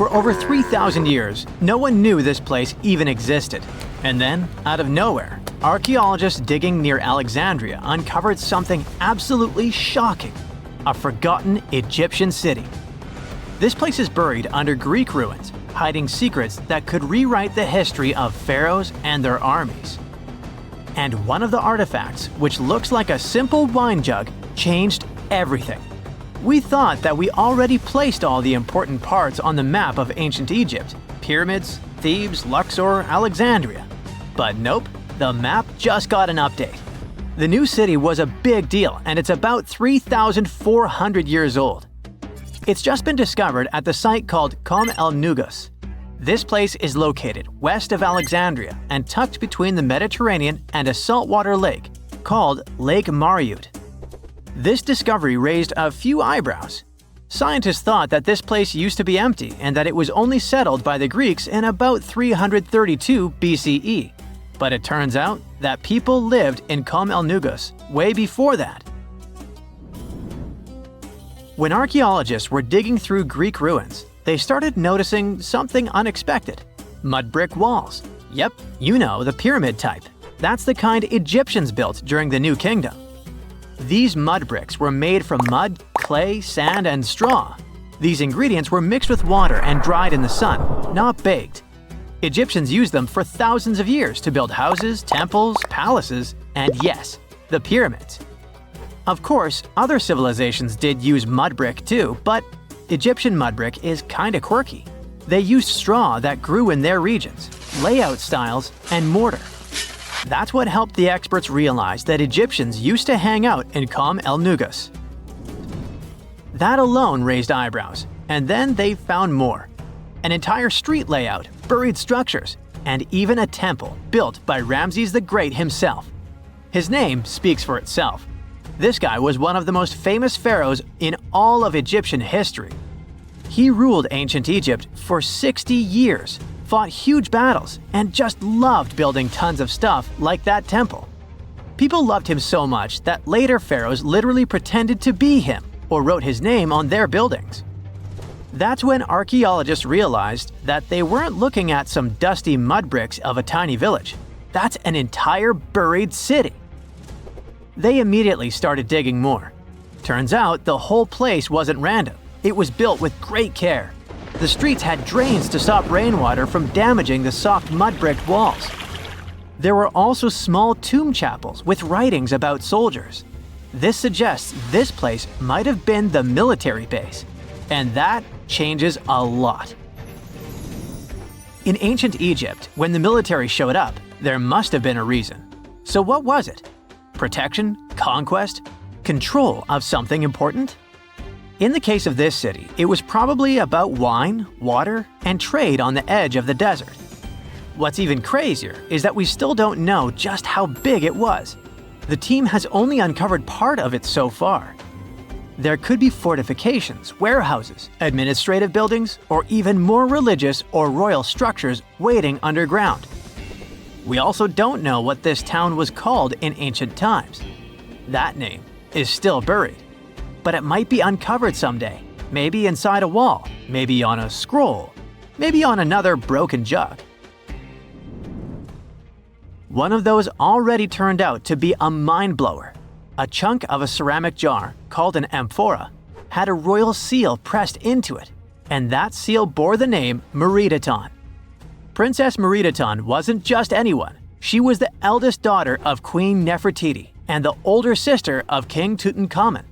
For over 3,000 years, no one knew this place even existed. And then, out of nowhere, archaeologists digging near Alexandria uncovered something absolutely shocking: a forgotten Egyptian city. This place is buried under Greek ruins, hiding secrets that could rewrite the history of pharaohs and their armies. And one of the artifacts, which looks like a simple wine jug, changed everything. We thought that we already placed all the important parts on the map of ancient Egypt: pyramids, Thebes, Luxor, Alexandria. But nope, the map just got an update. The new city was a big deal, and it's about 3,400 years old. It's just been discovered at the site called Com el Nugus. This place is located west of Alexandria and tucked between the Mediterranean and a saltwater lake called Lake Mariut. This discovery raised a few eyebrows. Scientists thought that this place used to be empty and that it was only settled by the Greeks in about 332 BCE. But it turns out that people lived in Com el Nugus way before that. When archaeologists were digging through Greek ruins, they started noticing something unexpected: mud brick walls. Yep, you know, the pyramid type. That's the kind Egyptians built during the New Kingdom. These mud bricks were made from mud, clay, sand, and straw. These ingredients were mixed with water and dried in the sun, not baked. Egyptians used them for thousands of years to build houses, temples, palaces, and yes, the pyramids. Of course, other civilizations did use mud brick too, but Egyptian mud brick is kinda quirky. They used straw that grew in their regions, layout styles, and mortar. That's what helped the experts realize that Egyptians used to hang out in Com el Nugus. That alone raised eyebrows, and then they found more. An entire street layout, buried structures, and even a temple built by Ramses the Great himself. His name speaks for itself. This guy was one of the most famous pharaohs in all of Egyptian history. He ruled ancient Egypt for 60 years, fought huge battles, and just loved building tons of stuff like that temple. People loved him so much that later pharaohs literally pretended to be him or wrote his name on their buildings. That's when archaeologists realized that they weren't looking at some dusty mud bricks of a tiny village. That's an entire buried city. They immediately started digging more. Turns out the whole place wasn't random. It was built with great care. The streets had drains to stop rainwater from damaging the soft mud-brick walls. There were also small tomb chapels with writings about soldiers. This suggests this place might have been the military base, and that changes a lot. In ancient Egypt, when the military showed up, there must have been a reason. So what was it? Protection? Conquest? Control of something important? In the case of this city, it was probably about wine, water, and trade on the edge of the desert. What's even crazier is that we still don't know just how big it was. The team has only uncovered part of it so far. There could be fortifications, warehouses, administrative buildings, or even more religious or royal structures waiting underground. We also don't know what this town was called in ancient times. That name is still buried. But it might be uncovered someday, maybe inside a wall, maybe on a scroll, maybe on another broken jug. One of those already turned out to be a mind-blower. A chunk of a ceramic jar, called an amphora, had a royal seal pressed into it, and that seal bore the name Meritaton. Princess Meritaton wasn't just anyone. She was the eldest daughter of Queen Nefertiti and the older sister of King Tutankhamun.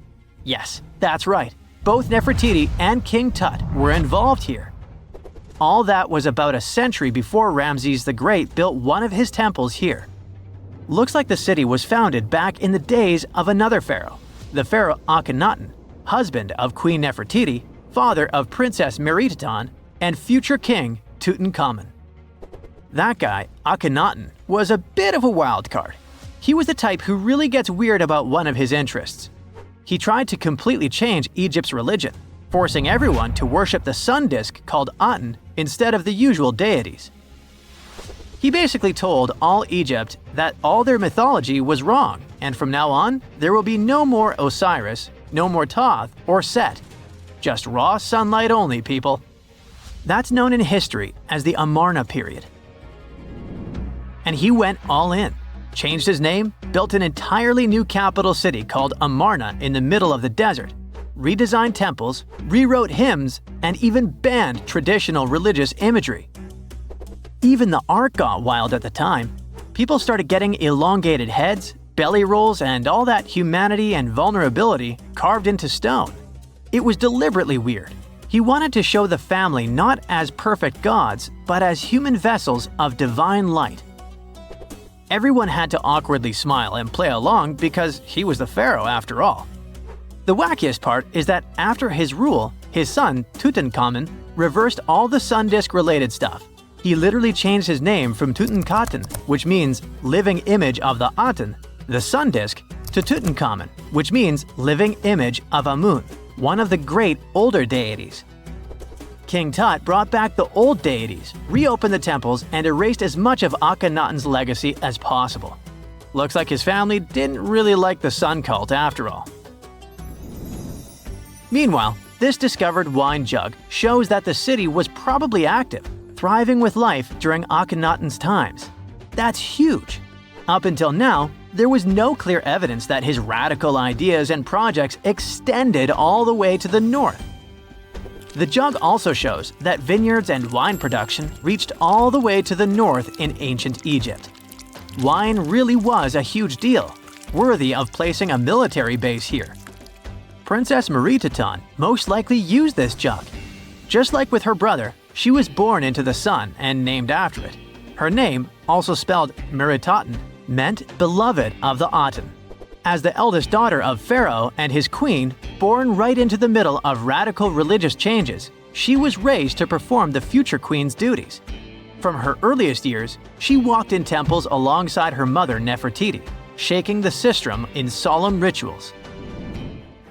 Yes, that's right. Both Nefertiti and King Tut were involved here. All that was about a century before Ramses the Great built one of his temples here. Looks like the city was founded back in the days of another pharaoh, the pharaoh Akhenaten, husband of Queen Nefertiti, father of Princess Meritaton, and future king Tutankhamun. That guy, Akhenaten, was a bit of a wild card. He was the type who really gets weird about one of his interests. He tried to completely change Egypt's religion, forcing everyone to worship the sun disk called Aten instead of the usual deities. He basically told all Egypt that all their mythology was wrong, and from now on, there will be no more Osiris, no more Thoth or Set. Just raw sunlight only, people. That's known in history as the Amarna period. And he went all in, changed his name, built an entirely new capital city called Amarna in the middle of the desert, redesigned temples, rewrote hymns, and even banned traditional religious imagery. Even the art got wild at the time. People started getting elongated heads, belly rolls, and all that humanity and vulnerability carved into stone. It was deliberately weird. He wanted to show the family not as perfect gods, but as human vessels of divine light. Everyone had to awkwardly smile and play along because he was the pharaoh after all. The wackiest part is that after his rule, his son, Tutankhamun, reversed all the sun disk-related stuff. He literally changed his name from Tutankhaten, which means living image of the Aten, the sun disk, to Tutankhamun, which means living image of Amun, one of the great older deities. King Tut brought back the old deities, reopened the temples, and erased as much of Akhenaten's legacy as possible. Looks like his family didn't really like the sun cult after all. Meanwhile, this discovered wine jug shows that the city was probably active, thriving with life during Akhenaten's times. That's huge. Up until now, there was no clear evidence that his radical ideas and projects extended all the way to the north. The jug also shows that vineyards and wine production reached all the way to the north in ancient Egypt. Wine really was a huge deal, worthy of placing a military base here. Princess Meritaten most likely used this jug. Just like with her brother, she was born into the sun and named after it. Her name, also spelled Meritaten, meant beloved of the Aten. As the eldest daughter of Pharaoh and his queen, born right into the middle of radical religious changes, she was raised to perform the future queen's duties. From her earliest years, she walked in temples alongside her mother Nefertiti, shaking the sistrum in solemn rituals.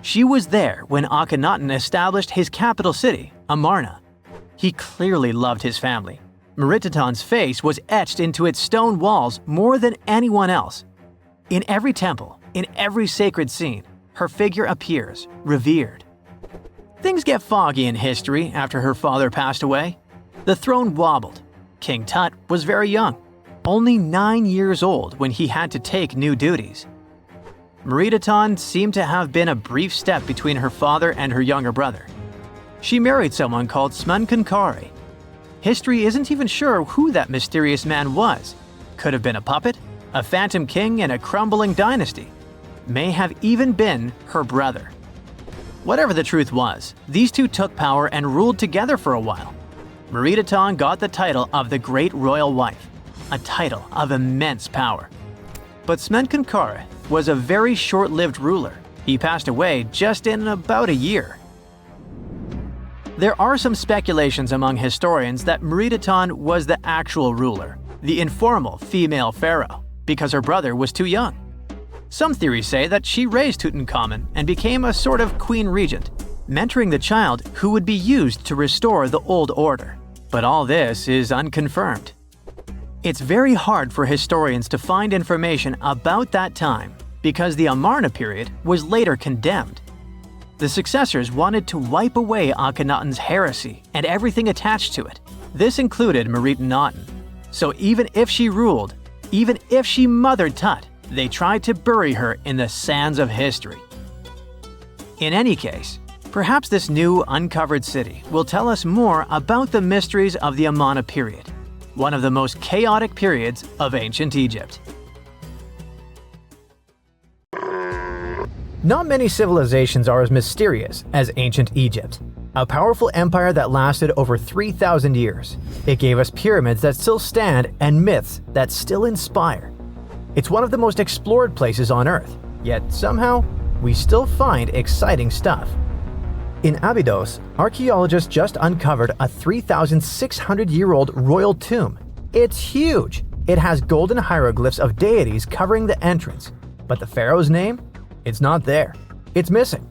She was there when Akhenaten established his capital city, Amarna. He clearly loved his family. Meritaten's face was etched into its stone walls more than anyone else. In every temple, in every sacred scene, her figure appears, revered. Things get foggy in history after her father passed away. The throne wobbled. King Tut was very young, only 9 years old when he had to take new duties. Meritaten seemed to have been a brief step between her father and her younger brother. She married someone called Smenkhkare. History isn't even sure who that mysterious man was. Could have been a puppet, a phantom king in a crumbling dynasty. May have even been her brother. Whatever the truth was, these two took power and ruled together for a while. Meritaten got the title of the Great Royal Wife, a title of immense power. But Smenkhkare was a very short-lived ruler. He passed away just in about a year. There are some speculations among historians that Meritaten was the actual ruler, the informal female pharaoh, because her brother was too young. Some theories say that she raised Tutankhamun and became a sort of queen regent, mentoring the child who would be used to restore the old order. But all this is unconfirmed. It's very hard for historians to find information about that time because the Amarna period was later condemned. The successors wanted to wipe away Akhenaten's heresy and everything attached to it. This included Meritaten. So even if she ruled, even if she mothered Tut, they tried to bury her in the sands of history. In any case, perhaps this new uncovered city will tell us more about the mysteries of the Amarna period, one of the most chaotic periods of ancient Egypt. Not many civilizations are as mysterious as ancient Egypt, a powerful empire that lasted over 3,000 years. It gave us pyramids that still stand and myths that still inspire. It's one of the most explored places on Earth, yet somehow we still find exciting stuff. In Abydos, archaeologists just uncovered a 3,600-year-old royal tomb. It's huge! It has golden hieroglyphs of deities covering the entrance, but the pharaoh's name? It's not there. It's missing.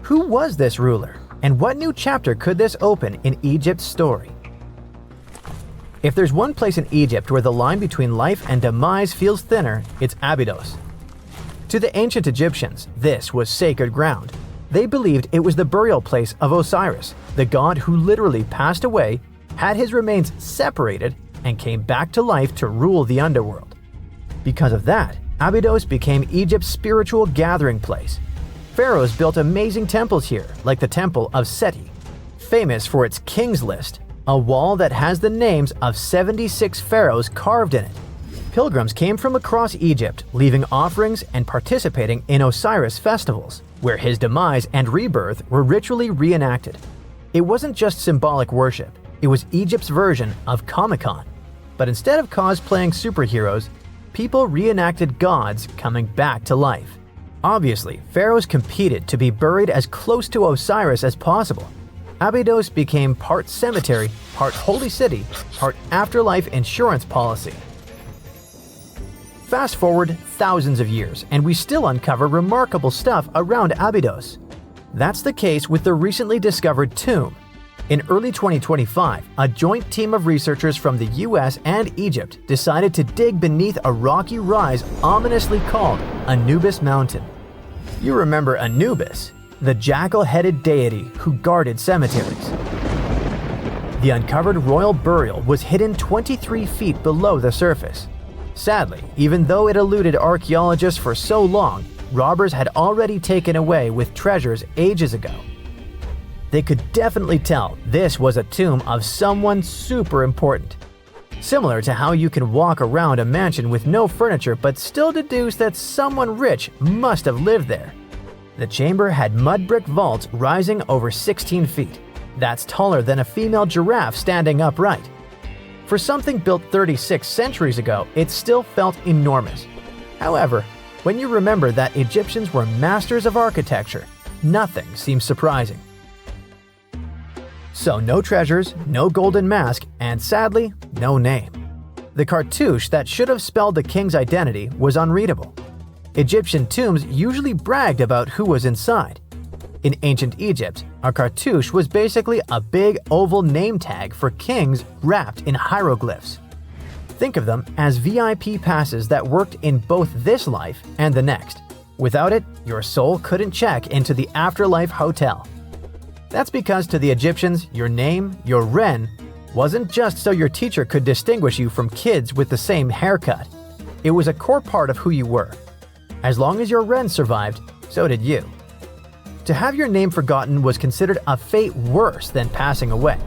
Who was this ruler, and what new chapter could this open in Egypt's story? If there's one place in Egypt where the line between life and demise feels thinner, it's Abydos. To the ancient Egyptians, this was sacred ground. They believed it was the burial place of Osiris, the god who literally passed away had his remains separated and came back to life to rule the underworld. Because of that, Abydos became Egypt's spiritual gathering place. Pharaohs built amazing temples here, like the Temple of Seti, famous for its King's List, a wall that has the names of 76 pharaohs carved in it. Pilgrims came from across Egypt, leaving offerings and participating in Osiris festivals, where his demise and rebirth were ritually reenacted. It wasn't just symbolic worship, it was Egypt's version of Comic-Con. But instead of cosplaying superheroes, people reenacted gods coming back to life. Obviously, pharaohs competed to be buried as close to Osiris as possible. Abydos became part cemetery, part holy city, part afterlife insurance policy. Fast forward thousands of years, and we still uncover remarkable stuff around Abydos. That's the case with the recently discovered tomb. In early 2025, a joint team of researchers from the US and Egypt decided to dig beneath a rocky rise ominously called Anubis Mountain. You remember Anubis, the jackal-headed deity who guarded cemeteries. The uncovered royal burial was hidden 23 feet below the surface. Sadly, even though it eluded archaeologists for so long, robbers had already taken away with treasures ages ago. They could definitely tell this was a tomb of someone super important. Similar to how you can walk around a mansion with no furniture but still deduce that someone rich must have lived there. The chamber had mud brick vaults rising over 16 feet. That's taller than a female giraffe standing upright. For something built 36 centuries ago, it still felt enormous. However, when you remember that Egyptians were masters of architecture, nothing seems surprising. So no treasures, no golden mask, and sadly, no name. The cartouche that should have spelled the king's identity was unreadable. Egyptian tombs usually bragged about who was inside. In ancient Egypt, a cartouche was basically a big oval name tag for kings wrapped in hieroglyphs. Think of them as VIP passes that worked in both this life and the next. Without it, your soul couldn't check into the afterlife hotel. That's because to the Egyptians, your name, your Ren, wasn't just so your teacher could distinguish you from kids with the same haircut. It was a core part of who you were. As long as your Ren survived, so did you. To have your name forgotten was considered a fate worse than passing away.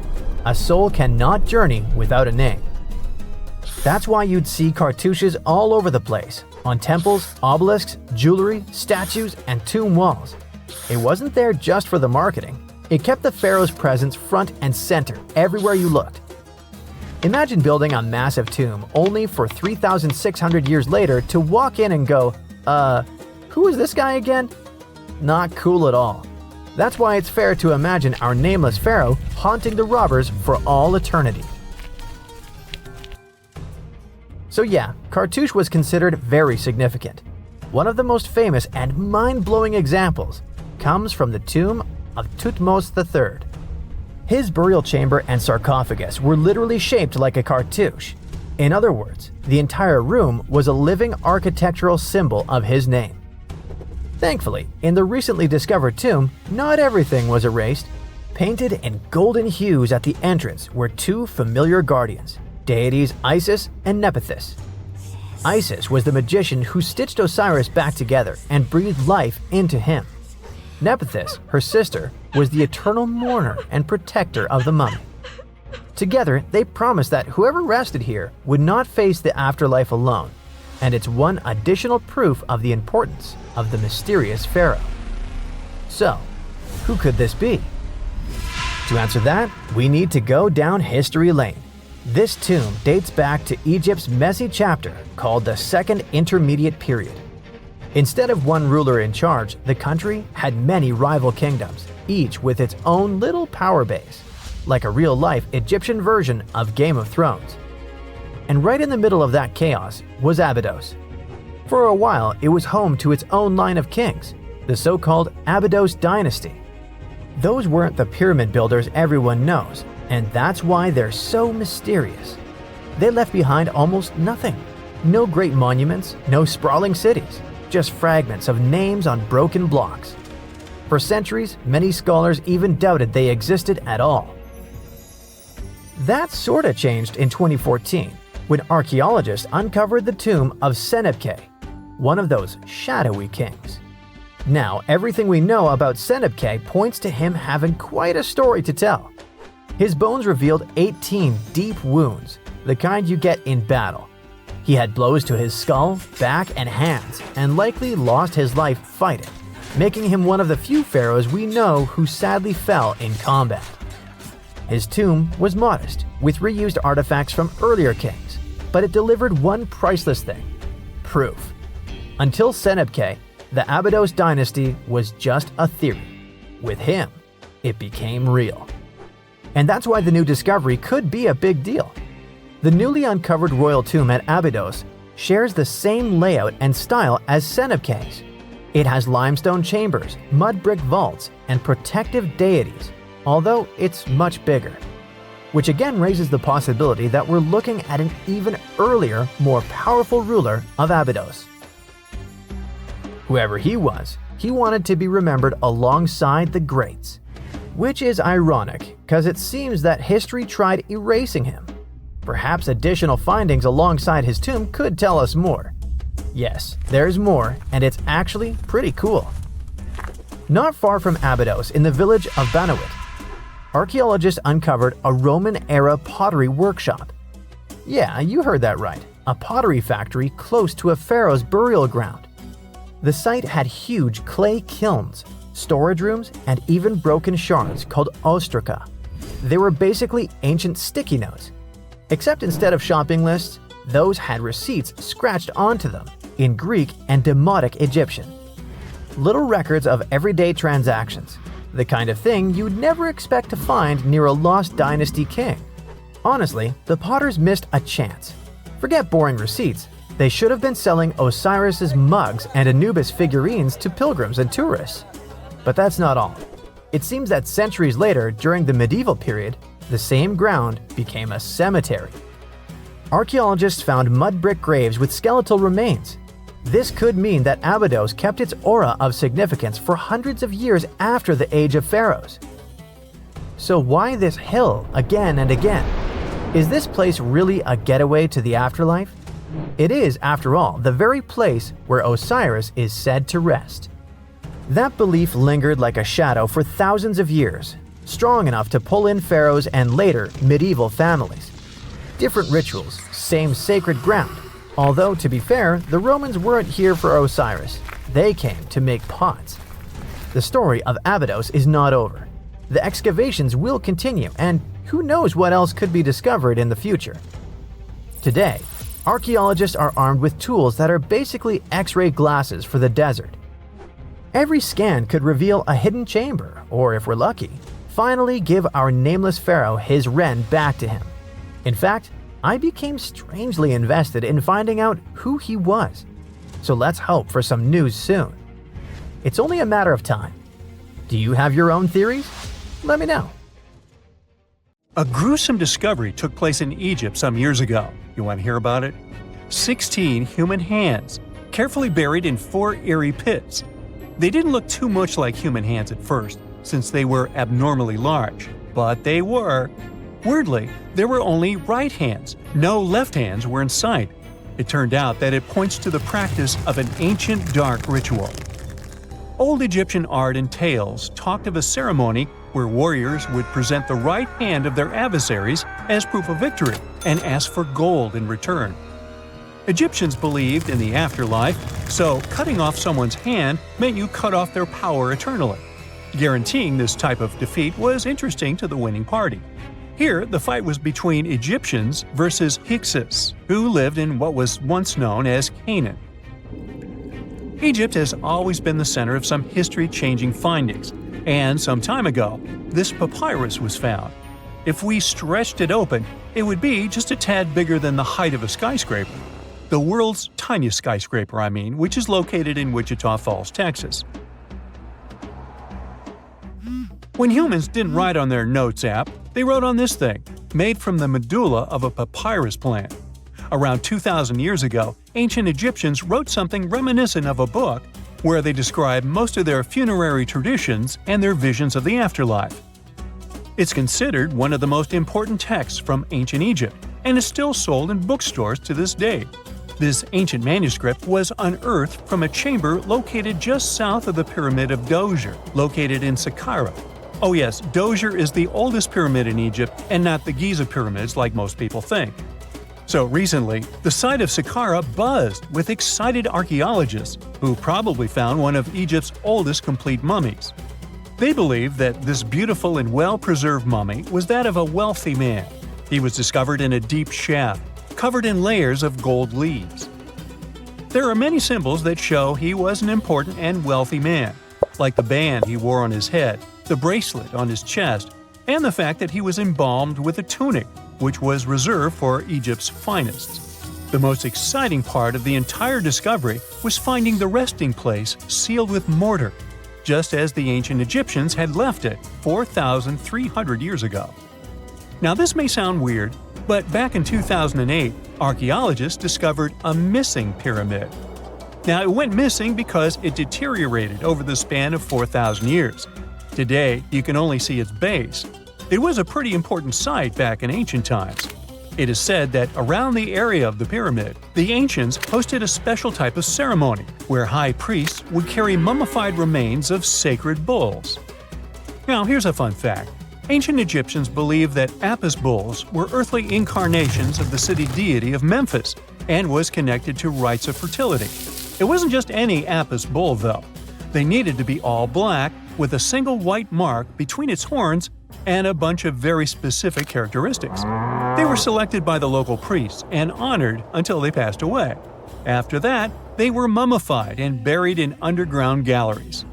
A soul cannot journey without a name. That's why you'd see cartouches all over the place, on temples, obelisks, jewelry, statues, and tomb walls. It wasn't there just for the marketing. It kept the pharaoh's presence front and center everywhere you looked. Imagine building a massive tomb only for 3,600 years later to walk in and go, who is this guy again? Not cool at all. That's why it's fair to imagine our nameless pharaoh haunting the robbers for all eternity. So yeah, cartouche was considered very significant. One of the most famous and mind-blowing examples comes from the tomb of Thutmose III. His burial chamber and sarcophagus were literally shaped like a cartouche. In other words, the entire room was a living architectural symbol of his name. Thankfully, in the recently discovered tomb, not everything was erased. Painted in golden hues at the entrance were two familiar guardians, deities Isis and Nephthys. Isis was the magician who stitched Osiris back together and breathed life into him. Nephthys, her sister, was the eternal mourner and protector of the mummy. Together, they promised that whoever rested here would not face the afterlife alone, and it's one additional proof of the importance of the mysterious pharaoh. So, who could this be? To answer that, we need to go down history lane. This tomb dates back to Egypt's messy chapter called the Second Intermediate Period. Instead of one ruler in charge, the country had many rival kingdoms, each with its own little power base, like a real-life Egyptian version of Game of Thrones. And right in the middle of that chaos was Abydos. For a while, it was home to its own line of kings, the so-called Abydos dynasty. Those weren't the pyramid builders everyone knows, and that's why they're so mysterious. They left behind almost nothing. No great monuments, no sprawling cities, just fragments of names on broken blocks. For centuries, many scholars even doubted they existed at all. That sorta changed in 2014 when archaeologists uncovered the tomb of Senebkay, one of those shadowy kings. Now, everything we know about Senebkay points to him having quite a story to tell. His bones revealed 18 deep wounds, the kind you get in battle. He had blows to his skull, back, and hands, and likely lost his life fighting, making him one of the few pharaohs we know who sadly fell in combat. His tomb was modest, with reused artifacts from earlier kings, but it delivered one priceless thing: proof. Until Senebkay, the Abydos dynasty was just a theory. With him, it became real. And that's why the new discovery could be a big deal. The newly uncovered royal tomb at Abydos shares the same layout and style as Senebkay's. It has limestone chambers, mud brick vaults, and protective deities, although it's much bigger. Which again raises the possibility that we're looking at an even earlier, more powerful ruler of Abydos. Whoever he was, he wanted to be remembered alongside the greats. Which is ironic, because it seems that history tried erasing him. Perhaps additional findings alongside his tomb could tell us more. Yes, there's more, and it's actually pretty cool. Not far from Abydos, in the village of Banawit, archaeologists uncovered a Roman-era pottery workshop. Yeah, you heard that right, a pottery factory close to a pharaoh's burial ground. The site had huge clay kilns, storage rooms, and even broken shards called ostraca. They were basically ancient sticky notes, except instead of shopping lists, those had receipts scratched onto them in Greek and Demotic Egyptian. Little records of everyday transactions, the kind of thing you'd never expect to find near a lost dynasty king. Honestly, the potters missed a chance. Forget boring receipts, they should have been selling Osiris's mugs and Anubis figurines to pilgrims and tourists. But that's not all. It seems that centuries later, during the medieval period, the same ground became a cemetery. Archaeologists found mud brick graves with skeletal remains. This could mean that Abydos kept its aura of significance for hundreds of years after the Age of Pharaohs. So why this hill again and again? Is this place really a getaway to the afterlife? It is, after all, the very place where Osiris is said to rest. That belief lingered like a shadow for thousands of years, strong enough to pull in pharaohs and later medieval families. Different rituals, same sacred ground. Although, to be fair, the Romans weren't here for Osiris. They came to make pots. The story of Abydos is not over. The excavations will continue, and who knows what else could be discovered in the future. Today, archaeologists are armed with tools that are basically X-ray glasses for the desert. Every scan could reveal a hidden chamber, or if we're lucky, finally give our nameless pharaoh his wren back to him. In fact, I became strangely invested in finding out who he was. So let's hope for some news soon. It's only a matter of time. Do you have your own theories? Let me know. A gruesome discovery took place in Egypt some years ago. You want to hear about it? 16 human hands, carefully buried in 4 eerie pits. They didn't look too much like human hands at first, since they were abnormally large, but they were. Weirdly, there were only right hands, no left hands were in sight. It turned out that it points to the practice of an ancient dark ritual. Old Egyptian art and tales talked of a ceremony where warriors would present the right hand of their adversaries as proof of victory and ask for gold in return. Egyptians believed in the afterlife, so cutting off someone's hand meant you cut off their power eternally. Guaranteeing this type of defeat was interesting to the winning party. Here, the fight was between Egyptians versus Hyksos, who lived in what was once known as Canaan. Egypt has always been the center of some history-changing findings, and some time ago, this papyrus was found. If we stretched it open, it would be just a tad bigger than the height of a skyscraper. The world's tiniest skyscraper, which is located in Wichita Falls, Texas. When humans didn't write on their notes app, they wrote on this thing, made from the medulla of a papyrus plant. Around 2,000 years ago, ancient Egyptians wrote something reminiscent of a book where they describe most of their funerary traditions and their visions of the afterlife. It's considered one of the most important texts from ancient Egypt and is still sold in bookstores to this day. This ancient manuscript was unearthed from a chamber located just south of the Pyramid of Djoser, located in Saqqara. Oh yes, Djoser is the oldest pyramid in Egypt and not the Giza pyramids like most people think. So recently, the site of Saqqara buzzed with excited archaeologists who probably found one of Egypt's oldest complete mummies. They believe that this beautiful and well-preserved mummy was that of a wealthy man. He was discovered in a deep shaft, covered in layers of gold leaves. There are many symbols that show he was an important and wealthy man, like the band he wore on his head, the bracelet on his chest, and the fact that he was embalmed with a tunic, which was reserved for Egypt's finest. The most exciting part of the entire discovery was finding the resting place sealed with mortar, just as the ancient Egyptians had left it 4,300 years ago. Now this may sound weird, but back in 2008, archaeologists discovered a missing pyramid. Now it went missing because it deteriorated over the span of 4,000 years. Today, you can only see its base. It was a pretty important site back in ancient times. It is said that around the area of the pyramid, the ancients hosted a special type of ceremony where high priests would carry mummified remains of sacred bulls. Now, here's a fun fact. Ancient Egyptians believed that Apis bulls were earthly incarnations of the city deity of Memphis and was connected to rites of fertility. It wasn't just any Apis bull, though. They needed to be all black with a single white mark between its horns and a bunch of very specific characteristics. They were selected by the local priests and honored until they passed away. After that, they were mummified and buried in underground galleries.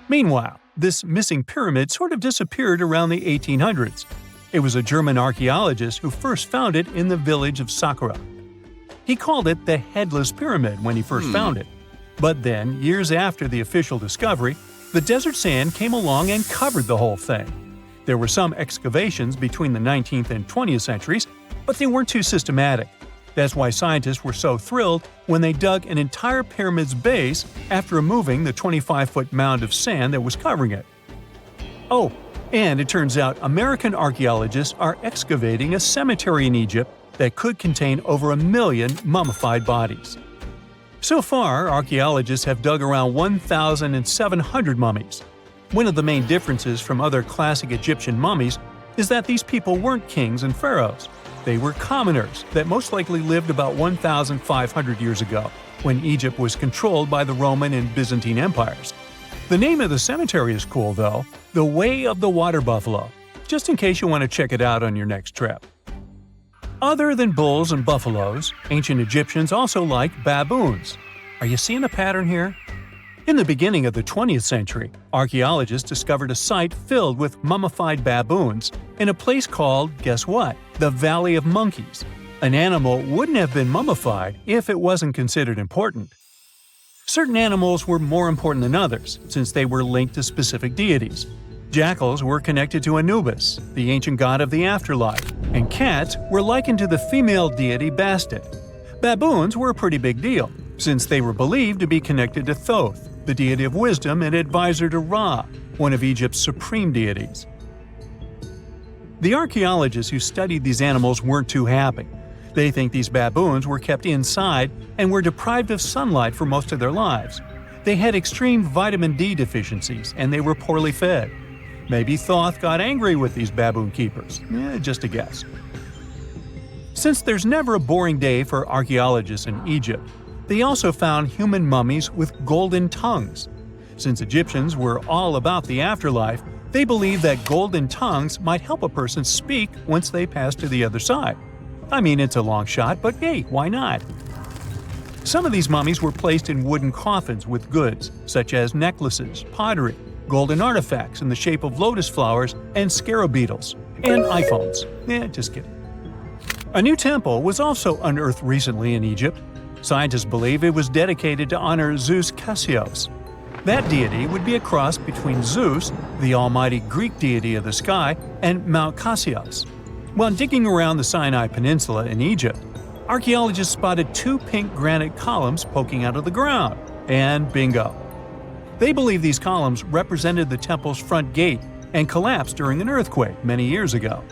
Meanwhile, this missing pyramid sort of disappeared around the 1800s. It was a German archaeologist who first found it in the village of Saqqara. He called it the Headless Pyramid when he first found it. But then, years after the official discovery, the desert sand came along and covered the whole thing. There were some excavations between the 19th and 20th centuries, but they weren't too systematic. That's why scientists were so thrilled when they dug an entire pyramid's base after removing the 25-foot mound of sand that was covering it. Oh, and it turns out American archaeologists are excavating a cemetery in Egypt that could contain over 1 million mummified bodies. So far, archaeologists have dug around 1,700 mummies. One of the main differences from other classic Egyptian mummies is that these people weren't kings and pharaohs. They were commoners that most likely lived about 1,500 years ago, when Egypt was controlled by the Roman and Byzantine empires. The name of the cemetery is cool, though, the Way of the Water Buffalo, just in case you want to check it out on your next trip. Other than bulls and buffaloes, ancient Egyptians also liked baboons. Are you seeing a pattern here? In the beginning of the 20th century, archaeologists discovered a site filled with mummified baboons in a place called, guess what? The Valley of Monkeys. An animal wouldn't have been mummified if it wasn't considered important. Certain animals were more important than others, since they were linked to specific deities. Jackals were connected to Anubis, the ancient god of the afterlife, and cats were likened to the female deity Bastet. Baboons were a pretty big deal, since they were believed to be connected to Thoth, the deity of wisdom and advisor to Ra, one of Egypt's supreme deities. The archaeologists who studied these animals weren't too happy. They think these baboons were kept inside and were deprived of sunlight for most of their lives. They had extreme vitamin D deficiencies and they were poorly fed. Maybe Thoth got angry with these baboon keepers. Just a guess. Since there's never a boring day for archaeologists in Egypt, they also found human mummies with golden tongues. Since Egyptians were all about the afterlife, they believed that golden tongues might help a person speak once they pass to the other side. I mean, it's a long shot, but hey, why not? Some of these mummies were placed in wooden coffins with goods, such as necklaces, pottery, golden artifacts in the shape of lotus flowers and scarab beetles, and iPhones. Just kidding. A new temple was also unearthed recently in Egypt. Scientists believe it was dedicated to honor Zeus Cassios. That deity would be a cross between Zeus, the almighty Greek deity of the sky, and Mount Cassios. While digging around the Sinai Peninsula in Egypt, archaeologists spotted 2 pink granite columns poking out of the ground, and bingo! They believe these columns represented the temple's front gate and collapsed during an earthquake many years ago.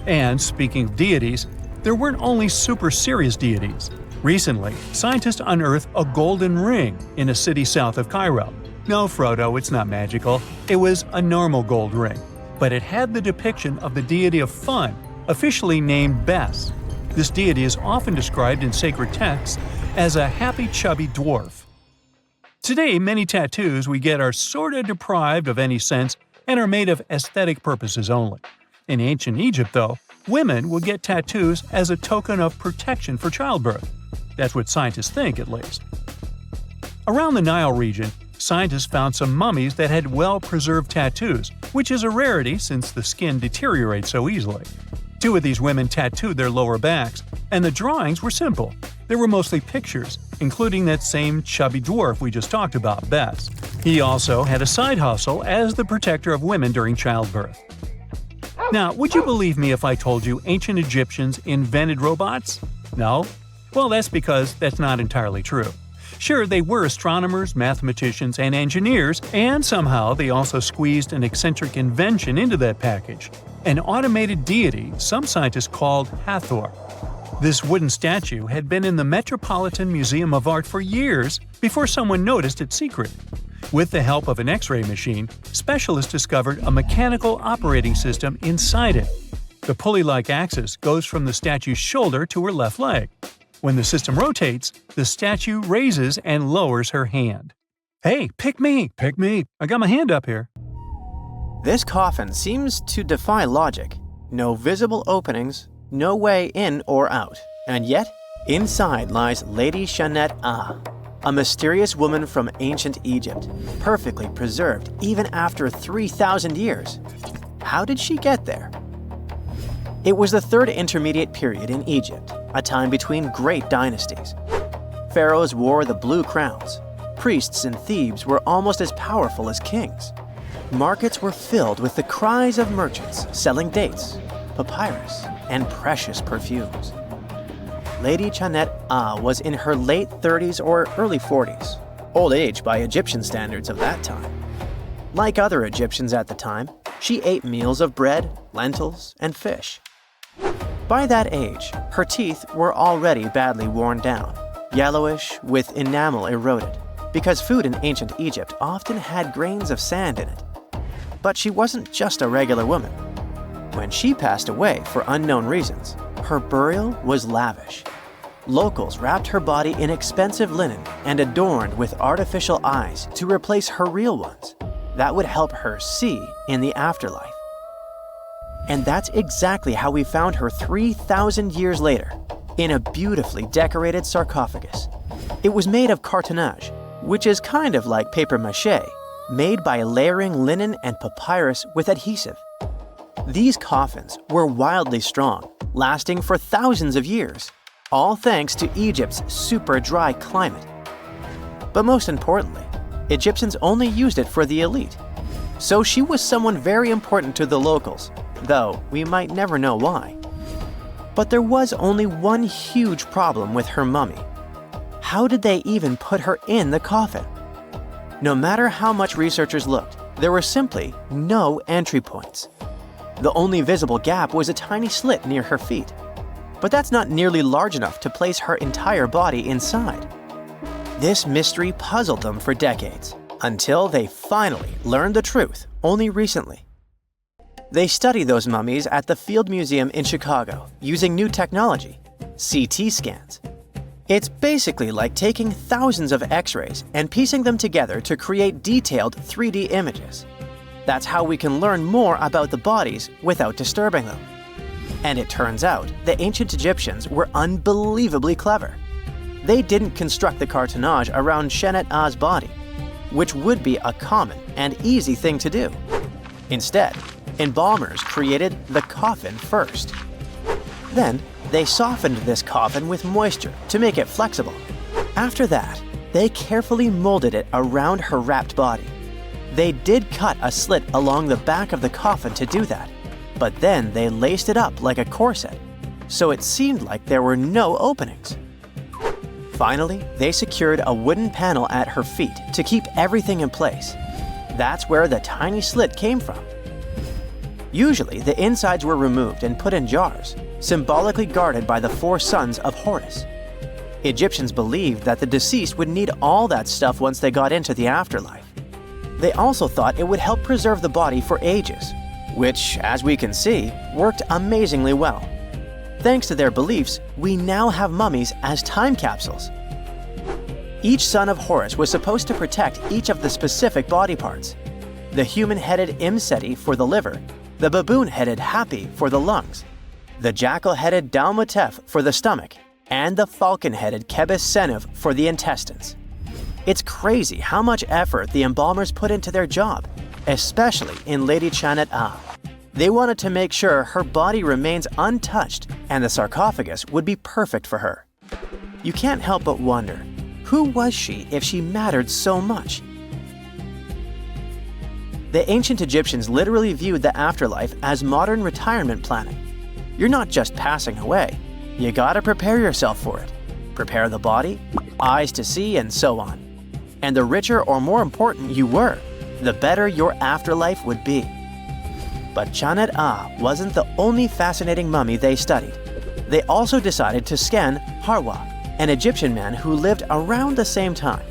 And speaking of deities, there weren't only super serious deities. Recently, scientists unearthed a golden ring in a city south of Cairo. No, Frodo, it's not magical. It was a normal gold ring, but it had the depiction of the deity of fun, officially named Bes. This deity is often described in sacred texts as a happy, chubby dwarf. Today, many tattoos we get are sorta deprived of any sense and are made of aesthetic purposes only. In ancient Egypt, though, women would get tattoos as a token of protection for childbirth. That's what scientists think, at least. Around the Nile region, scientists found some mummies that had well-preserved tattoos, which is a rarity since the skin deteriorates so easily. 2 of these women tattooed their lower backs, and the drawings were simple. They were mostly pictures, including that same chubby dwarf we just talked about, Bes. He also had a side hustle as the protector of women during childbirth. Now, would you believe me if I told you ancient Egyptians invented robots? No? Well, that's because that's not entirely true. Sure, they were astronomers, mathematicians, and engineers, and somehow they also squeezed an eccentric invention into that package: an automated deity some scientists called Hathor. This wooden statue had been in the Metropolitan Museum of Art for years before someone noticed its secret. With the help of an X-ray machine, specialists discovered a mechanical operating system inside it. The pulley-like axis goes from the statue's shoulder to her left leg. When the system rotates, the statue raises and lowers her hand. Hey, pick me! Pick me! I got my hand up here. This coffin seems to defy logic. No visible openings, no way in or out. And yet, inside lies Lady Shanette Ah, a mysterious woman from ancient Egypt, perfectly preserved even after 3,000 years. How did she get there? It was the third intermediate period in Egypt, a time between great dynasties. Pharaohs wore the blue crowns. Priests in Thebes were almost as powerful as kings. Markets were filled with the cries of merchants selling dates, papyrus, and precious perfumes. Lady Shanette Ah was in her late 30s or early 40s, old age by Egyptian standards of that time. Like other Egyptians at the time, she ate meals of bread, lentils, and fish. By that age, her teeth were already badly worn down, yellowish with enamel eroded, because food in ancient Egypt often had grains of sand in it. But she wasn't just a regular woman. When she passed away for unknown reasons, her burial was lavish. Locals wrapped her body in expensive linen and adorned with artificial eyes to replace her real ones. That would help her see in the afterlife. And that's exactly how we found her 3,000 years later, in a beautifully decorated sarcophagus. It was made of cartonnage, which is kind of like papier-mâché, made by layering linen and papyrus with adhesive. These coffins were wildly strong, lasting for thousands of years, all thanks to Egypt's super dry climate. But most importantly, Egyptians only used it for the elite. So she was someone very important to the locals, though we might never know why. But there was only one huge problem with her mummy. How did they even put her in the coffin? No matter how much researchers looked, there were simply no entry points. The only visible gap was a tiny slit near her feet. But that's not nearly large enough to place her entire body inside. This mystery puzzled them for decades, until they finally learned the truth only recently. They studied those mummies at the Field Museum in Chicago using new technology, CT scans. It's basically like taking thousands of X-rays and piecing them together to create detailed 3D images. That's how we can learn more about the bodies without disturbing them. And it turns out the ancient Egyptians were unbelievably clever. They didn't construct the cartonnage around Shanette Ah's body, which would be a common and easy thing to do. Instead, embalmers created the coffin first. Then, they softened this coffin with moisture to make it flexible. After that, they carefully molded it around her wrapped body. They did cut a slit along the back of the coffin to do that, but then they laced it up like a corset, so it seemed like there were no openings. Finally, they secured a wooden panel at her feet to keep everything in place. That's where the tiny slit came from. Usually, the insides were removed and put in jars, symbolically guarded by the 4 sons of Horus. Egyptians believed that the deceased would need all that stuff once they got into the afterlife. They also thought it would help preserve the body for ages, which, as we can see, worked amazingly well. Thanks to their beliefs, we now have mummies as time capsules. Each son of Horus was supposed to protect each of the specific body parts. The human-headed Imseti for the liver, the baboon-headed Hapi for the lungs, the jackal-headed Dalmutef for the stomach, and the falcon-headed Kebis Senuv for the intestines. It's crazy how much effort the embalmers put into their job, especially in Lady Chanet-A. They wanted to make sure her body remains untouched and the sarcophagus would be perfect for her. You can't help but wonder, who was she if she mattered so much? The ancient Egyptians literally viewed the afterlife as modern retirement planning. You're not just passing away, you gotta prepare yourself for it. Prepare the body, eyes to see, and so on. And the richer or more important you were, the better your afterlife would be. But Chanet-A wasn't the only fascinating mummy they studied. They also decided to scan Harwa, an Egyptian man who lived around the same time.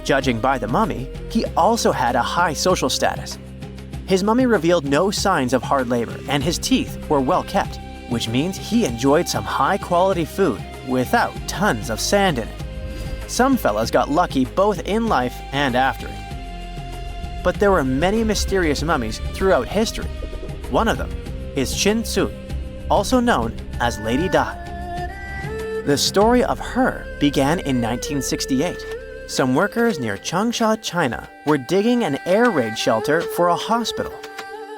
Judging by the mummy, he also had a high social status. His mummy revealed no signs of hard labor, and his teeth were well kept, which means he enjoyed some high-quality food without tons of sand in it. Some fellas got lucky both in life and after it. But there were many mysterious mummies throughout history. One of them is Chin Tzu, also known as Lady Di. The story of her began in 1968. Some workers near Changsha, China, were digging an air raid shelter for a hospital.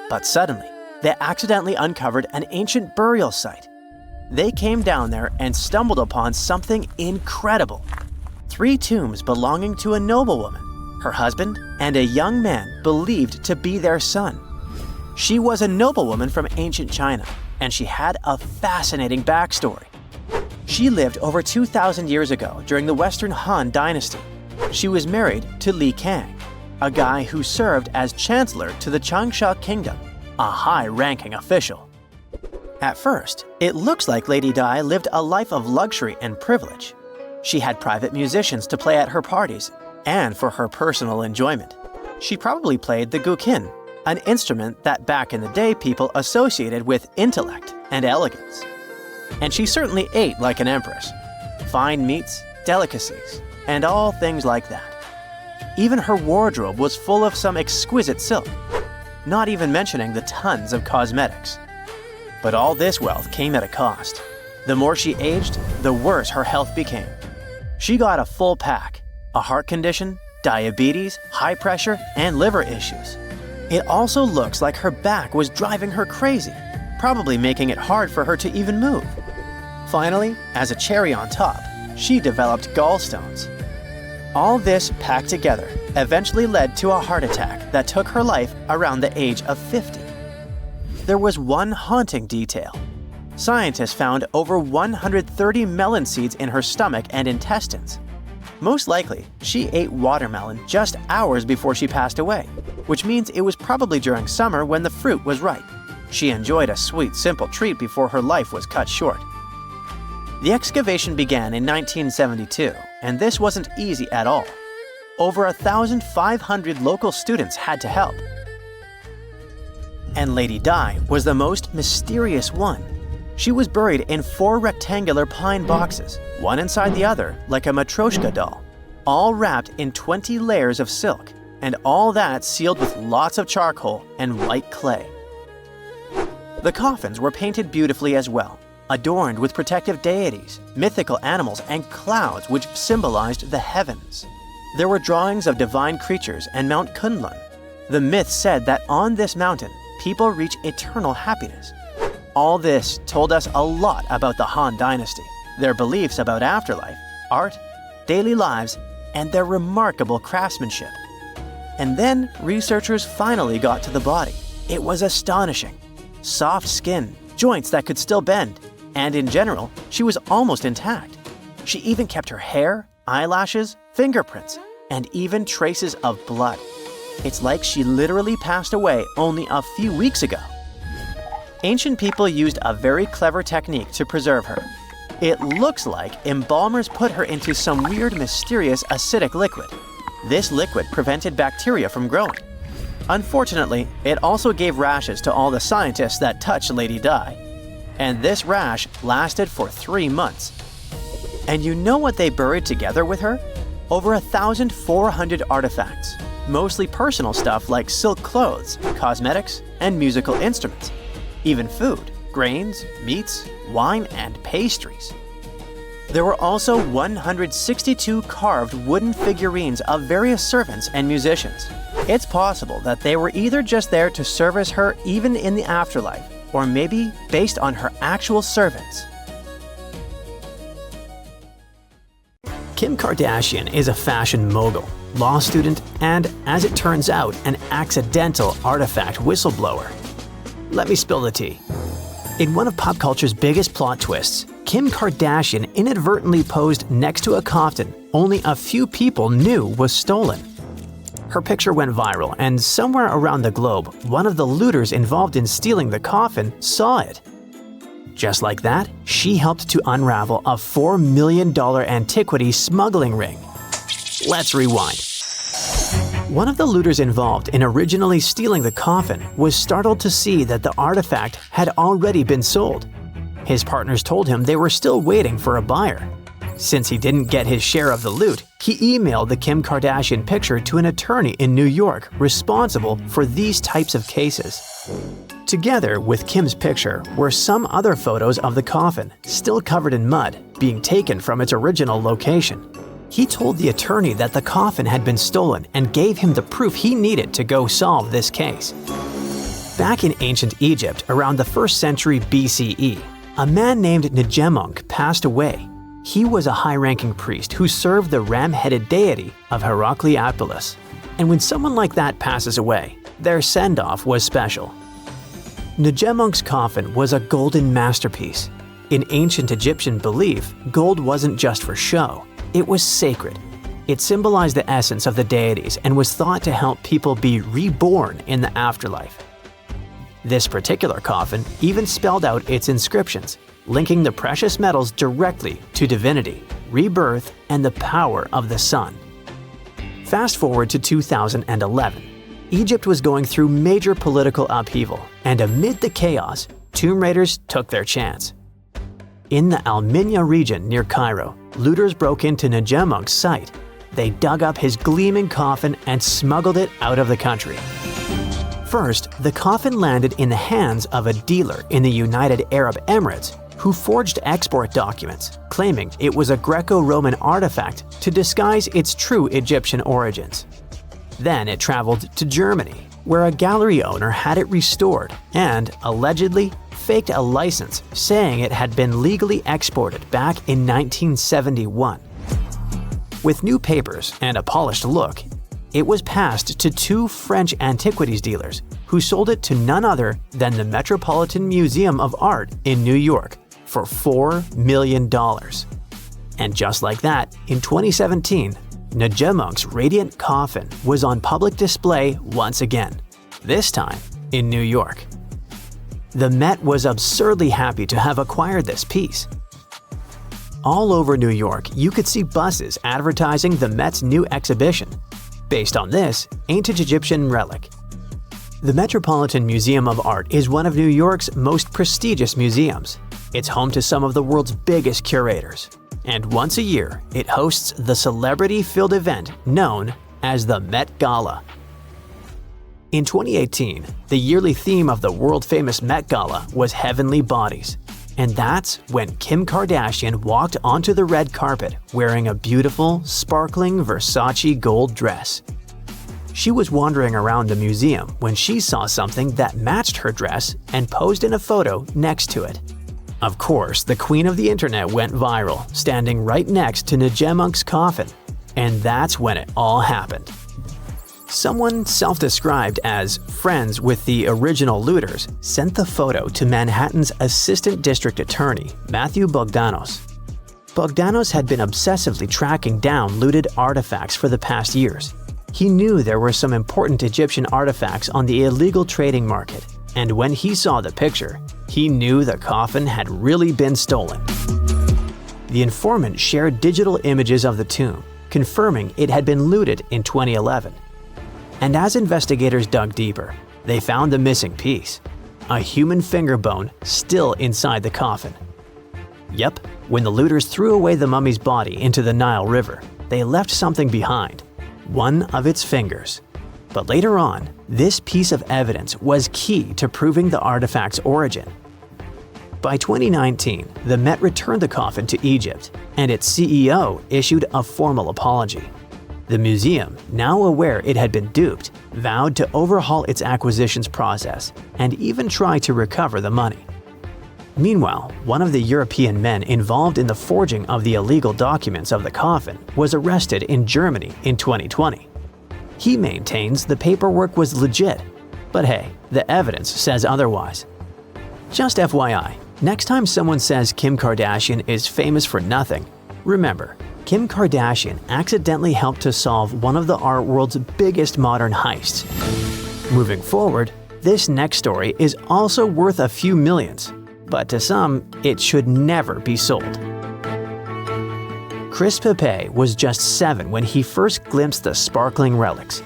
But suddenly, they accidentally uncovered an ancient burial site. They came down there and stumbled upon something incredible. 3 tombs belonging to a noblewoman, her husband, and a young man believed to be their son. She was a noblewoman from ancient China, and she had a fascinating backstory. She lived over 2,000 years ago during the Western Han Dynasty. She was married to Li Kang, a guy who served as chancellor to the Changsha Kingdom, a high-ranking official. At first, it looks like Lady Di lived a life of luxury and privilege. She had private musicians to play at her parties and for her personal enjoyment. She probably played the guqin, an instrument that back in the day people associated with intellect and elegance. And she certainly ate like an empress. Fine meats, delicacies, and all things like that. Even her wardrobe was full of some exquisite silk, not even mentioning the tons of cosmetics. But all this wealth came at a cost. The more she aged, the worse her health became. She got a full pack: a heart condition, diabetes, high pressure, and liver issues. It also looks like her back was driving her crazy, probably making it hard for her to even move. Finally, as a cherry on top, she developed gallstones. All this packed together eventually led to a heart attack that took her life around the age of 50. There was one haunting detail. Scientists found over 130 melon seeds in her stomach and intestines. Most likely, she ate watermelon just hours before she passed away, which means it was probably during summer when the fruit was ripe. She enjoyed a sweet, simple treat before her life was cut short. The excavation began in 1972, and this wasn't easy at all. Over 1,500 local students had to help. And Lady Di was the most mysterious one. She was buried in 4 rectangular pine boxes, one inside the other like a Matryoshka doll, all wrapped in 20 layers of silk, and all that sealed with lots of charcoal and white clay. The coffins were painted beautifully as well, adorned with protective deities, mythical animals, and clouds which symbolized the heavens. There were drawings of divine creatures and Mount Kunlun. The myth said that on this mountain, people reach eternal happiness. All this told us a lot about the Han Dynasty, their beliefs about afterlife, art, daily lives, and their remarkable craftsmanship. And then researchers finally got to the body. It was astonishing. Soft skin, joints that could still bend, and in general, she was almost intact. She even kept her hair, eyelashes, fingerprints, and even traces of blood. It's like she literally passed away only a few weeks ago. Ancient people used a very clever technique to preserve her. It looks like embalmers put her into some weird, mysterious acidic liquid. This liquid prevented bacteria from growing. Unfortunately, it also gave rashes to all the scientists that touched Lady Di. And this rash lasted for 3 months. And you know what they buried together with her? Over 1,400 artifacts, mostly personal stuff like silk clothes, cosmetics, and musical instruments. Even food, grains, meats, wine, and pastries. There were also 162 carved wooden figurines of various servants and musicians. It's possible that they were either just there to service her even in the afterlife, or maybe based on her actual servants. Kim Kardashian is a fashion mogul, law student, and, as it turns out, an accidental artifact whistleblower. Let me spill the tea. In one of pop culture's biggest plot twists, Kim Kardashian inadvertently posed next to a coffin only a few people knew was stolen. Her picture went viral, and somewhere around the globe, one of the looters involved in stealing the coffin saw it. Just like that, she helped to unravel a $4 million antiquity smuggling ring. Let's rewind. One of the looters involved in originally stealing the coffin was startled to see that the artifact had already been sold. His partners told him they were still waiting for a buyer. Since he didn't get his share of the loot, he emailed the Kim Kardashian picture to an attorney in New York responsible for these types of cases. Together with Kim's picture were some other photos of the coffin, still covered in mud, being taken from its original location. He told the attorney that the coffin had been stolen and gave him the proof he needed to go solve this case. Back in ancient Egypt around the 1st century BCE, a man named Negemunk passed away. He was a high-ranking priest who served the ram-headed deity of Heracleopolis. And when someone like that passes away, their send-off was special. Negemunk's coffin was a golden masterpiece. In ancient Egyptian belief, gold wasn't just for show. It was sacred. It symbolized the essence of the deities and was thought to help people be reborn in the afterlife. This particular coffin even spelled out its inscriptions, linking the precious metals directly to divinity, rebirth, and the power of the sun. Fast forward to 2011. Egypt was going through major political upheaval, and amid the chaos, tomb raiders took their chance. In the Al-Minya region near Cairo, looters broke into Negemunk's site. They dug up his gleaming coffin and smuggled it out of the country. First, the coffin landed in the hands of a dealer in the United Arab Emirates who forged export documents, claiming it was a Greco-Roman artifact to disguise its true Egyptian origins. Then it traveled to Germany, where a gallery owner had it restored and, allegedly, faked a license saying it had been legally exported back in 1971. With new papers and a polished look, it was passed to 2 French antiquities dealers who sold it to none other than the Metropolitan Museum of Art in New York for $4 million. And just like that, in 2017, Negemunk's radiant coffin was on public display once again, this time in New York. The Met was absurdly happy to have acquired this piece. All over New York, you could see buses advertising the Met's new exhibition, based on this ancient Egyptian relic. The Metropolitan Museum of Art is one of New York's most prestigious museums. It's home to some of the world's biggest curators. And once a year, it hosts the celebrity-filled event known as the Met Gala. In 2018, the yearly theme of the world-famous Met Gala was Heavenly Bodies. And that's when Kim Kardashian walked onto the red carpet wearing a beautiful, sparkling Versace gold dress. She was wandering around the museum when she saw something that matched her dress and posed in a photo next to it. Of course, the queen of the internet went viral, standing right next to Negemunk's coffin. And that's when it all happened. Someone self-described as friends with the original looters sent the photo to Manhattan's Assistant District Attorney, Matthew Bogdanos. Bogdanos had been obsessively tracking down looted artifacts for the past years. He knew there were some important Egyptian artifacts on the illegal trading market, and when he saw the picture, he knew the coffin had really been stolen. The informant shared digital images of the tomb, confirming it had been looted in 2011. And as investigators dug deeper, they found the missing piece, a human finger bone still inside the coffin. Yep, when the looters threw away the mummy's body into the Nile River, they left something behind, one of its fingers. But later on, this piece of evidence was key to proving the artifact's origin. By 2019, the Met returned the coffin to Egypt, and its CEO issued a formal apology. The museum, now aware it had been duped, vowed to overhaul its acquisitions process and even try to recover the money. Meanwhile, one of the European men involved in the forging of the illegal documents of the coffin was arrested in Germany in 2020. He maintains the paperwork was legit, but hey, the evidence says otherwise. Just FYI, next time someone says Kim Kardashian is famous for nothing, remember, Kim Kardashian accidentally helped to solve one of the art world's biggest modern heists. Moving forward, this next story is also worth a few millions, but to some, it should never be sold. Chris Pepe was just 7 when he first glimpsed the sparkling relics,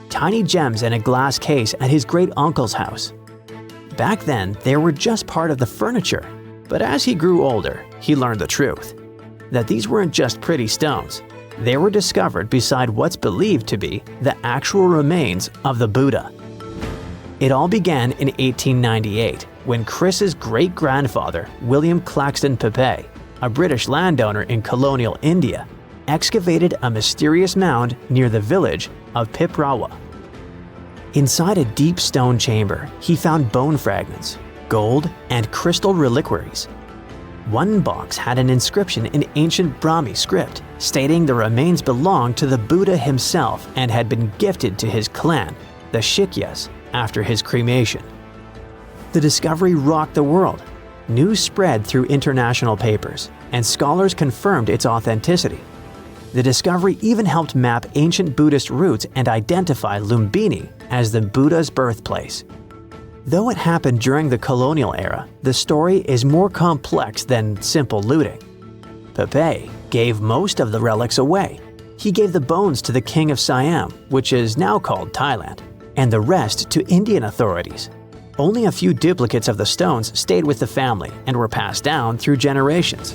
tiny gems in a glass case at his great-uncle's house. Back then, they were just part of the furniture, but as he grew older, he learned the truth, that these weren't just pretty stones. They were discovered beside what's believed to be the actual remains of the Buddha. It all began in 1898 when Chris's great-grandfather, William Claxton Pepe, a British landowner in colonial India, excavated a mysterious mound near the village of Piprawa. Inside a deep stone chamber, he found bone fragments, gold, and crystal reliquaries. One box had an inscription in ancient Brahmi script stating the remains belonged to the Buddha himself and had been gifted to his clan, the Shikyas, after his cremation. The discovery rocked the world. News spread through international papers, and scholars confirmed its authenticity. The discovery even helped map ancient Buddhist roots and identify Lumbini as the Buddha's birthplace. Though it happened during the colonial era, the story is more complex than simple looting. Pepe gave most of the relics away. He gave the bones to the king of Siam, which is now called Thailand, and the rest to Indian authorities. Only a few duplicates of the stones stayed with the family and were passed down through generations.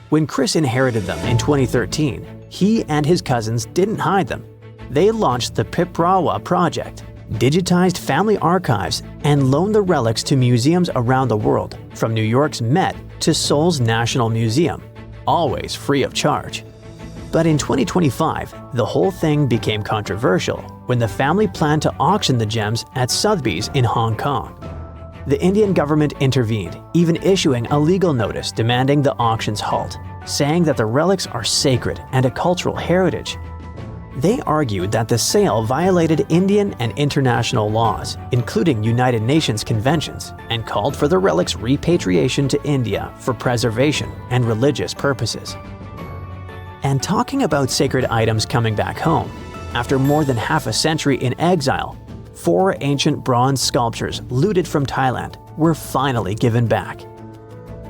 When Chris inherited them in 2013, he and his cousins didn't hide them. They launched the Piprawa project, digitized family archives, and loaned the relics to museums around the world, from New York's Met to Seoul's National Museum, always free of charge. But in 2025, the whole thing became controversial when the family planned to auction the gems at Sotheby's in Hong Kong. The Indian government intervened, even issuing a legal notice demanding the auction's halt, saying that the relics are sacred and a cultural heritage. They argued that the sale violated Indian and international laws, including United Nations conventions, and called for the relics' repatriation to India for preservation and religious purposes. And talking about sacred items coming back home, after more than half a century in exile, 4 ancient bronze sculptures looted from Thailand were finally given back.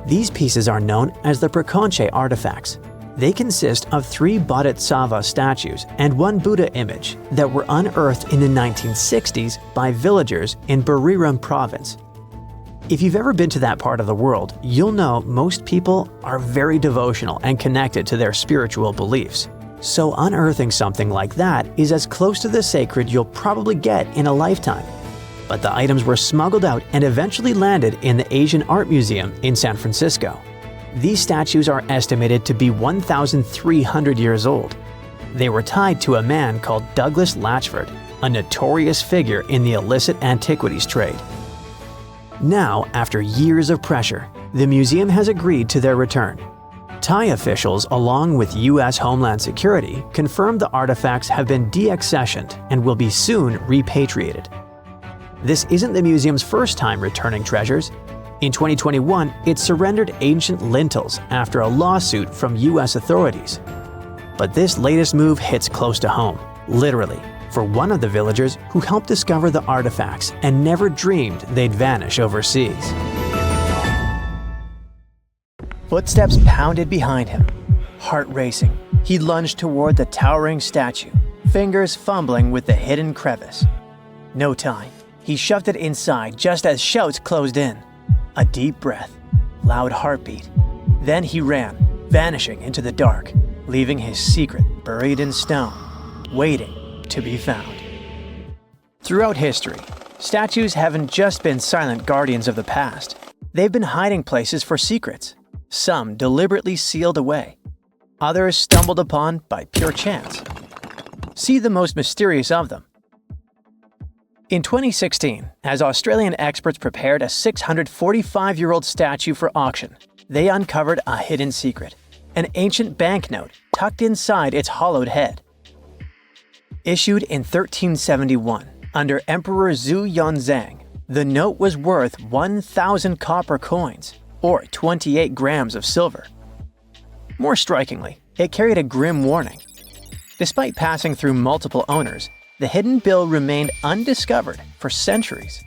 These pieces are known as the Prakonche artifacts. They consist of 3 Bodhisattva statues and 1 Buddha image that were unearthed in the 1960s by villagers in Buriram province. If you've ever been to that part of the world, you'll know most people are very devotional and connected to their spiritual beliefs. So unearthing something like that is as close to the sacred you'll probably get in a lifetime. But the items were smuggled out and eventually landed in the Asian Art Museum in San Francisco. These statues are estimated to be 1,300 years old. They were tied to a man called Douglas Latchford, a notorious figure in the illicit antiquities trade. Now, after years of pressure, the museum has agreed to their return. Thai officials, along with U.S. Homeland Security, confirmed the artifacts have been deaccessioned and will be soon repatriated. This isn't the museum's first time returning treasures. In 2021, it surrendered ancient lintels after a lawsuit from U.S. authorities. But this latest move hits close to home, literally, for one of the villagers who helped discover the artifacts and never dreamed they'd vanish overseas. Footsteps pounded behind him. Heart racing, he lunged toward the towering statue, fingers fumbling with the hidden crevice. No time. He shoved it inside just as shouts closed in. A deep breath, loud heartbeat. Then he ran, vanishing into the dark, leaving his secret buried in stone, waiting to be found. Throughout history, statues haven't just been silent guardians of the past. They've been hiding places for secrets, some deliberately sealed away, others stumbled upon by pure chance. See the most mysterious of them. In 2016, as Australian experts prepared a 645-year-old statue for auction, they uncovered a hidden secret, an ancient banknote tucked inside its hollowed head. Issued in 1371 under Emperor Zhu Yunzang, the note was worth 1,000 copper coins, or 28 grams of silver. More strikingly, it carried a grim warning. Despite passing through multiple owners, the hidden bill remained undiscovered for centuries.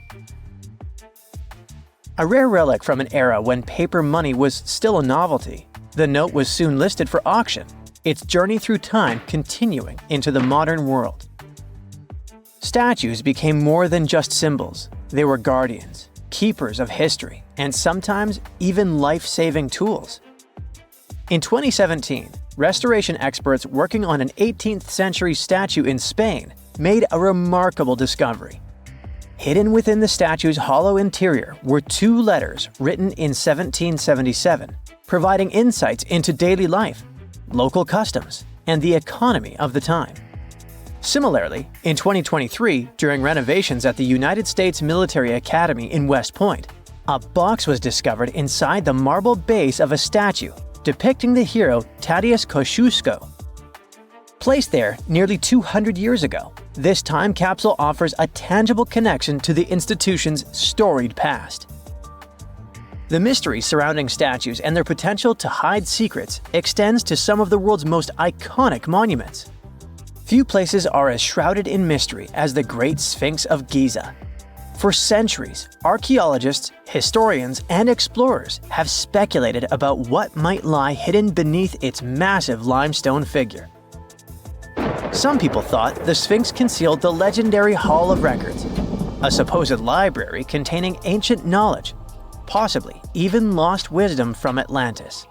A rare relic from an era when paper money was still a novelty, the note was soon listed for auction, its journey through time continuing into the modern world. Statues became more than just symbols. They were guardians, keepers of history, and sometimes even life-saving tools. In 2017, restoration experts working on an 18th century statue in Spain made a remarkable discovery. Hidden within the statue's hollow interior were 2 letters written in 1777, providing insights into daily life, local customs, and the economy of the time. Similarly, in 2023, during renovations at the United States Military Academy in West Point, a box was discovered inside the marble base of a statue depicting the hero Tadeusz Kosciuszko. Placed there nearly 200 years ago, this time capsule offers a tangible connection to the institution's storied past. The mystery surrounding statues and their potential to hide secrets extends to some of the world's most iconic monuments. Few places are as shrouded in mystery as the Great Sphinx of Giza. For centuries, archaeologists, historians, and explorers have speculated about what might lie hidden beneath its massive limestone figure. Some people thought the Sphinx concealed the legendary Hall of Records, a supposed library containing ancient knowledge, possibly even lost wisdom from Atlantis.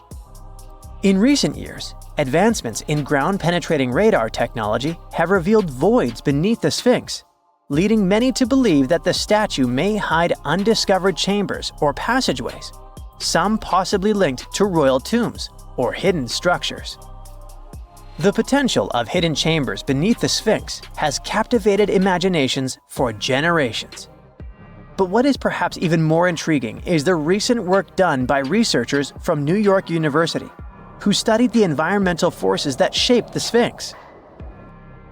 In recent years, advancements in ground-penetrating radar technology have revealed voids beneath the Sphinx, leading many to believe that the statue may hide undiscovered chambers or passageways, some possibly linked to royal tombs or hidden structures. The potential of hidden chambers beneath the Sphinx has captivated imaginations for generations. But what is perhaps even more intriguing is the recent work done by researchers from New York University, who studied the environmental forces that shaped the Sphinx.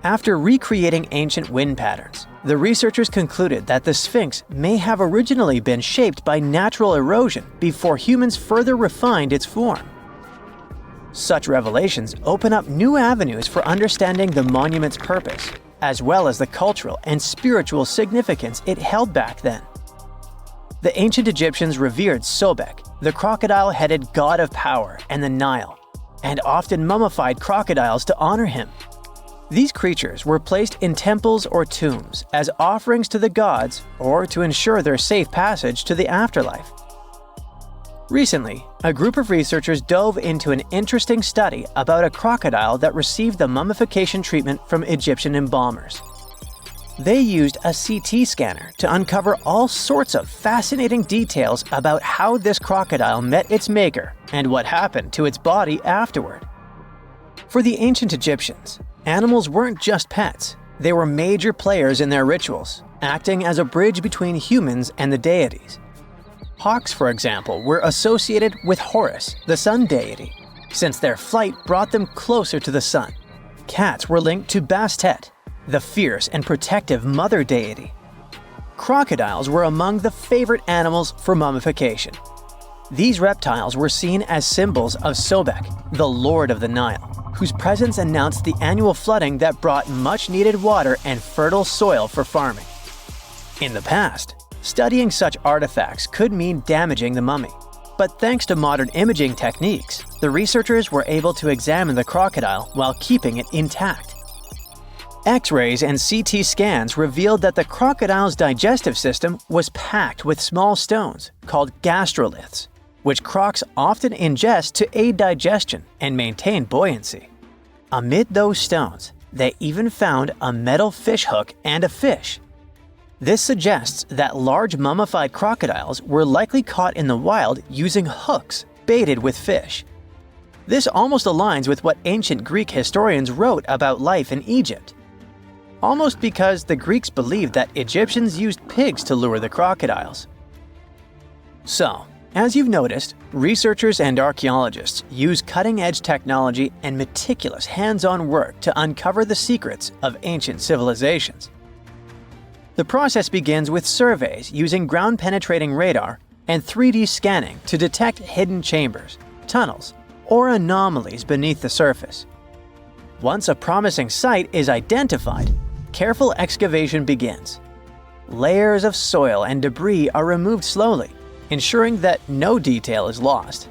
After recreating ancient wind patterns, the researchers concluded that the Sphinx may have originally been shaped by natural erosion before humans further refined its form. Such revelations open up new avenues for understanding the monument's purpose, as well as the cultural and spiritual significance it held back then. The ancient Egyptians revered Sobek, the crocodile-headed god of power and the Nile, and often mummified crocodiles to honor him. These creatures were placed in temples or tombs as offerings to the gods or to ensure their safe passage to the afterlife. Recently, a group of researchers dove into an interesting study about a crocodile that received the mummification treatment from Egyptian embalmers. They used a CT scanner to uncover all sorts of fascinating details about how this crocodile met its maker and what happened to its body afterward. For the ancient Egyptians, animals weren't just pets, they were major players in their rituals, acting as a bridge between humans and the deities. Hawks, for example, were associated with Horus, the sun deity, since their flight brought them closer to the sun. Cats were linked to Bastet, the fierce and protective mother deity. Crocodiles were among the favorite animals for mummification. These reptiles were seen as symbols of Sobek, the lord of the Nile, whose presence announced the annual flooding that brought much-needed water and fertile soil for farming. In the past, studying such artifacts could mean damaging the mummy. But thanks to modern imaging techniques, the researchers were able to examine the crocodile while keeping it intact. X-rays and CT scans revealed that the crocodile's digestive system was packed with small stones called gastroliths, which crocs often ingest to aid digestion and maintain buoyancy. Amid those stones, they even found a metal fish hook and a fish. This suggests that large mummified crocodiles were likely caught in the wild using hooks baited with fish. This almost aligns with what ancient Greek historians wrote about life in Egypt. Almost because the Greeks believed that Egyptians used pigs to lure the crocodiles. So, as you've noticed, researchers and archaeologists use cutting-edge technology and meticulous hands-on work to uncover the secrets of ancient civilizations. The process begins with surveys using ground-penetrating radar and 3D scanning to detect hidden chambers, tunnels, or anomalies beneath the surface. Once a promising site is identified, careful excavation begins. Layers of soil and debris are removed slowly, ensuring that no detail is lost.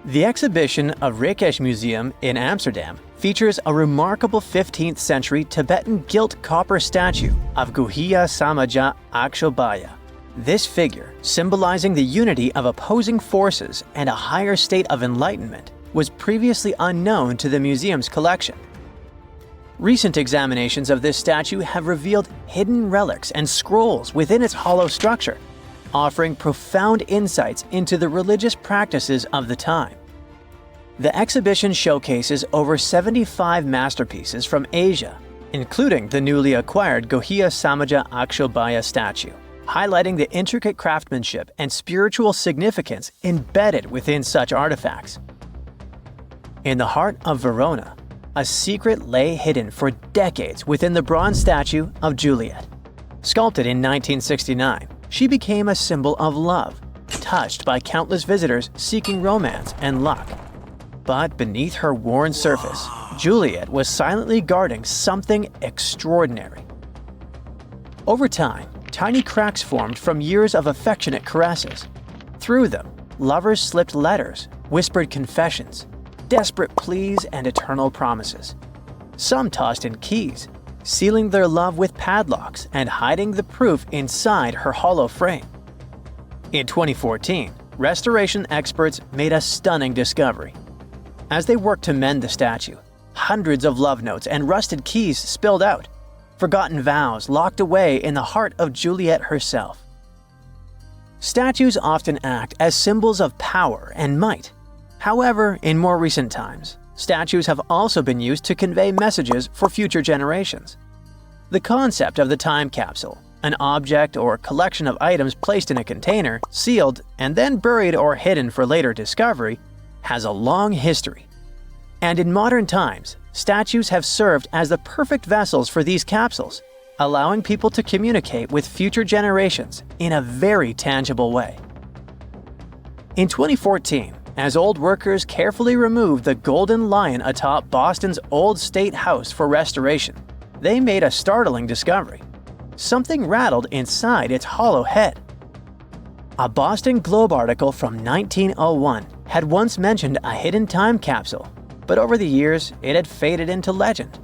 The exhibition of Rijksmuseum Museum in Amsterdam features a remarkable 15th century Tibetan gilt copper statue of Guhiya Samaja Akshobhya. This figure, symbolizing the unity of opposing forces and a higher state of enlightenment, was previously unknown to the museum's collection. Recent examinations of this statue have revealed hidden relics and scrolls within its hollow structure, offering profound insights into the religious practices of the time. The exhibition showcases over 75 masterpieces from Asia, including the newly acquired Guhiya Samaja Akshobhya statue, highlighting the intricate craftsmanship and spiritual significance embedded within such artifacts. In the heart of Verona, a secret lay hidden for decades within the bronze statue of Juliet. Sculpted in 1969, she became a symbol of love, touched by countless visitors seeking romance and luck. But beneath her worn surface, Juliet was silently guarding something extraordinary. Over time, tiny cracks formed from years of affectionate caresses. Through them, lovers slipped letters, whispered confessions, desperate pleas, and eternal promises. Some tossed in keys, sealing their love with padlocks and hiding the proof inside her hollow frame. In 2014, restoration experts made a stunning discovery. As they worked to mend the statue, hundreds of love notes and rusted keys spilled out, forgotten vows locked away in the heart of Juliet herself. Statues often act as symbols of power and might. However, in more recent times, statues have also been used to convey messages for future generations. The concept of the time capsule, an object or collection of items placed in a container, sealed, and then buried or hidden for later discovery, has a long history. And in modern times, statues have served as the perfect vessels for these capsules, allowing people to communicate with future generations in a very tangible way. In 2014, as old workers carefully removed the golden lion atop Boston's Old State House for restoration, they made a startling discovery. Something rattled inside its hollow head. A Boston Globe article from 1901 had once mentioned a hidden time capsule, but over the years it had faded into legend.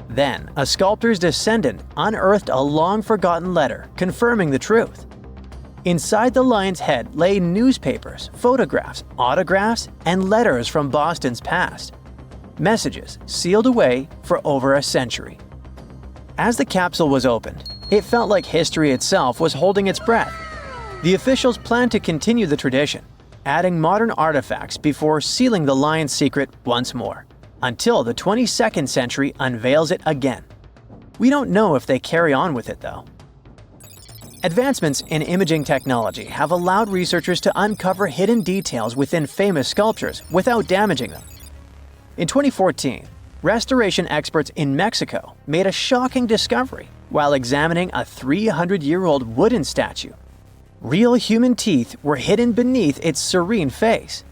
Then, a sculptor's descendant unearthed a long-forgotten letter confirming the truth. Inside the lion's head lay newspapers, photographs, autographs, and letters from Boston's past. Messages sealed away for over a century. As the capsule was opened, it felt like history itself was holding its breath. The officials planned to continue the tradition, adding modern artifacts before sealing the lion's secret once more, until the 22nd century unveils it again. We don't know if they carry on with it, though. Advancements in imaging technology have allowed researchers to uncover hidden details within famous sculptures without damaging them. In 2014, restoration experts in Mexico made a shocking discovery while examining a 300-year-old wooden statue. Real human teeth were hidden beneath its serene face.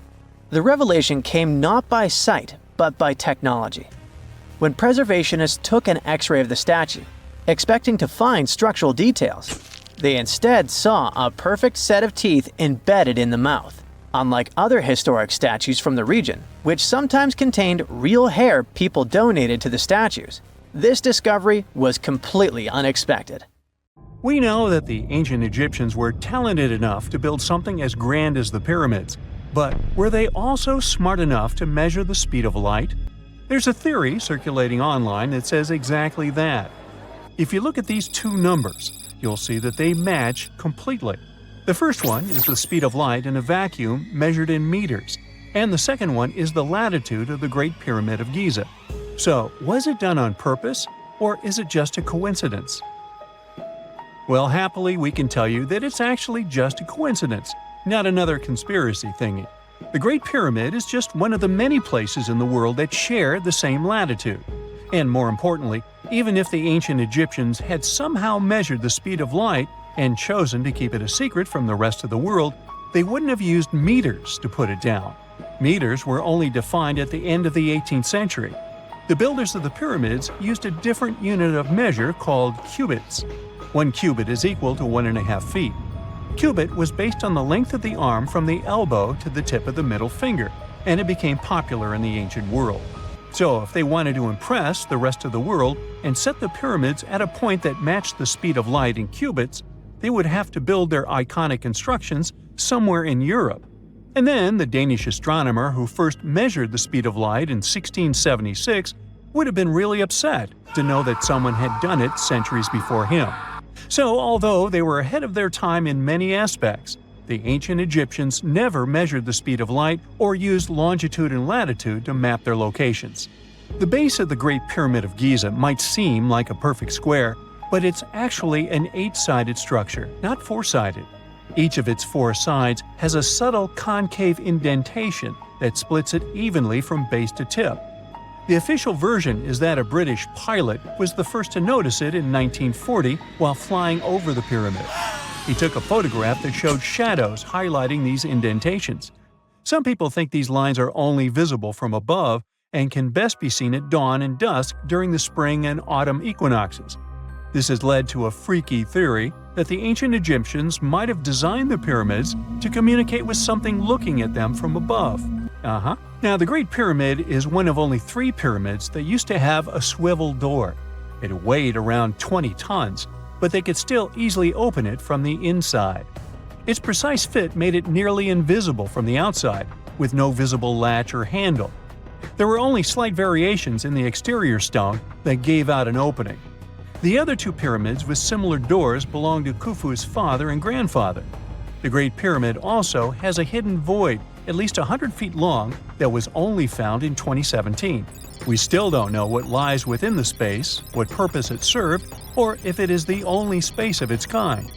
The revelation came not by sight, but by technology. When preservationists took an X-ray of the statue, expecting to find structural details, they instead saw a perfect set of teeth embedded in the mouth, unlike other historic statues from the region, which sometimes contained real hair people donated to the statues. This discovery was completely unexpected. We know that the ancient Egyptians were talented enough to build something as grand as the pyramids, but were they also smart enough to measure the speed of light? There's a theory circulating online that says exactly that. If you look at these two numbers, you'll see that they match completely. The first one is the speed of light in a vacuum measured in meters, and the second one is the latitude of the Great Pyramid of Giza. So, was it done on purpose, or is it just a coincidence? Well, happily, we can tell you that it's actually just a coincidence, not another conspiracy thingy. The Great Pyramid is just one of the many places in the world that share the same latitude. And more importantly, even if the ancient Egyptians had somehow measured the speed of light and chosen to keep it a secret from the rest of the world, they wouldn't have used meters to put it down. Meters were only defined at the end of the 18th century. The builders of the pyramids used a different unit of measure called cubits. 1 cubit is equal to 1.5 feet. Cubit was based on the length of the arm from the elbow to the tip of the middle finger, and it became popular in the ancient world. So if they wanted to impress the rest of the world and set the pyramids at a point that matched the speed of light in cubits, they would have to build their iconic constructions somewhere in Europe. And then the Danish astronomer who first measured the speed of light in 1676 would have been really upset to know that someone had done it centuries before him. So, although they were ahead of their time in many aspects, the ancient Egyptians never measured the speed of light or used longitude and latitude to map their locations. The base of the Great Pyramid of Giza might seem like a perfect square, but it's actually an 8-sided structure, not 4-sided. Each of its 4 sides has a subtle concave indentation that splits it evenly from base to tip. The official version is that a British pilot was the first to notice it in 1940 while flying over the pyramid. He took a photograph that showed shadows highlighting these indentations. Some people think these lines are only visible from above and can best be seen at dawn and dusk during the spring and autumn equinoxes. This has led to a freaky theory that the ancient Egyptians might have designed the pyramids to communicate with something looking at them from above. Now, the Great Pyramid is one of only 3 pyramids that used to have a swivel door. It weighed around 20 tons, but they could still easily open it from the inside. Its precise fit made it nearly invisible from the outside, with no visible latch or handle. There were only slight variations in the exterior stone that gave out an opening. The other 2 pyramids with similar doors belonged to Khufu's father and grandfather. The Great Pyramid also has a hidden void at least 100 feet long that was only found in 2017. We still don't know what lies within the space, what purpose it served, or if it is the only space of its kind.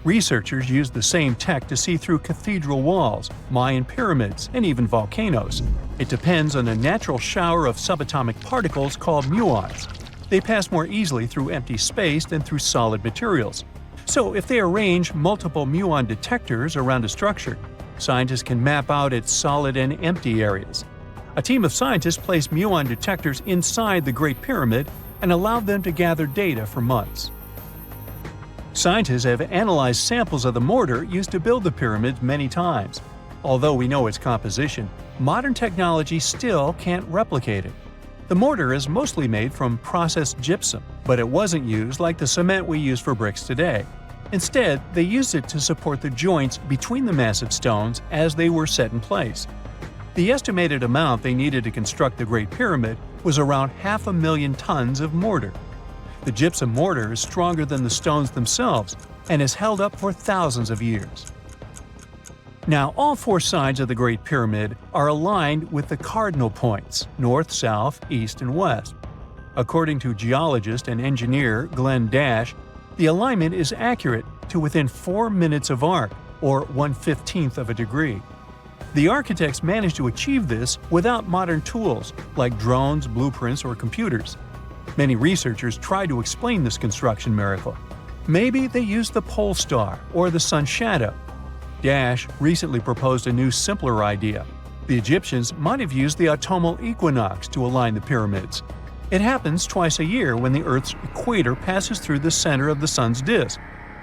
Researchers used the same tech to see through cathedral walls, Mayan pyramids, and even volcanoes. It depends on a natural shower of subatomic particles called muons. They pass more easily through empty space than through solid materials. So if they arrange multiple muon detectors around a structure, scientists can map out its solid and empty areas. A team of scientists placed muon detectors inside the Great Pyramid and allowed them to gather data for months. Scientists have analyzed samples of the mortar used to build the pyramids many times. Although we know its composition, modern technology still can't replicate it. The mortar is mostly made from processed gypsum, but it wasn't used like the cement we use for bricks today. Instead, they used it to support the joints between the massive stones as they were set in place. The estimated amount they needed to construct the Great Pyramid was around 500,000 tons of mortar. The gypsum mortar is stronger than the stones themselves and has held up for thousands of years. Now, all 4 sides of the Great Pyramid are aligned with the cardinal points – north, south, east, and west. According to geologist and engineer Glenn Dash, the alignment is accurate to within 4 minutes of arc, or 1/15th of a degree. The architects managed to achieve this without modern tools like drones, blueprints, or computers. Many researchers try to explain this construction miracle. Maybe they used the pole star or the sun's shadow. Dash recently proposed a new, simpler idea. The Egyptians might have used the autumnal equinox to align the pyramids. It happens twice a year when the Earth's equator passes through the center of the sun's disk,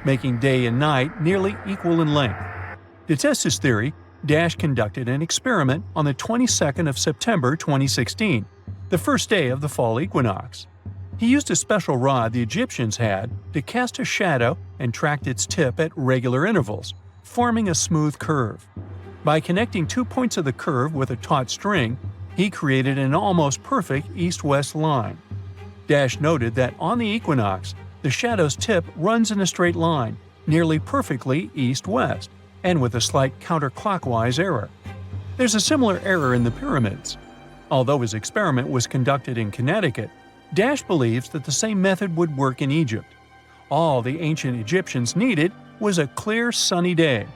making day and night nearly equal in length. To test his theory, Dash conducted an experiment on the 22nd of September 2016, the first day of the fall equinox. He used a special rod the Egyptians had to cast a shadow and tracked its tip at regular intervals, forming a smooth curve. By connecting 2 points of the curve with a taut string, he created an almost perfect east-west line. Dash noted that on the equinox, the shadow's tip runs in a straight line, nearly perfectly east-west, and with a slight counterclockwise error. There's a similar error in the pyramids. Although his experiment was conducted in Connecticut, Dash believes that the same method would work in Egypt. All the ancient Egyptians needed was a clear, sunny day.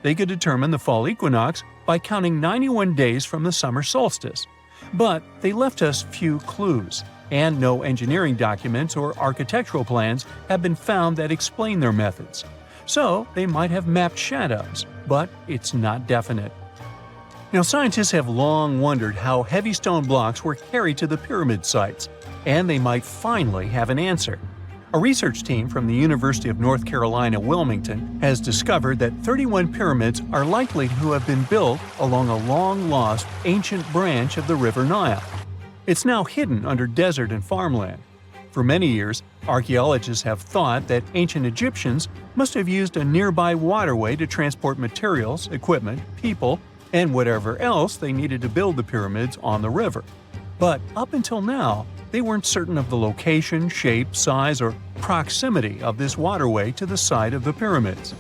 They could determine the fall equinox by counting 91 days from the summer solstice. But they left us few clues, and no engineering documents or architectural plans have been found that explain their methods. So they might have mapped shadows, but it's not definite. Now, scientists have long wondered how heavy stone blocks were carried to the pyramid sites, and they might finally have an answer. A research team from the University of North Carolina, Wilmington, has discovered that 31 pyramids are likely to have been built along a long-lost ancient branch of the River Nile. It's now hidden under desert and farmland. For many years, archaeologists have thought that ancient Egyptians must have used a nearby waterway to transport materials, equipment, people, and whatever else they needed to build the pyramids on the river. But up until now, they weren't certain of the location, shape, size, or proximity of this waterway to the site of the pyramids.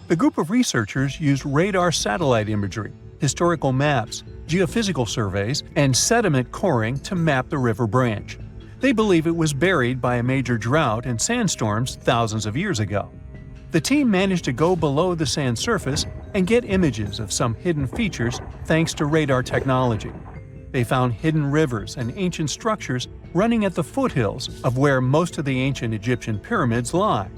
The group of researchers used radar satellite imagery, historical maps, geophysical surveys, and sediment coring to map the river branch. They believe it was buried by a major drought and sandstorms thousands of years ago. The team managed to go below the sand surface and get images of some hidden features thanks to radar technology. They found hidden rivers and ancient structures running at the foothills of where most of the ancient Egyptian pyramids lie.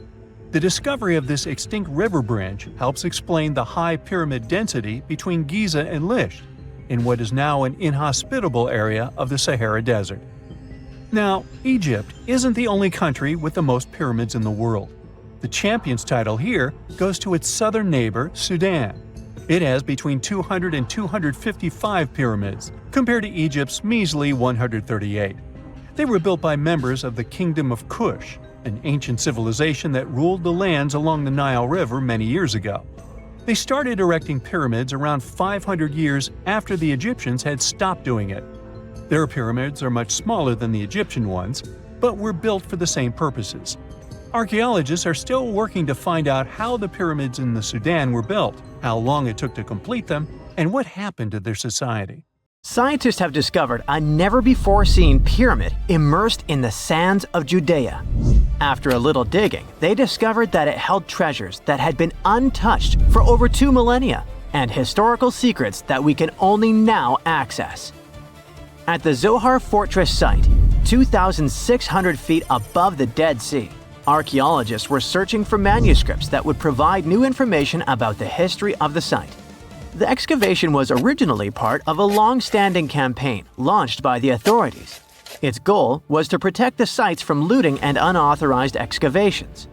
The discovery of this extinct river branch helps explain the high pyramid density between Giza and Lisht, in what is now an inhospitable area of the Sahara Desert. Now, Egypt isn't the only country with the most pyramids in the world. The champion's title here goes to its southern neighbor, Sudan. It has between 200 and 255 pyramids, compared to Egypt's measly 138. They were built by members of the Kingdom of Kush, an ancient civilization that ruled the lands along the Nile River many years ago. They started erecting pyramids around 500 years after the Egyptians had stopped doing it. Their pyramids are much smaller than the Egyptian ones, but were built for the same purposes. Archaeologists are still working to find out how the pyramids in the Sudan were built, how long it took to complete them, and what happened to their society. Scientists have discovered a never-before-seen pyramid immersed in the sands of Judea. After a little digging, they discovered that it held treasures that had been untouched for over 2 millennia and historical secrets that we can only now access. At the Zohar Fortress site, 2,600 feet above the Dead Sea, archaeologists were searching for manuscripts that would provide new information about the history of the site. The excavation was originally part of a long-standing campaign launched by the authorities. Its goal was to protect the sites from looting and unauthorized excavations.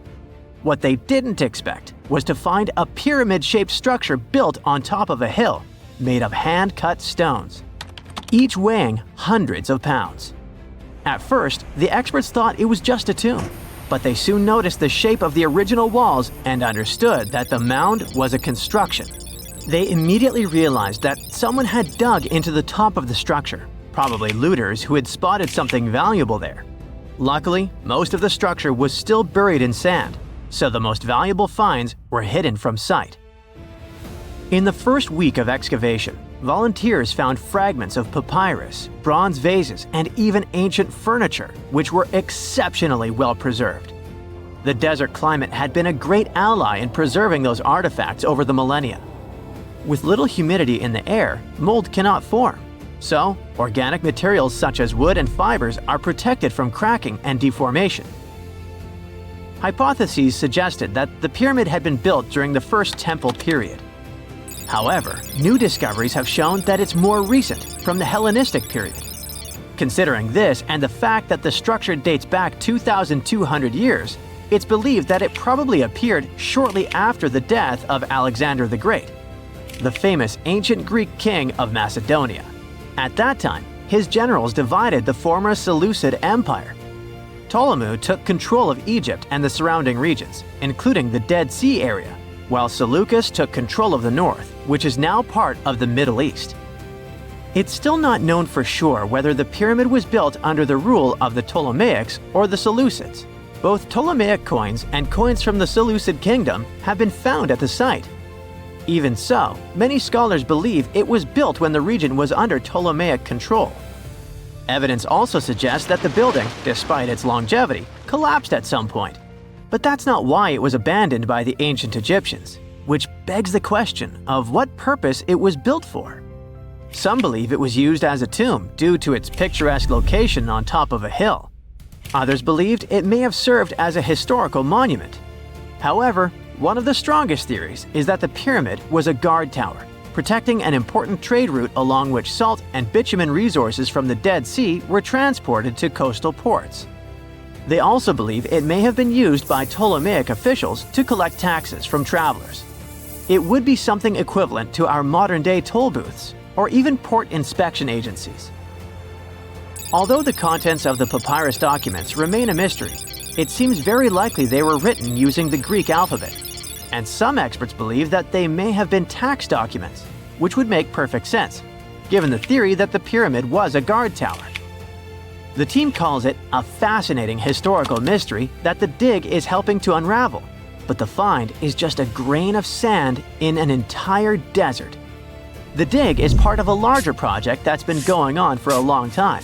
What they didn't expect was to find a pyramid-shaped structure built on top of a hill, made of hand-cut stones, each weighing hundreds of pounds. At first, the experts thought it was just a tomb, but they soon noticed the shape of the original walls and understood that the mound was a construction. They immediately realized that someone had dug into the top of the structure, probably looters who had spotted something valuable there. Luckily, most of the structure was still buried in sand, so the most valuable finds were hidden from sight. In the first week of excavation, volunteers found fragments of papyrus, bronze vases, and even ancient furniture, which were exceptionally well preserved. The desert climate had been a great ally in preserving those artifacts over the millennia. With little humidity in the air, mold cannot form, so organic materials such as wood and fibers are protected from cracking and deformation. Hypotheses suggested that the pyramid had been built during the First Temple period. However, new discoveries have shown that it's more recent, from the Hellenistic period. Considering this and the fact that the structure dates back 2,200 years, it's believed that it probably appeared shortly after the death of Alexander the Great, the famous ancient Greek king of Macedonia. At that time, his generals divided the former Seleucid Empire. Ptolemy took control of Egypt and the surrounding regions, including the Dead Sea area, while Seleucus took control of the north, which is now part of the Middle East. It's still not known for sure whether the pyramid was built under the rule of the Ptolemaics or the Seleucids. Both Ptolemaic coins and coins from the Seleucid kingdom have been found at the site. Even so, many scholars believe it was built when the region was under Ptolemaic control. Evidence also suggests that the building, despite its longevity, collapsed at some point. But that's not why it was abandoned by the ancient Egyptians, which begs the question of what purpose it was built for. Some believe it was used as a tomb due to its picturesque location on top of a hill. Others believed it may have served as a historical monument. However, one of the strongest theories is that the pyramid was a guard tower, protecting an important trade route along which salt and bitumen resources from the Dead Sea were transported to coastal ports. They also believe it may have been used by Ptolemaic officials to collect taxes from travelers. It would be something equivalent to our modern-day toll booths, or even port inspection agencies. Although the contents of the papyrus documents remain a mystery, it seems very likely they were written using the Greek alphabet, and some experts believe that they may have been tax documents, which would make perfect sense, given the theory that the pyramid was a guard tower. The team calls it a fascinating historical mystery that the dig is helping to unravel, but the find is just a grain of sand in an entire desert. The dig is part of a larger project that's been going on for a long time.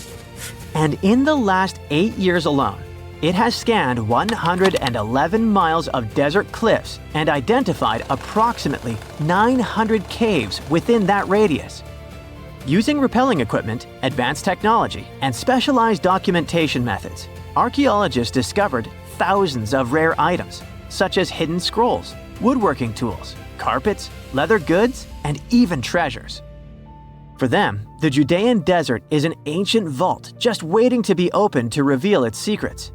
And in the last 8 years alone, it has scanned 111 miles of desert cliffs and identified approximately 900 caves within that radius. Using rappelling equipment, advanced technology, and specialized documentation methods, archaeologists discovered thousands of rare items, such as hidden scrolls, woodworking tools, carpets, leather goods, and even treasures. For them, the Judean desert is an ancient vault just waiting to be opened to reveal its secrets.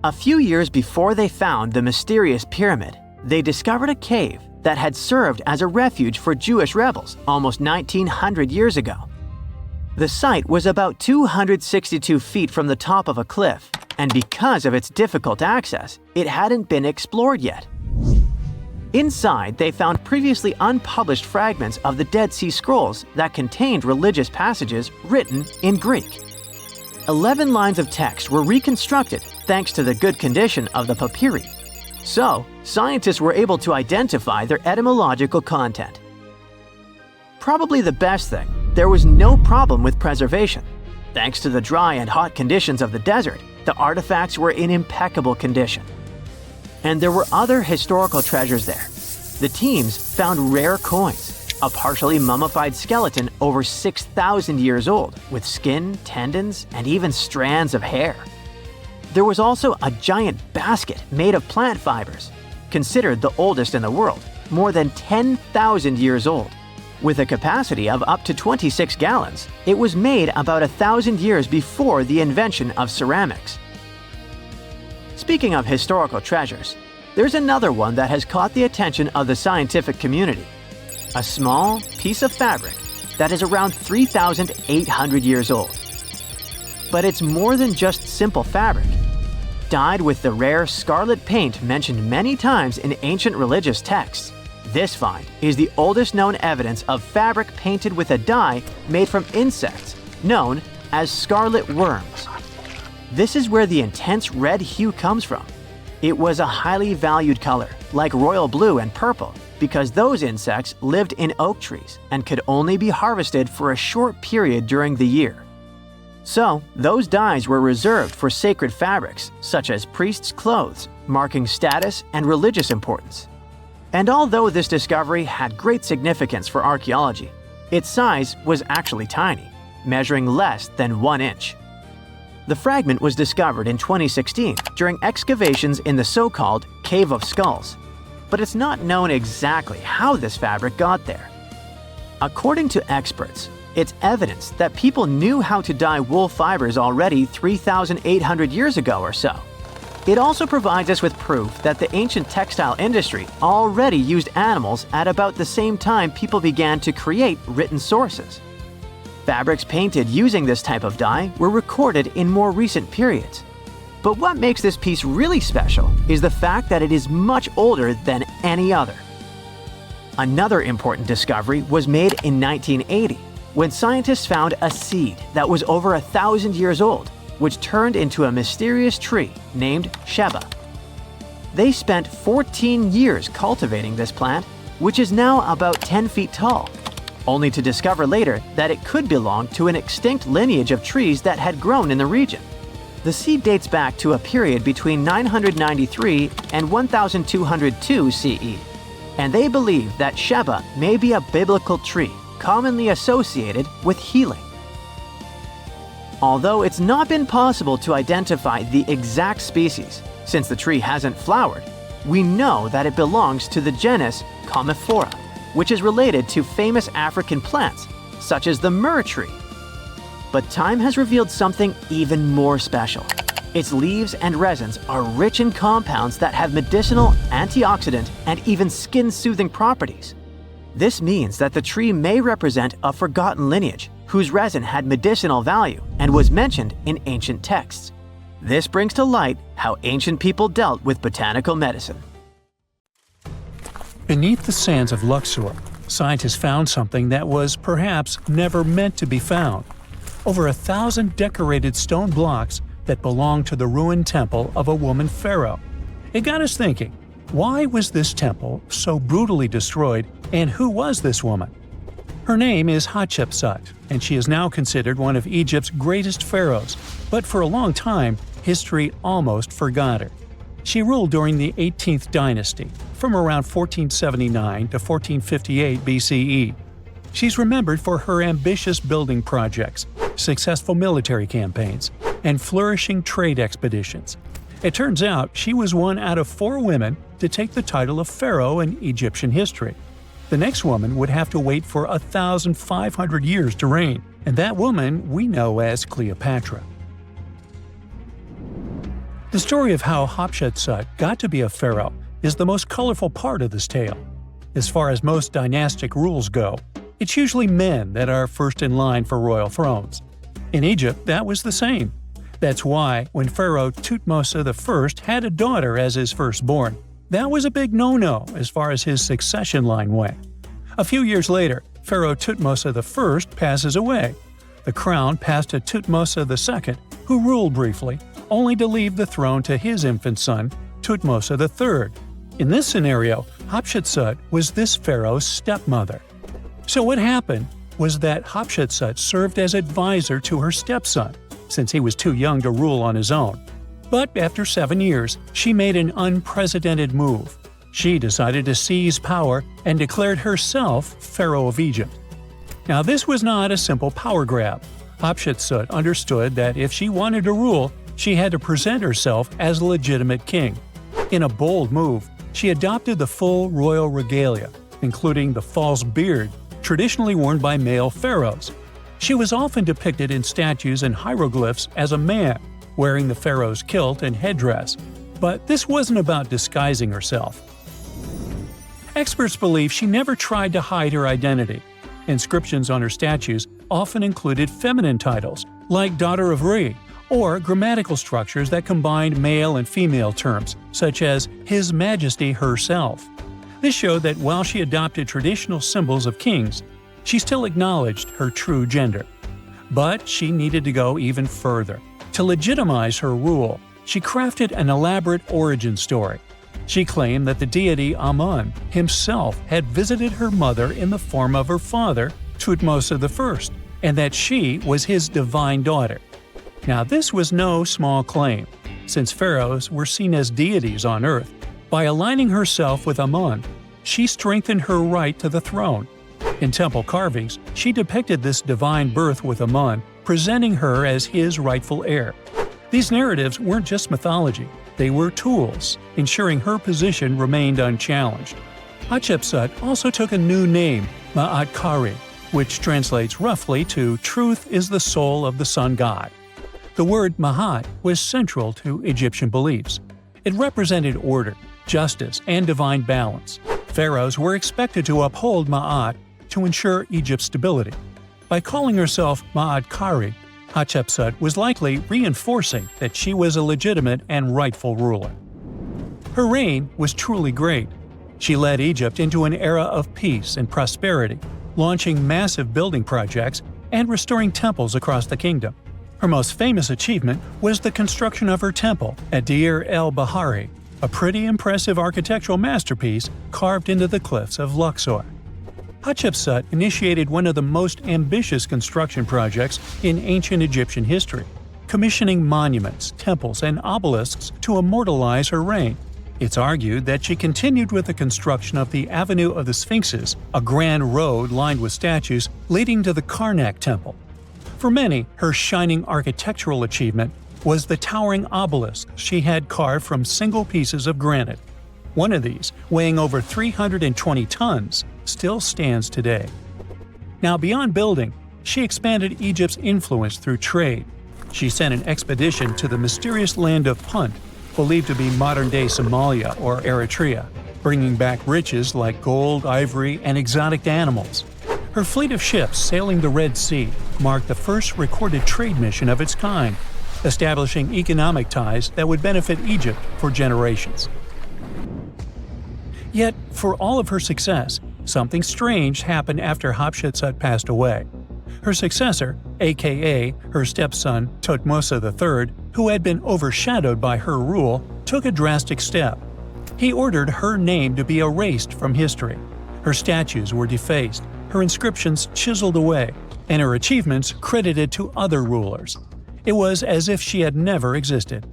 A few years before they found the mysterious pyramid, they discovered a cave that had served as a refuge for Jewish rebels almost 1,900 years ago. The site was about 262 feet from the top of a cliff, and because of its difficult access, it hadn't been explored yet. Inside, they found previously unpublished fragments of the Dead Sea Scrolls that contained religious passages written in Greek. 11 lines of text were reconstructed thanks to the good condition of the papyri. So, scientists were able to identify their etymological content. Probably the best thing, there was no problem with preservation. Thanks to the dry and hot conditions of the desert, the artifacts were in impeccable condition. And there were other historical treasures there. The teams found rare coins, a partially mummified skeleton over 6,000 years old, with skin, tendons, and even strands of hair. There was also a giant basket made of plant fibers, considered the oldest in the world, more than 10,000 years old. With a capacity of up to 26 gallons, it was made about 1,000 years before the invention of ceramics. Speaking of historical treasures, there's another one that has caught the attention of the scientific community. A small piece of fabric that is around 3,800 years old. But it's more than just simple fabric. Dyed with the rare scarlet paint mentioned many times in ancient religious texts, this find is the oldest known evidence of fabric painted with a dye made from insects, known as scarlet worms. This is where the intense red hue comes from. It was a highly valued color, like royal blue and purple, because those insects lived in oak trees and could only be harvested for a short period during the year. So, those dyes were reserved for sacred fabrics, such as priests' clothes, marking status and religious importance. And although this discovery had great significance for archaeology, its size was actually tiny, measuring less than 1 inch. The fragment was discovered in 2016 during excavations in the so-called Cave of Skulls, but it's not known exactly how this fabric got there. According to experts, it's evidence that people knew how to dye wool fibers already 3,800 years ago or so. It also provides us with proof that the ancient textile industry already used animals at about the same time people began to create written sources. Fabrics painted using this type of dye were recorded in more recent periods. But what makes this piece really special is the fact that it is much older than any other. Another important discovery was made in 1980, when scientists found a seed that was over 1,000 years old, which turned into a mysterious tree named Sheba. They spent 14 years cultivating this plant, which is now about 10 feet tall, only to discover later that it could belong to an extinct lineage of trees that had grown in the region. The seed dates back to a period between 993 and 1202 CE, and they believe that Sheba may be a biblical tree commonly associated with healing. Although it's not been possible to identify the exact species, since the tree hasn't flowered, we know that it belongs to the genus Commiphora, which is related to famous African plants, such as the myrrh tree. But time has revealed something even more special. Its leaves and resins are rich in compounds that have medicinal, antioxidant, and even skin-soothing properties. This means that the tree may represent a forgotten lineage whose resin had medicinal value and was mentioned in ancient texts. This brings to light how ancient people dealt with botanical medicine. Beneath the sands of Luxor, scientists found something that was perhaps never meant to be found. Over 1,000 decorated stone blocks that belonged to the ruined temple of a woman pharaoh. It got us thinking, why was this temple so brutally destroyed, and who was this woman? Her name is Hatshepsut, and she is now considered one of Egypt's greatest pharaohs, but for a long time, history almost forgot her. She ruled during the 18th dynasty, from around 1479 to 1458 BCE. She's remembered for her ambitious building projects, successful military campaigns, and flourishing trade expeditions. It turns out she was one out of 4 women to take the title of pharaoh in Egyptian history. The next woman would have to wait for 1,500 years to reign, and that woman we know as Cleopatra. The story of how Hatshepsut got to be a pharaoh is the most colorful part of this tale. As far as most dynastic rules go, it's usually men that are first in line for royal thrones. In Egypt, that was the same. That's why, when Pharaoh Thutmose I had a daughter as his firstborn, that was a big no-no as far as his succession line went. A few years later, Pharaoh Thutmose I passes away. The crown passed to Thutmose II, who ruled briefly, only to leave the throne to his infant son, Thutmose III. In this scenario, Hatshepsut was this pharaoh's stepmother. So what happened was that Hatshepsut served as advisor to her stepson, since he was too young to rule on his own. But after 7 years, she made an unprecedented move. She decided to seize power and declared herself Pharaoh of Egypt. Now this was not a simple power grab. Hatshepsut understood that if she wanted to rule, she had to present herself as a legitimate king. In a bold move, she adopted the full royal regalia, including the false beard traditionally worn by male pharaohs. She was often depicted in statues and hieroglyphs as a man, wearing the pharaoh's kilt and headdress. But this wasn't about disguising herself. Experts believe she never tried to hide her identity. Inscriptions on her statues often included feminine titles, like Daughter of Re, or grammatical structures that combined male and female terms, such as His Majesty herself. This showed that while she adopted traditional symbols of kings, she still acknowledged her true gender. But she needed to go even further. To legitimize her rule, she crafted an elaborate origin story. She claimed that the deity Amun himself had visited her mother in the form of her father, Thutmose I, and that she was his divine daughter. Now this was no small claim, since pharaohs were seen as deities on earth. By aligning herself with Amun, she strengthened her right to the throne. In temple carvings, she depicted this divine birth with Amun, presenting her as his rightful heir. These narratives weren't just mythology, they were tools, ensuring her position remained unchallenged. Hatshepsut also took a new name, Ma'at Kari, which translates roughly to "truth is the soul of the sun god." The word Ma'at was central to Egyptian beliefs. It represented order, justice, and divine balance. Pharaohs were expected to uphold Ma'at to ensure Egypt's stability. By calling herself Ma'at Kari, Hatshepsut was likely reinforcing that she was a legitimate and rightful ruler. Her reign was truly great. She led Egypt into an era of peace and prosperity, launching massive building projects and restoring temples across the kingdom. Her most famous achievement was the construction of her temple at Deir el-Bahari, a pretty impressive architectural masterpiece carved into the cliffs of Luxor. Hatshepsut initiated one of the most ambitious construction projects in ancient Egyptian history, commissioning monuments, temples, and obelisks to immortalize her reign. It's argued that she continued with the construction of the Avenue of the Sphinxes, a grand road lined with statues leading to the Karnak Temple. For many, her shining architectural achievement was the towering obelisk she had carved from single pieces of granite. One of these, weighing over 320 tons, still stands today. Now, beyond building, she expanded Egypt's influence through trade. She sent an expedition to the mysterious land of Punt, believed to be modern-day Somalia or Eritrea, bringing back riches like gold, ivory, and exotic animals. Her fleet of ships sailing the Red Sea marked the first recorded trade mission of its kind, establishing economic ties that would benefit Egypt for generations. Yet, for all of her success, something strange happened after Hatshepsut passed away. Her successor, aka her stepson Thutmose III, who had been overshadowed by her rule, took a drastic step. He ordered her name to be erased from history. Her statues were defaced, her inscriptions chiseled away, and her achievements credited to other rulers. It was as if she had never existed.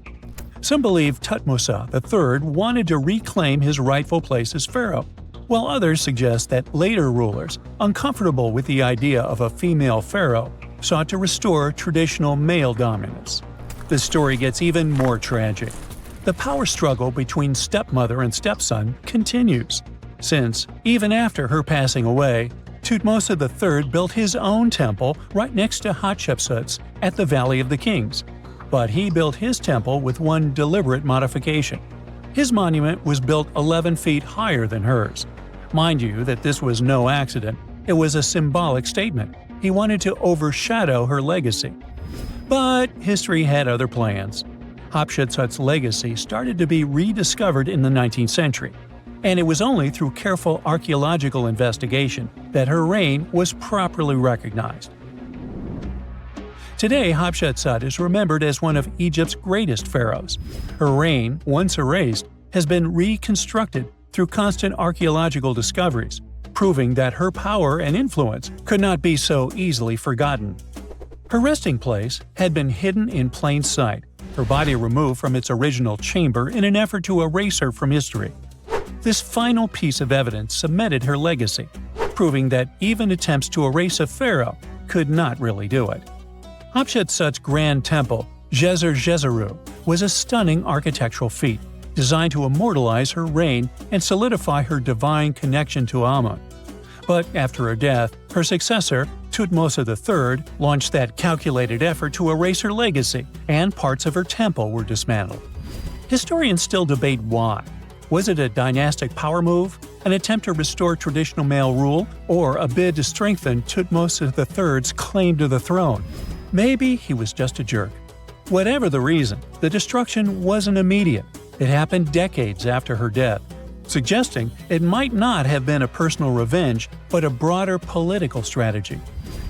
Some believe Thutmose III wanted to reclaim his rightful place as pharaoh, while others suggest that later rulers, uncomfortable with the idea of a female pharaoh, sought to restore traditional male dominance. The story gets even more tragic. The power struggle between stepmother and stepson continues, since, even after her passing away, Thutmose III built his own temple right next to Hatshepsut's at the Valley of the Kings. But he built his temple with one deliberate modification. His monument was built 11 feet higher than hers. Mind you that this was no accident, it was a symbolic statement. He wanted to overshadow her legacy. But history had other plans. Hatshepsut's legacy started to be rediscovered in the 19th century, and it was only through careful archaeological investigation that her reign was properly recognized. Today, Hatshepsut is remembered as one of Egypt's greatest pharaohs. Her reign, once erased, has been reconstructed through constant archaeological discoveries, proving that her power and influence could not be so easily forgotten. Her resting place had been hidden in plain sight, her body removed from its original chamber in an effort to erase her from history. This final piece of evidence cemented her legacy, proving that even attempts to erase a pharaoh could not really do it. Hatshepsut's grand temple, Djeser-Djeseru, was a stunning architectural feat, designed to immortalize her reign and solidify her divine connection to Amun. But after her death, her successor, Thutmose III, launched that calculated effort to erase her legacy, and parts of her temple were dismantled. Historians still debate why. Was it a dynastic power move, an attempt to restore traditional male rule, or a bid to strengthen Thutmose III's claim to the throne? Maybe he was just a jerk. Whatever the reason, the destruction wasn't immediate. It happened decades after her death, suggesting it might not have been a personal revenge, but a broader political strategy.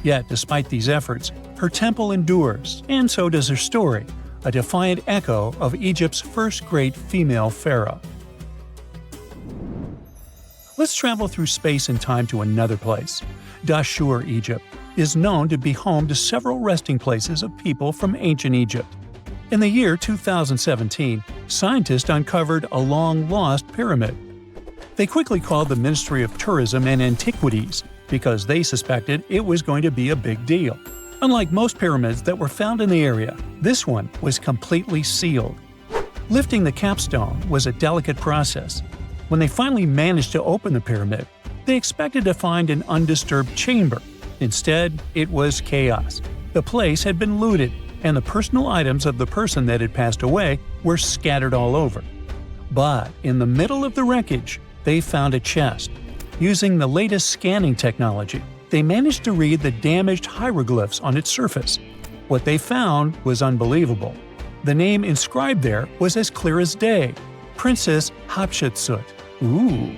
Yet, despite these efforts, her temple endures, and so does her story, a defiant echo of Egypt's first great female pharaoh. Let's travel through space and time to another place. Dashur, Egypt, is known to be home to several resting places of people from ancient Egypt. In the year 2017, scientists uncovered a long-lost pyramid. They quickly called the Ministry of Tourism and Antiquities because they suspected it was going to be a big deal. Unlike most pyramids that were found in the area, this one was completely sealed. Lifting the capstone was a delicate process. When they finally managed to open the pyramid, they expected to find an undisturbed chamber. Instead, it was chaos. The place had been looted, and the personal items of the person that had passed away were scattered all over. But in the middle of the wreckage, they found a chest. Using the latest scanning technology, they managed to read the damaged hieroglyphs on its surface. What they found was unbelievable. The name inscribed there was as clear as day: Princess Hatshepsut. Ooh.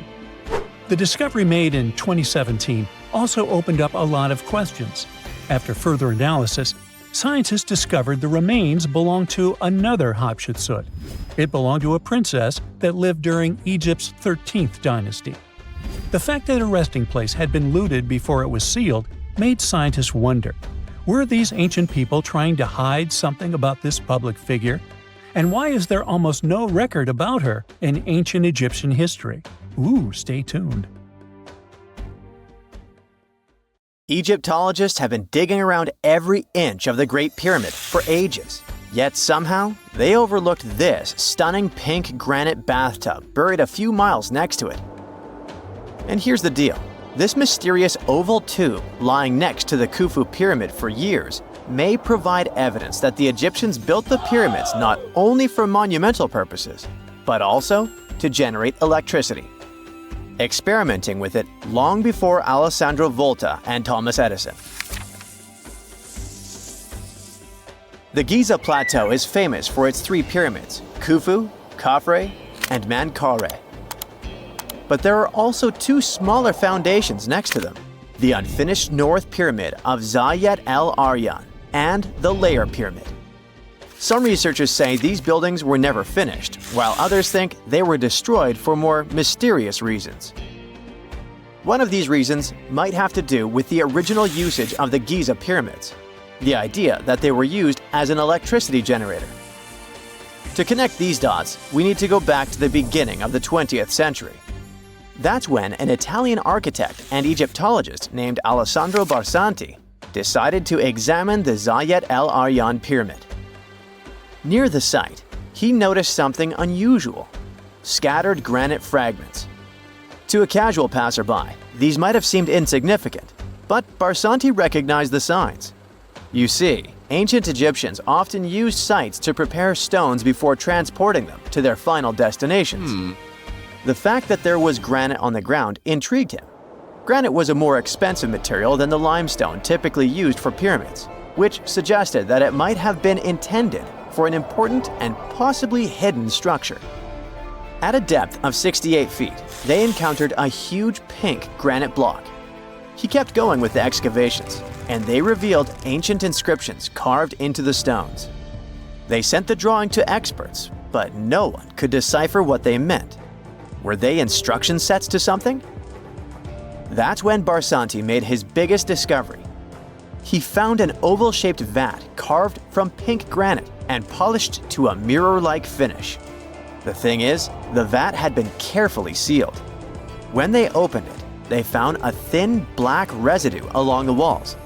The discovery made in 2017 also opened up a lot of questions. After further analysis, scientists discovered the remains belonged to another Hatshepsut. It belonged to a princess that lived during Egypt's 13th dynasty. The fact that her resting place had been looted before it was sealed made scientists wonder, were these ancient people trying to hide something about this public figure? And why is there almost no record about her in ancient Egyptian history? Ooh, stay tuned. Egyptologists have been digging around every inch of the Great Pyramid for ages. Yet somehow, they overlooked this stunning pink granite bathtub buried a few miles next to it. And here's the deal. This mysterious oval tube lying next to the Khufu pyramid for years may provide evidence that the Egyptians built the pyramids not only for monumental purposes, but also to generate electricity, experimenting with it long before Alessandro Volta and Thomas Edison. The Giza Plateau is famous for its three pyramids, Khufu, Khafre, and Menkaure. But there are also two smaller foundations next to them, the unfinished North Pyramid of Zayet El Aryan and the Layer Pyramid. Some researchers say these buildings were never finished, while others think they were destroyed for more mysterious reasons. One of these reasons might have to do with the original usage of the Giza pyramids, the idea that they were used as an electricity generator. To connect these dots, we need to go back to the beginning of the 20th century. That's when an Italian architect and Egyptologist named Alessandro Barsanti decided to examine the Zayet El Aryan pyramid. Near the site, he noticed something unusual: scattered granite fragments. To a casual passerby, these might have seemed insignificant, but Barsanti recognized the signs. You see, ancient Egyptians often used sites to prepare stones before transporting them to their final destinations. The fact that there was granite on the ground intrigued him. Granite was a more expensive material than the limestone typically used for pyramids, which suggested that it might have been intended for an important and possibly hidden structure. At a depth of 68 feet, they encountered a huge pink granite block. He kept going with the excavations, and they revealed ancient inscriptions carved into the stones. They sent the drawing to experts, but no one could decipher what they meant. Were they instruction sets to something? That's when Barsanti made his biggest discovery. He found an oval-shaped vat carved from pink granite and polished to a mirror-like finish. The thing is, the vat had been carefully sealed. When they opened it, they found a thin black residue along the walls.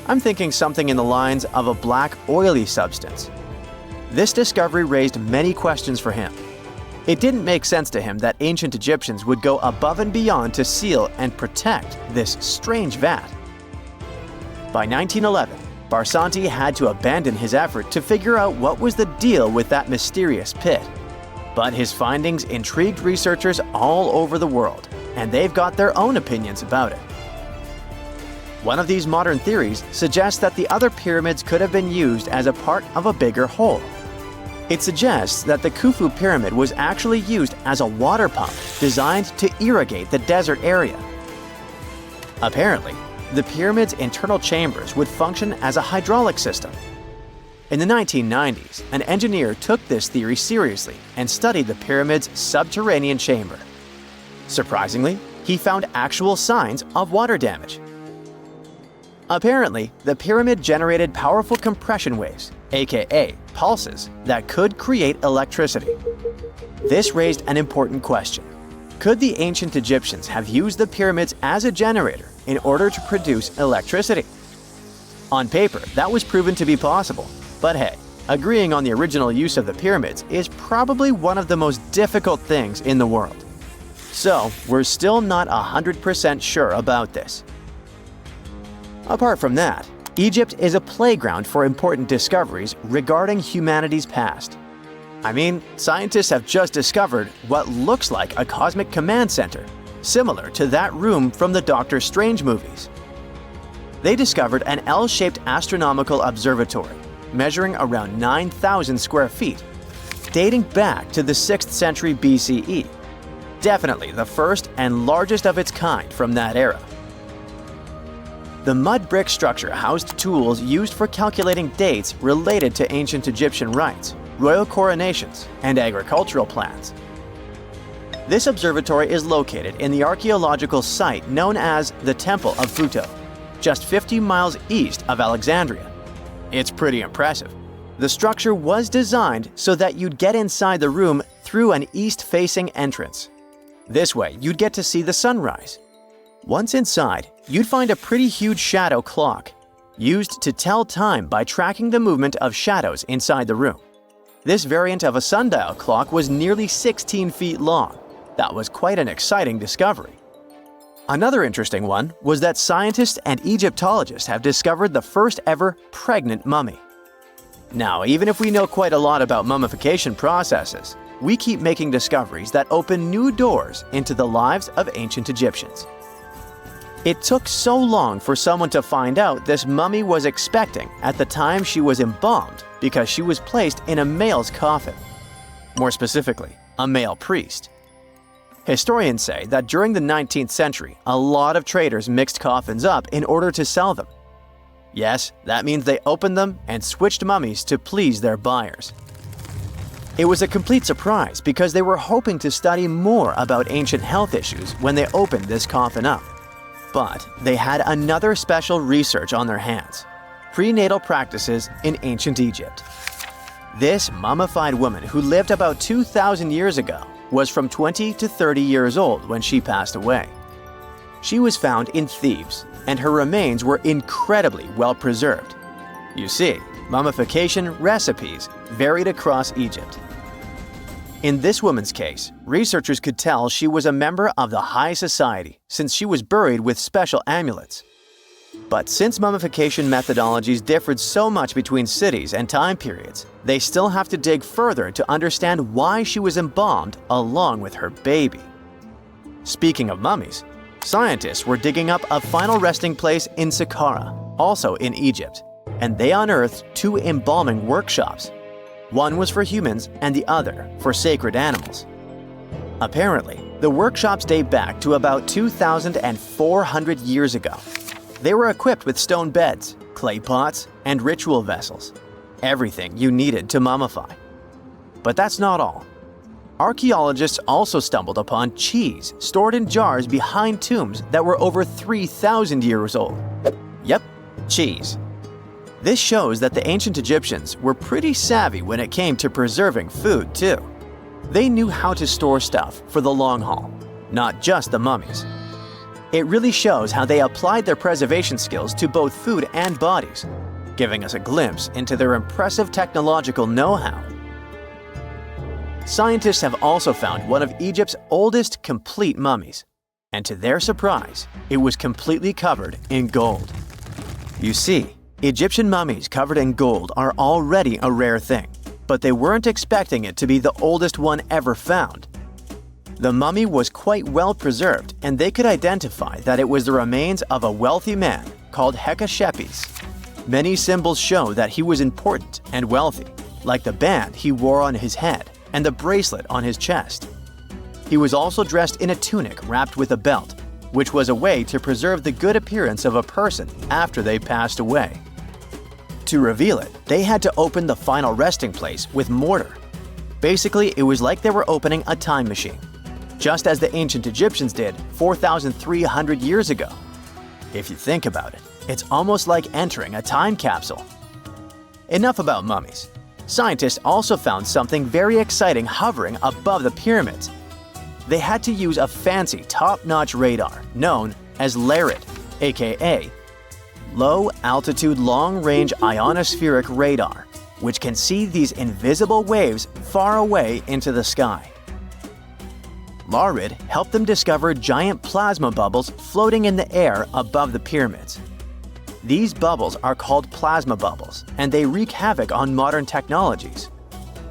I'm thinking something in the lines of a black oily substance. This discovery raised many questions for him. It didn't make sense to him that ancient Egyptians would go above and beyond to seal and protect this strange vat. By 1911, Barsanti had to abandon his effort to figure out what was the deal with that mysterious pit. But his findings intrigued researchers all over the world, and they've got their own opinions about it. One of these modern theories suggests that the other pyramids could have been used as a part of a bigger whole. It suggests that the Khufu pyramid was actually used as a water pump designed to irrigate the desert area. Apparently, the pyramid's internal chambers would function as a hydraulic system. In the 1990s, an engineer took this theory seriously and studied the pyramid's subterranean chamber. Surprisingly, he found actual signs of water damage. Apparently, the pyramid generated powerful compression waves, aka pulses, that could create electricity. This raised an important question. Could the ancient Egyptians have used the pyramids as a generator in order to produce electricity? On paper, that was proven to be possible, but hey, agreeing on the original use of the pyramids is probably one of the most difficult things in the world. So, we're still not 100% sure about this. Apart from that, Egypt is a playground for important discoveries regarding humanity's past. I mean, scientists have just discovered what looks like a cosmic command center, similar to that room from the Doctor Strange movies. They discovered an L-shaped astronomical observatory, measuring around 9,000 square feet, dating back to the 6th century BCE. Definitely the first and largest of its kind from that era. The mud brick structure housed tools used for calculating dates related to ancient Egyptian rites, royal coronations, and agricultural plans. This observatory is located in the archaeological site known as the Temple of Futo, just 50 miles east of Alexandria. It's pretty impressive. The structure was designed so that you'd get inside the room through an east-facing entrance. This way, you'd get to see the sunrise. Once inside, you'd find a pretty huge shadow clock, used to tell time by tracking the movement of shadows inside the room. This variant of a sundial clock was nearly 16 feet long. That was quite an exciting discovery. Another interesting one was that scientists and Egyptologists have discovered the first ever pregnant mummy. Now, even if we know quite a lot about mummification processes, we keep making discoveries that open new doors into the lives of ancient Egyptians. It took so long for someone to find out this mummy was expecting at the time she was embalmed because she was placed in a male's coffin. More specifically, a male priest. Historians say that during the 19th century, a lot of traders mixed coffins up in order to sell them. Yes, that means they opened them and switched mummies to please their buyers. It was a complete surprise because they were hoping to study more about ancient health issues when they opened this coffin up. But they had another special research on their hands: prenatal practices in ancient Egypt. This mummified woman, who lived about 2,000 years ago, was from 20 to 30 years old when she passed away. She was found in Thebes, and her remains were incredibly well preserved. You see, mummification recipes varied across Egypt. In this woman's case, researchers could tell she was a member of the high society since she was buried with special amulets. But since mummification methodologies differed so much between cities and time periods, they still have to dig further to understand why she was embalmed along with her baby. Speaking of mummies, scientists were digging up a final resting place in Saqqara, also in Egypt, and they unearthed 2 embalming workshops. One was for humans and the other for sacred animals. Apparently, the workshops date back to about 2,400 years ago. They were equipped with stone beds, clay pots, and ritual vessels. Everything you needed to mummify. But that's not all. Archaeologists also stumbled upon cheese stored in jars behind tombs that were over 3,000 years old. Yep, cheese. This shows that the ancient Egyptians were pretty savvy when it came to preserving food, too. They knew how to store stuff for the long haul, not just the mummies. It really shows how they applied their preservation skills to both food and bodies, giving us a glimpse into their impressive technological know-how. Scientists have also found one of Egypt's oldest complete mummies, and to their surprise, it was completely covered in gold. You see, Egyptian mummies covered in gold are already a rare thing, but they weren't expecting it to be the oldest one ever found. The mummy was quite well preserved, and they could identify that it was the remains of a wealthy man called Hekashepes. Many symbols show that he was important and wealthy, like the band he wore on his head and the bracelet on his chest. He was also dressed in a tunic wrapped with a belt, which was a way to preserve the good appearance of a person after they passed away. To reveal it, they had to open the final resting place with mortar. Basically, it was like they were opening a time machine, just as the ancient Egyptians did 4,300 years ago. If you think about it, it's almost like entering a time capsule. Enough about mummies. Scientists also found something very exciting hovering above the pyramids. They had to use a fancy top-notch radar known as LARID, aka Low Altitude Long Range Ionospheric Radar, which can see these invisible waves far away into the sky. LARID helped them discover giant plasma bubbles floating in the air above the pyramids. These bubbles are called plasma bubbles, and they wreak havoc on modern technologies.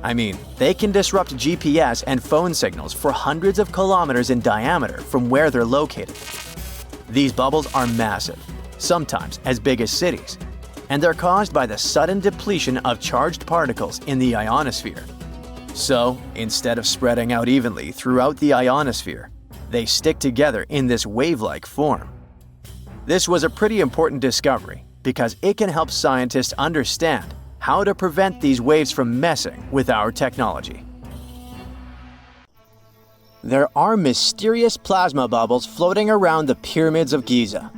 I mean, they can disrupt GPS and phone signals for hundreds of kilometers in diameter from where they're located. These bubbles are massive, sometimes as big as cities, and they're caused by the sudden depletion of charged particles in the ionosphere. So, instead of spreading out evenly throughout the ionosphere, they stick together in this wave-like form. This was a pretty important discovery because it can help scientists understand how to prevent these waves from messing with our technology. There are mysterious plasma bubbles floating around the pyramids of Giza.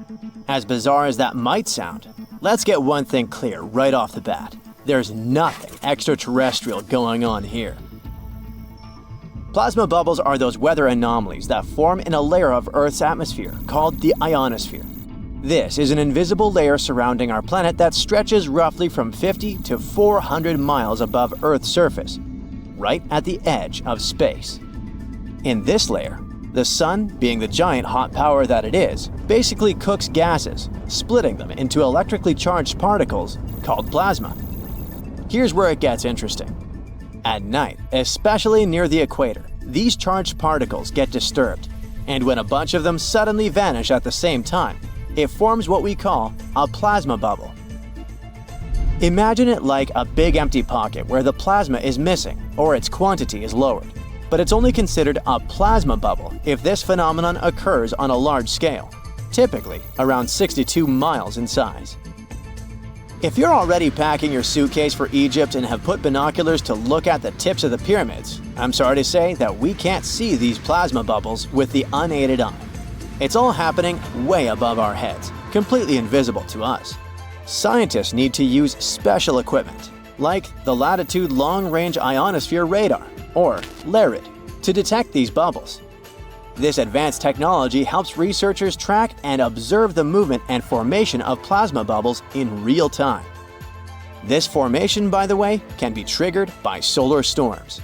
As bizarre as that might sound, let's get one thing clear right off the bat. There's nothing extraterrestrial going on here. Plasma bubbles are those weather anomalies that form in a layer of Earth's atmosphere called the ionosphere. This is an invisible layer surrounding our planet that stretches roughly from 50 to 400 miles above Earth's surface, right at the edge of space. In this layer, the sun, being the giant hot power that it is, basically cooks gases, splitting them into electrically charged particles called plasma. Here's where it gets interesting. At night, especially near the equator, these charged particles get disturbed, and when a bunch of them suddenly vanish at the same time, it forms what we call a plasma bubble. Imagine it like a big empty pocket where the plasma is missing or its quantity is lowered. But it's only considered a plasma bubble if this phenomenon occurs on a large scale, typically around 62 miles in size. If you're already packing your suitcase for Egypt and have put binoculars to look at the tips of the pyramids, I'm sorry to say that we can't see these plasma bubbles with the unaided eye. It's all happening way above our heads, completely invisible to us. Scientists need to use special equipment, like the Latitude Long Range Ionosphere Radar, or LARID, to detect these bubbles. This advanced technology helps researchers track and observe the movement and formation of plasma bubbles in real time. This formation, by the way, can be triggered by solar storms.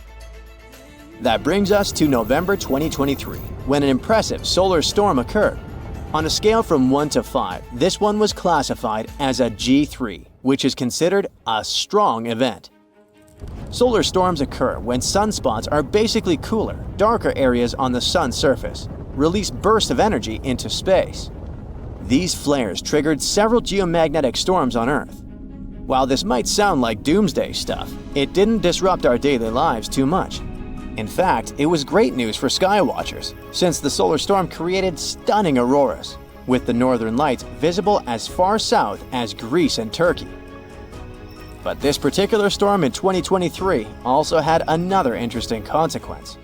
That brings us to November 2023, when an impressive solar storm occurred. On a scale from 1 to 5, this one was classified as a G3, which is considered a strong event. Solar storms occur when sunspots are basically cooler, darker areas on the sun's surface, release bursts of energy into space. These flares triggered several geomagnetic storms on Earth. While this might sound like doomsday stuff, it didn't disrupt our daily lives too much. In fact, it was great news for skywatchers, since the solar storm created stunning auroras, with the northern lights visible as far south as Greece and Turkey. But this particular storm in 2023 also had another interesting consequence.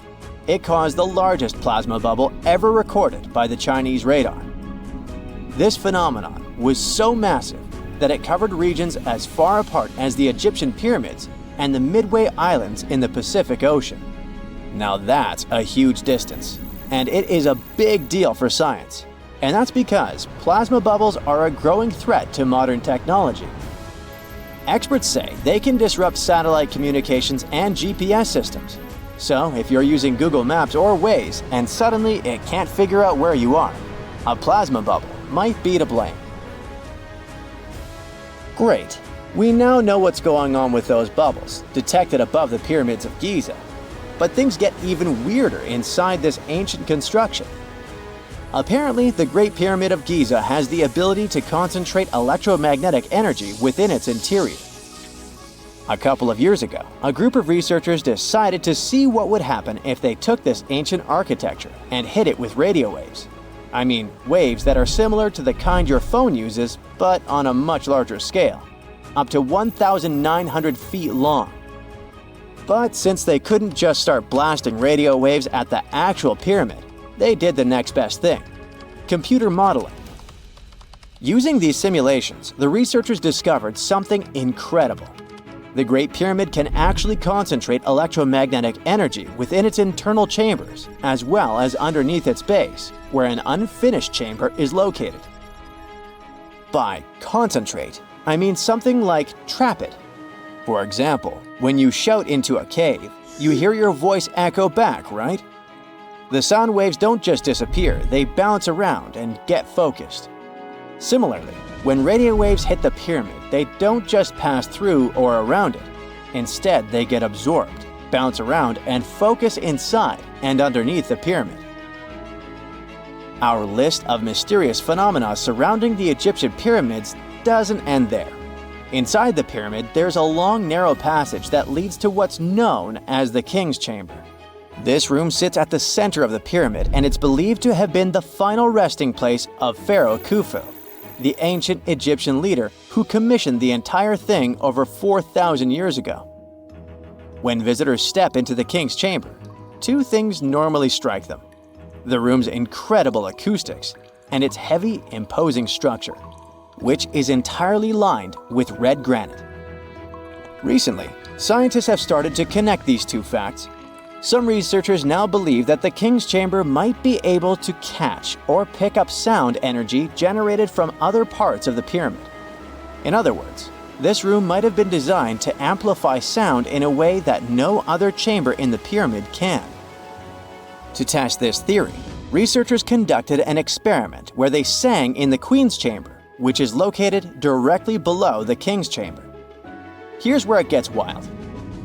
It caused the largest plasma bubble ever recorded by the Chinese radar. This phenomenon was so massive that it covered regions as far apart as the Egyptian pyramids and the Midway Islands in the Pacific Ocean. Now that's a huge distance, and it is a big deal for science. And that's because plasma bubbles are a growing threat to modern technology. Experts say they can disrupt satellite communications and GPS systems. So if you're using Google Maps or Waze and suddenly it can't figure out where you are, a plasma bubble might be to blame. Great. We now know what's going on with those bubbles, detected above the pyramids of Giza. But things get even weirder inside this ancient construction. Apparently, the Great Pyramid of Giza has the ability to concentrate electromagnetic energy within its interior. A couple of years ago, a group of researchers decided to see what would happen if they took this ancient architecture and hit it with radio waves. I mean, waves that are similar to the kind your phone uses, but on a much larger scale, up to 1,900 feet long. But since they couldn't just start blasting radio waves at the actual pyramid, they did the next best thing: computer modeling. Using these simulations, the researchers discovered something incredible. The Great Pyramid can actually concentrate electromagnetic energy within its internal chambers, as well as underneath its base, where an unfinished chamber is located. By concentrate, I mean something like trap it. For example, when you shout into a cave, you hear your voice echo back, right? The sound waves don't just disappear, they bounce around and get focused. Similarly, when radio waves hit the pyramid, they don't just pass through or around it. Instead, they get absorbed, bounce around, and focus inside and underneath the pyramid. Our list of mysterious phenomena surrounding the Egyptian pyramids doesn't end there. Inside the pyramid, there's a long, narrow passage that leads to what's known as the King's Chamber. This room sits at the center of the pyramid, and it's believed to have been the final resting place of Pharaoh Khufu, the ancient Egyptian leader who commissioned the entire thing over 4,000 years ago. When visitors step into the King's Chamber, two things normally strike them: the room's incredible acoustics and its heavy, imposing structure, which is entirely lined with red granite. Recently, scientists have started to connect these two facts. Some researchers now believe that the King's Chamber might be able to catch or pick up sound energy generated from other parts of the pyramid. In other words, this room might have been designed to amplify sound in a way that no other chamber in the pyramid can. To test this theory, researchers conducted an experiment where they sang in the Queen's Chamber, which is located directly below the King's Chamber. Here's where it gets wild.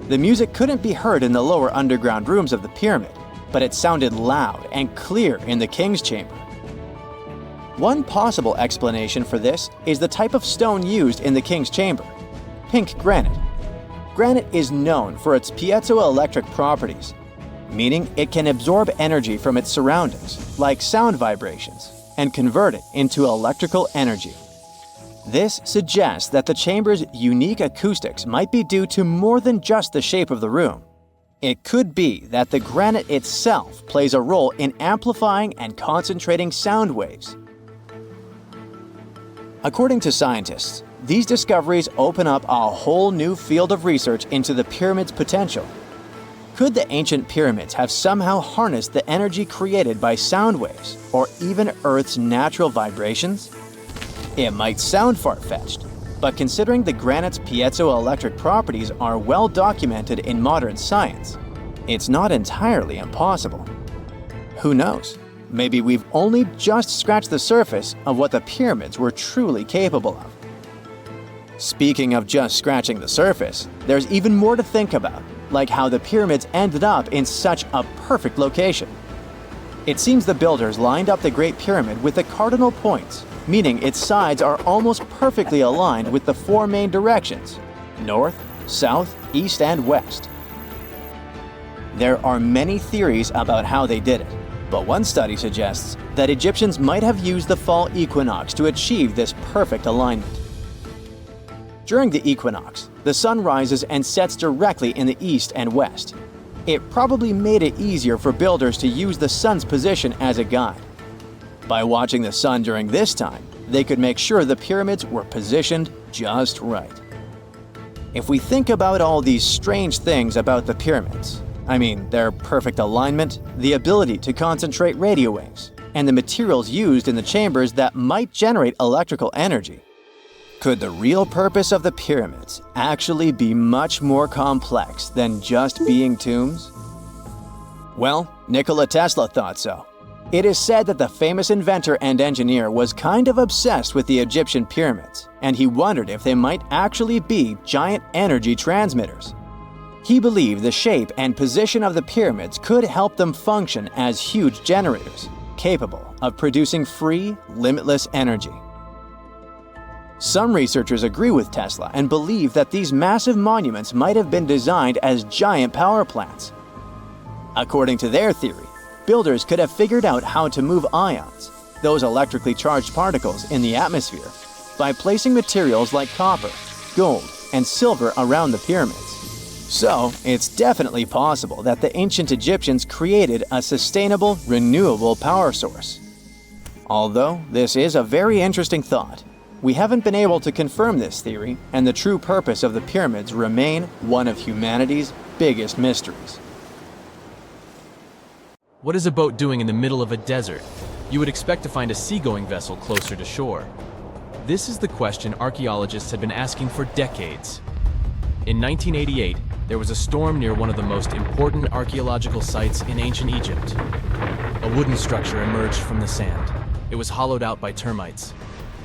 The music couldn't be heard in the lower underground rooms of the pyramid, but it sounded loud and clear in the King's Chamber. One possible explanation for this is the type of stone used in the King's Chamber: pink granite. Granite is known for its piezoelectric properties, meaning it can absorb energy from its surroundings, like sound vibrations, and convert it into electrical energy. This suggests that the chamber's unique acoustics might be due to more than just the shape of the room. It could be that the granite itself plays a role in amplifying and concentrating sound waves. According to scientists, these discoveries open up a whole new field of research into the pyramid's potential. Could the ancient pyramids have somehow harnessed the energy created by sound waves, or even Earth's natural vibrations? It might sound far-fetched, but considering the granite's piezoelectric properties are well documented in modern science, it's not entirely impossible. Who knows? Maybe we've only just scratched the surface of what the pyramids were truly capable of. Speaking of just scratching the surface, there's even more to think about, like how the pyramids ended up in such a perfect location. It seems the builders lined up the Great Pyramid with the cardinal points, meaning its sides are almost perfectly aligned with the four main directions: north, south, east, and west. There are many theories about how they did it, but one study suggests that Egyptians might have used the fall equinox to achieve this perfect alignment. During the equinox, the sun rises and sets directly in the east and west. It probably made it easier for builders to use the sun's position as a guide. By watching the sun during this time, they could make sure the pyramids were positioned just right. If we think about all these strange things about the pyramids, I mean their perfect alignment, the ability to concentrate radio waves, and the materials used in the chambers that might generate electrical energy, could the real purpose of the pyramids actually be much more complex than just being tombs? Well, Nikola Tesla thought so. It is said that the famous inventor and engineer was kind of obsessed with the Egyptian pyramids, and he wondered if they might actually be giant energy transmitters. He believed the shape and position of the pyramids could help them function as huge generators, capable of producing free, limitless energy. Some researchers agree with Tesla and believe that these massive monuments might have been designed as giant power plants. According to their theory, builders could have figured out how to move ions, those electrically charged particles in the atmosphere, by placing materials like copper, gold, and silver around the pyramids. So, it's definitely possible that the ancient Egyptians created a sustainable, renewable power source. Although this is a very interesting thought, we haven't been able to confirm this theory, and the true purpose of the pyramids remain one of humanity's biggest mysteries. What is a boat doing in the middle of a desert? You would expect to find a seagoing vessel closer to shore. This is the question archaeologists have been asking for decades. In 1988, there was a storm near one of the most important archaeological sites in ancient Egypt. A wooden structure emerged from the sand. It was hollowed out by termites.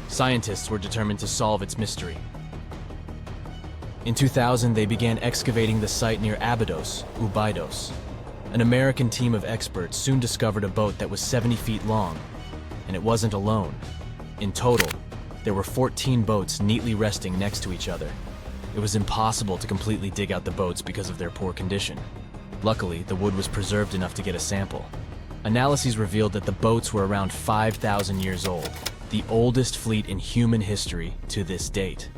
Scientists were determined to solve its mystery. In 2000, they began excavating the site near Abydos, Abydos. An American team of experts soon discovered a boat that was 70 feet long, and it wasn't alone. In total, there were 14 boats neatly resting next to each other. It was impossible to completely dig out the boats because of their poor condition. Luckily, the wood was preserved enough to get a sample. Analyses revealed that the boats were around 5,000 years old, the oldest fleet in human history to this date.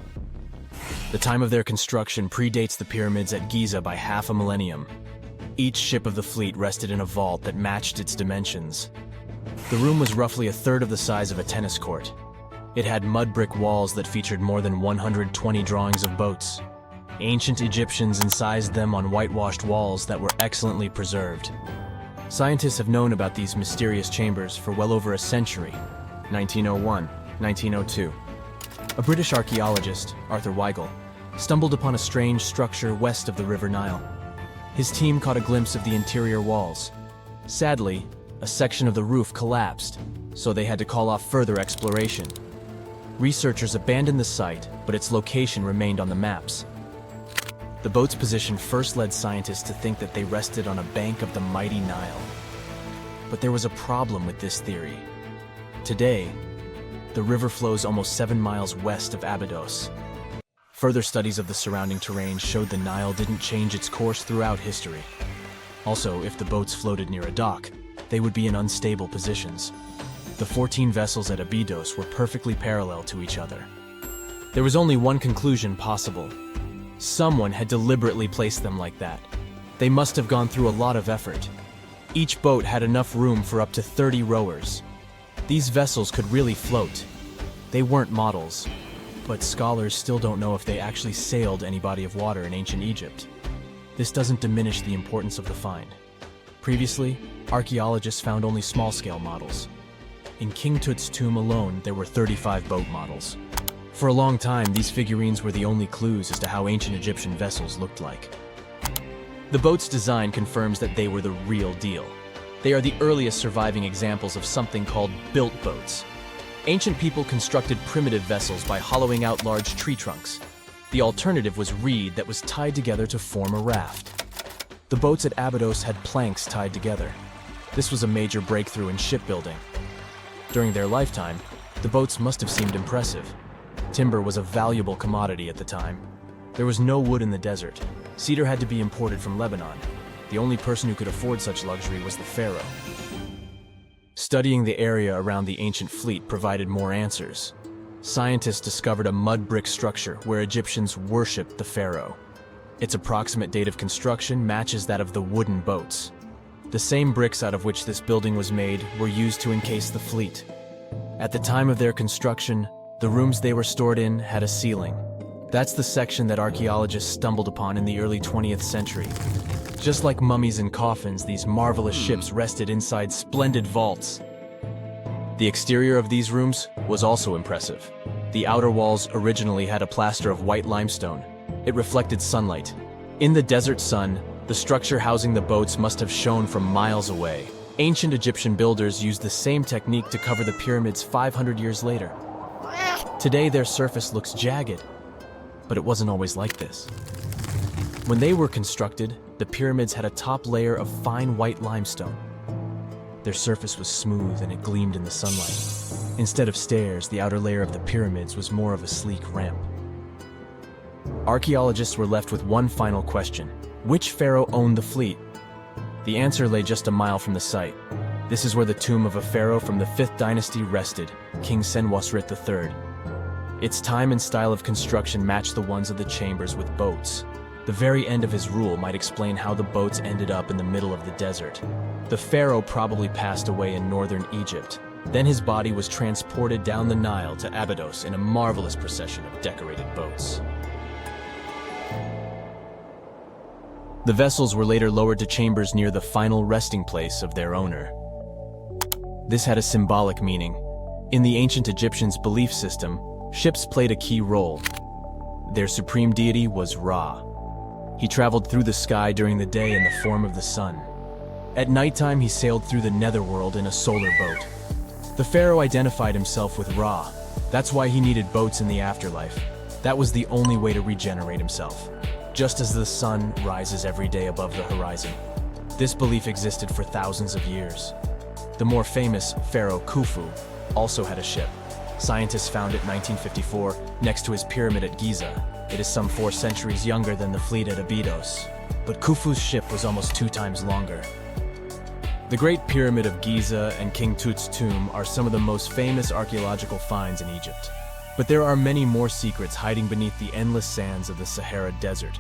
The time of their construction predates the pyramids at Giza by half a millennium. Each ship of the fleet rested in a vault that matched its dimensions. The room was roughly a third of the size of a tennis court. It had mud brick walls that featured more than 120 drawings of boats. Ancient Egyptians incised them on whitewashed walls that were excellently preserved. Scientists have known about these mysterious chambers for well over a century. 1901, 1902. A British archaeologist, Arthur Weigel, stumbled upon a strange structure west of the River Nile. His team caught a glimpse of the interior walls. Sadly, a section of the roof collapsed, so they had to call off further exploration. Researchers abandoned the site, but its location remained on the maps. The boat's position first led scientists to think that they rested on a bank of the mighty Nile. But there was a problem with this theory. Today, the river flows almost 7 miles west of Abydos. Further studies of the surrounding terrain showed the Nile didn't change its course throughout history. Also, if the boats floated near a dock, they would be in unstable positions. The 14 vessels at Abydos were perfectly parallel to each other. There was only one conclusion possible. Someone had deliberately placed them like that. They must have gone through a lot of effort. Each boat had enough room for up to 30 rowers. These vessels could really float. They weren't models, but scholars still don't know if they actually sailed any body of water in ancient Egypt. This doesn't diminish the importance of the find. Previously, archaeologists found only small-scale models. In King Tut's tomb alone, there were 35 boat models. For a long time, these figurines were the only clues as to how ancient Egyptian vessels looked like. The boat's design confirms that they were the real deal. They are the earliest surviving examples of something called built boats. Ancient people constructed primitive vessels by hollowing out large tree trunks. The alternative was reed that was tied together to form a raft. The boats at Abydos had planks tied together. This was a major breakthrough in shipbuilding. During their lifetime, the boats must have seemed impressive. Timber was a valuable commodity at the time. There was no wood in the desert. Cedar had to be imported from Lebanon. The only person who could afford such luxury was the pharaoh. Studying the area around the ancient fleet provided more answers. Scientists discovered a mud brick structure where Egyptians worshipped the pharaoh. Its approximate date of construction matches that of the wooden boats. The same bricks out of which this building was made were used to encase the fleet. At the time of their construction, the rooms they were stored in had a ceiling. That's the section that archaeologists stumbled upon in the early 20th century. Just like mummies and coffins, these marvelous ships rested inside splendid vaults. The exterior of these rooms was also impressive. The outer walls originally had a plaster of white limestone. It reflected sunlight. In the desert sun, the structure housing the boats must have shone from miles away. Ancient Egyptian builders used the same technique to cover the pyramids 500 years later. Today, their surface looks jagged, but it wasn't always like this. When they were constructed, the pyramids had a top layer of fine white limestone. Their surface was smooth and it gleamed in the sunlight. Instead of stairs, the outer layer of the pyramids was more of a sleek ramp. Archaeologists were left with one final question. Which pharaoh owned the fleet? The answer lay just a mile from the site. This is where the tomb of a pharaoh from the 5th dynasty rested, King Senwosret III. Its time and style of construction matched the ones of the chambers with boats. The very end of his rule might explain how the boats ended up in the middle of the desert. The pharaoh probably passed away in northern Egypt. Then his body was transported down the Nile to Abydos in a marvelous procession of decorated boats. The vessels were later lowered to chambers near the final resting place of their owner. This had a symbolic meaning. In the ancient Egyptians' belief system, ships played a key role. Their supreme deity was Ra. He traveled through the sky during the day in the form of the sun. At nighttime, he sailed through the netherworld in a solar boat. The pharaoh identified himself with Ra, That's why he needed boats in the afterlife. That was the only way to regenerate himself, just as the sun rises every day above the horizon. This belief existed for thousands of years. The more famous pharaoh Khufu also had a ship. Scientists found it in 1954 next to his pyramid at Giza. It is some 4 centuries younger than the fleet at Abydos, but Khufu's ship was almost 2 times longer. The Great Pyramid of Giza and King Tut's tomb are some of the most famous archaeological finds in Egypt. But there are many more secrets hiding beneath the endless sands of the Sahara Desert.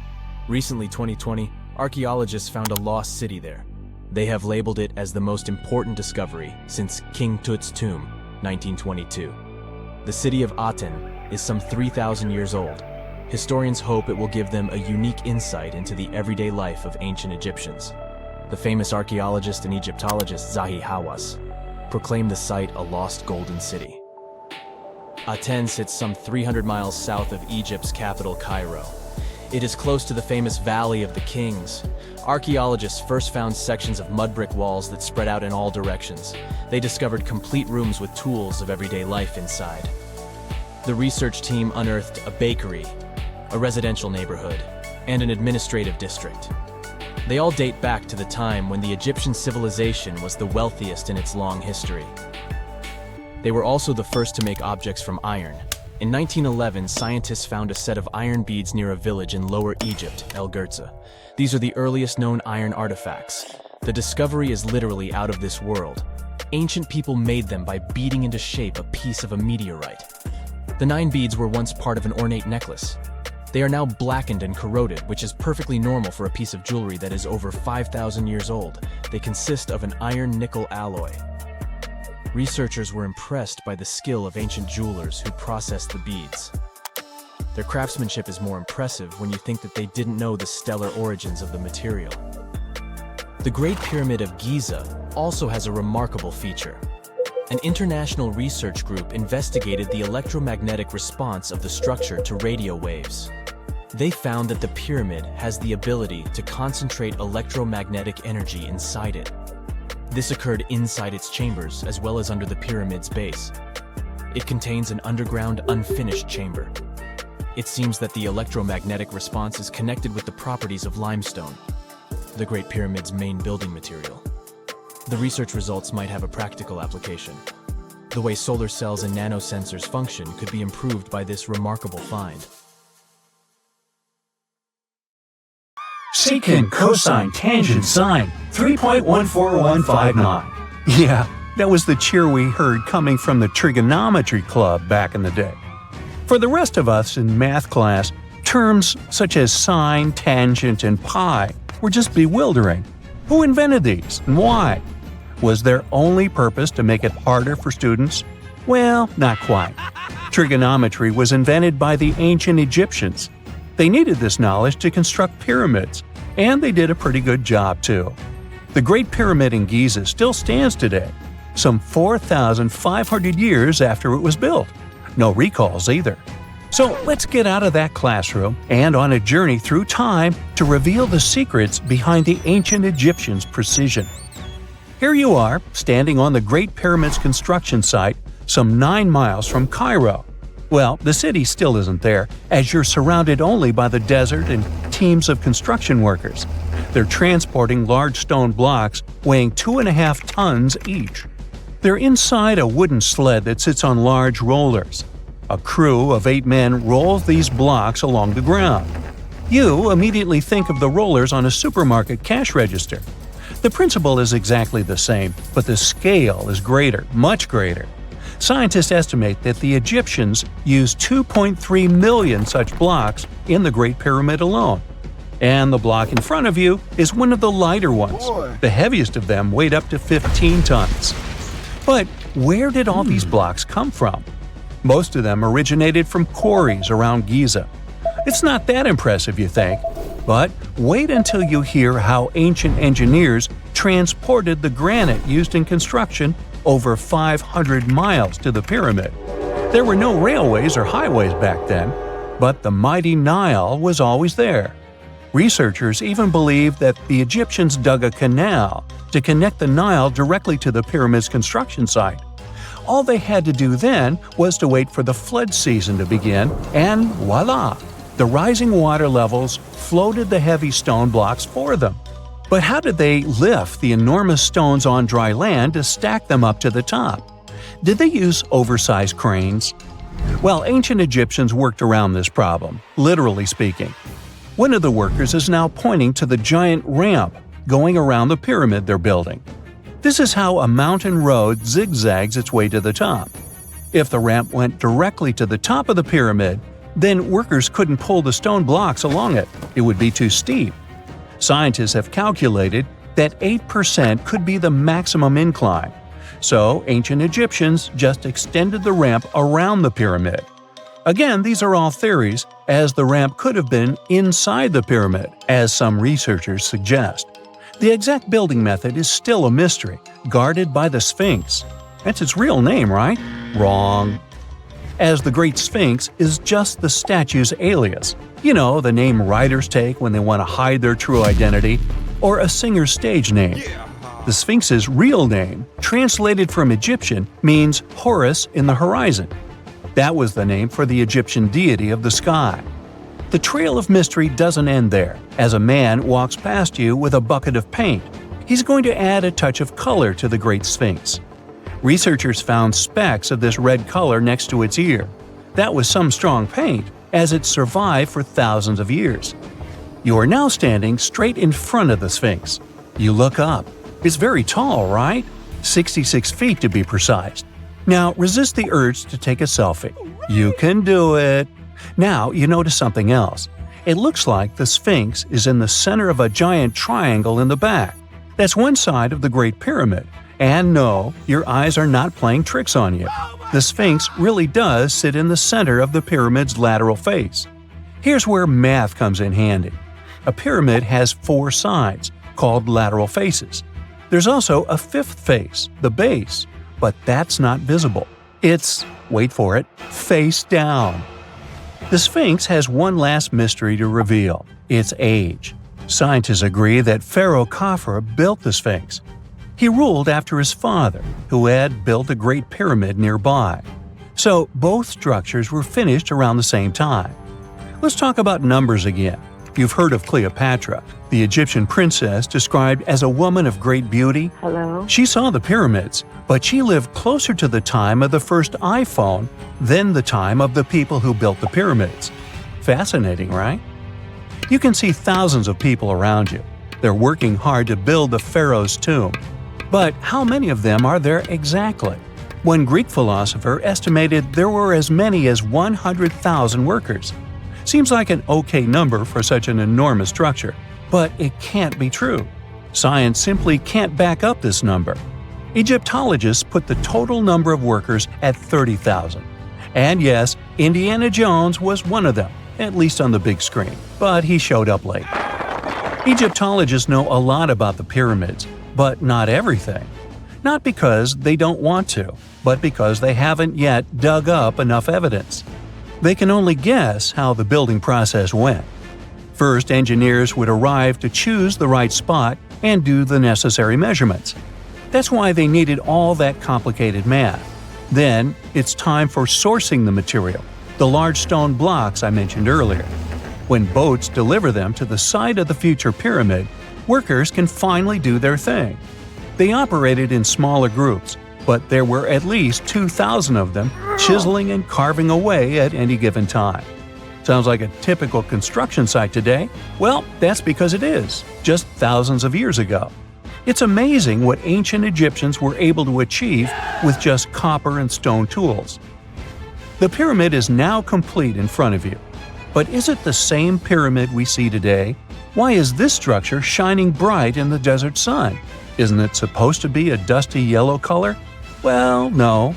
Recently, 2020, archaeologists found a lost city there. They have labeled it as the most important discovery since King Tut's tomb, 1922. The city of Aten is some 3,000 years old. Historians hope it will give them a unique insight into the everyday life of ancient Egyptians. The famous archaeologist and Egyptologist Zahi Hawass proclaimed the site a lost golden city. Aten sits some 300 miles south of Egypt's capital, Cairo. It is close to the famous Valley of the Kings. Archaeologists first found sections of mud brick walls that spread out in all directions. They discovered complete rooms with tools of everyday life inside. The research team unearthed a bakery, a residential neighborhood, and an administrative district. They all date back to the time when the Egyptian civilization was the wealthiest in its long history. They were also the first to make objects from iron. In 1911, scientists found a set of iron beads near a village in Lower Egypt, El Girza. These are the earliest known iron artifacts. The discovery is literally out of this world. Ancient people made them by beating into shape a piece of a meteorite. The 9 beads were once part of an ornate necklace. They are now blackened and corroded, which is perfectly normal for a piece of jewelry that is over 5,000 years old. They consist of an iron-nickel alloy. Researchers were impressed by the skill of ancient jewelers who processed the beads. Their craftsmanship is more impressive when you think that they didn't know the stellar origins of the material. The Great Pyramid of Giza also has a remarkable feature. An international research group investigated the electromagnetic response of the structure to radio waves. They found that the pyramid has the ability to concentrate electromagnetic energy inside it. This occurred inside its chambers as well as under the pyramid's base. It contains an underground, unfinished chamber. It seems that the electromagnetic response is connected with the properties of limestone, the Great Pyramid's main building material. The research results might have a practical application. The way solar cells and nanosensors function could be improved by this remarkable find. Secant, cosine, tangent, sine, 3.14159. Yeah, that was the cheer we heard coming from the trigonometry club back in the day. For the rest of us in math class, terms such as sine, tangent, and pi were just bewildering. Who invented these and why? Was their only purpose to make it harder for students? Well, not quite. Trigonometry was invented by the ancient Egyptians. They needed this knowledge to construct pyramids, and they did a pretty good job too. The Great Pyramid in Giza still stands today, some 4,500 years after it was built. No recalls either. So let's get out of that classroom and on a journey through time to reveal the secrets behind the ancient Egyptians' precision. Here you are, standing on the Great Pyramid's construction site, some 9 miles from Cairo. Well, the city still isn't there, as you're surrounded only by the desert and teams of construction workers. They're transporting large stone blocks weighing 2.5 tons each. They're inside a wooden sled that sits on large rollers. A crew of 8 men rolls these blocks along the ground. You immediately think of the rollers on a supermarket cash register. The principle is exactly the same, but the scale is greater, much greater. Scientists estimate that the Egyptians used 2.3 million such blocks in the Great Pyramid alone. And the block in front of you is one of the lighter ones. The heaviest of them weighed up to 15 tons. But where did all these blocks come from? Most of them originated from quarries around Giza. It's not that impressive, you think. But wait until you hear how ancient engineers transported the granite used in construction over 500 miles to the pyramid. There were no railways or highways back then, but the mighty Nile was always there. Researchers even believe that the Egyptians dug a canal to connect the Nile directly to the pyramid's construction site. All they had to do then was to wait for the flood season to begin, and voila! The rising water levels floated the heavy stone blocks for them. But how did they lift the enormous stones on dry land to stack them up to the top? Did they use oversized cranes? Well, ancient Egyptians worked around this problem, literally speaking. One of the workers is now pointing to the giant ramp going around the pyramid they're building. This is how a mountain road zigzags its way to the top. If the ramp went directly to the top of the pyramid, then workers couldn't pull the stone blocks along it. It would be too steep. Scientists have calculated that 8% could be the maximum incline. So ancient Egyptians just extended the ramp around the pyramid. Again, these are all theories, as the ramp could have been inside the pyramid, as some researchers suggest. The exact building method is still a mystery, guarded by the Sphinx. That's its real name, right? Wrong. As the Great Sphinx is just the statue's alias. You know, the name writers take when they want to hide their true identity, or a singer's stage name. The Sphinx's real name, translated from Egyptian, means Horus in the horizon. That was the name for the Egyptian deity of the sky. The trail of mystery doesn't end there. As a man walks past you with a bucket of paint, he's going to add a touch of color to the Great Sphinx. Researchers found specks of this red color next to its ear. That was some strong paint, as it survived for thousands of years. You are now standing straight in front of the Sphinx. You look up. It's very tall, right? 66 feet to be precise. Now resist the urge to take a selfie. You can do it. Now you notice something else. It looks like the Sphinx is in the center of a giant triangle in the back. That's one side of the Great Pyramid. And no, your eyes are not playing tricks on you. The Sphinx really does sit in the center of the pyramid's lateral face. Here's where math comes in handy. A pyramid has 4 sides, called lateral faces. There's also a 5th face, the base, but that's not visible. It's, wait for it, face down. The Sphinx has one last mystery to reveal: its age. Scientists agree that Pharaoh Khafre built the Sphinx. He ruled after his father, who had built a great pyramid nearby. So both structures were finished around the same time. Let's talk about numbers again. You've heard of Cleopatra, the Egyptian princess described as a woman of great beauty. Hello? She saw the pyramids, but she lived closer to the time of the first iPhone than the time of the people who built the pyramids. Fascinating, right? You can see thousands of people around you. They're working hard to build the pharaoh's tomb. But how many of them are there exactly? One Greek philosopher estimated there were as many as 100,000 workers. Seems like an okay number for such an enormous structure, but it can't be true. Science simply can't back up this number. Egyptologists put the total number of workers at 30,000. And yes, Indiana Jones was one of them, at least on the big screen, but he showed up late. Egyptologists know a lot about the pyramids, but not everything. Not because they don't want to, but because they haven't yet dug up enough evidence. They can only guess how the building process went. First, engineers would arrive to choose the right spot and do the necessary measurements. That's why they needed all that complicated math. Then, it's time for sourcing the material, the large stone blocks I mentioned earlier. When boats deliver them to the site of the future pyramid, workers can finally do their thing. They operated in smaller groups, but there were at least 2,000 of them chiseling and carving away at any given time. Sounds like a typical construction site today? Well, that's because it is, just thousands of years ago. It's amazing what ancient Egyptians were able to achieve with just copper and stone tools. The pyramid is now complete in front of you. But is it the same pyramid we see today? Why is this structure shining bright in the desert sun? Isn't it supposed to be a dusty yellow color? Well, no.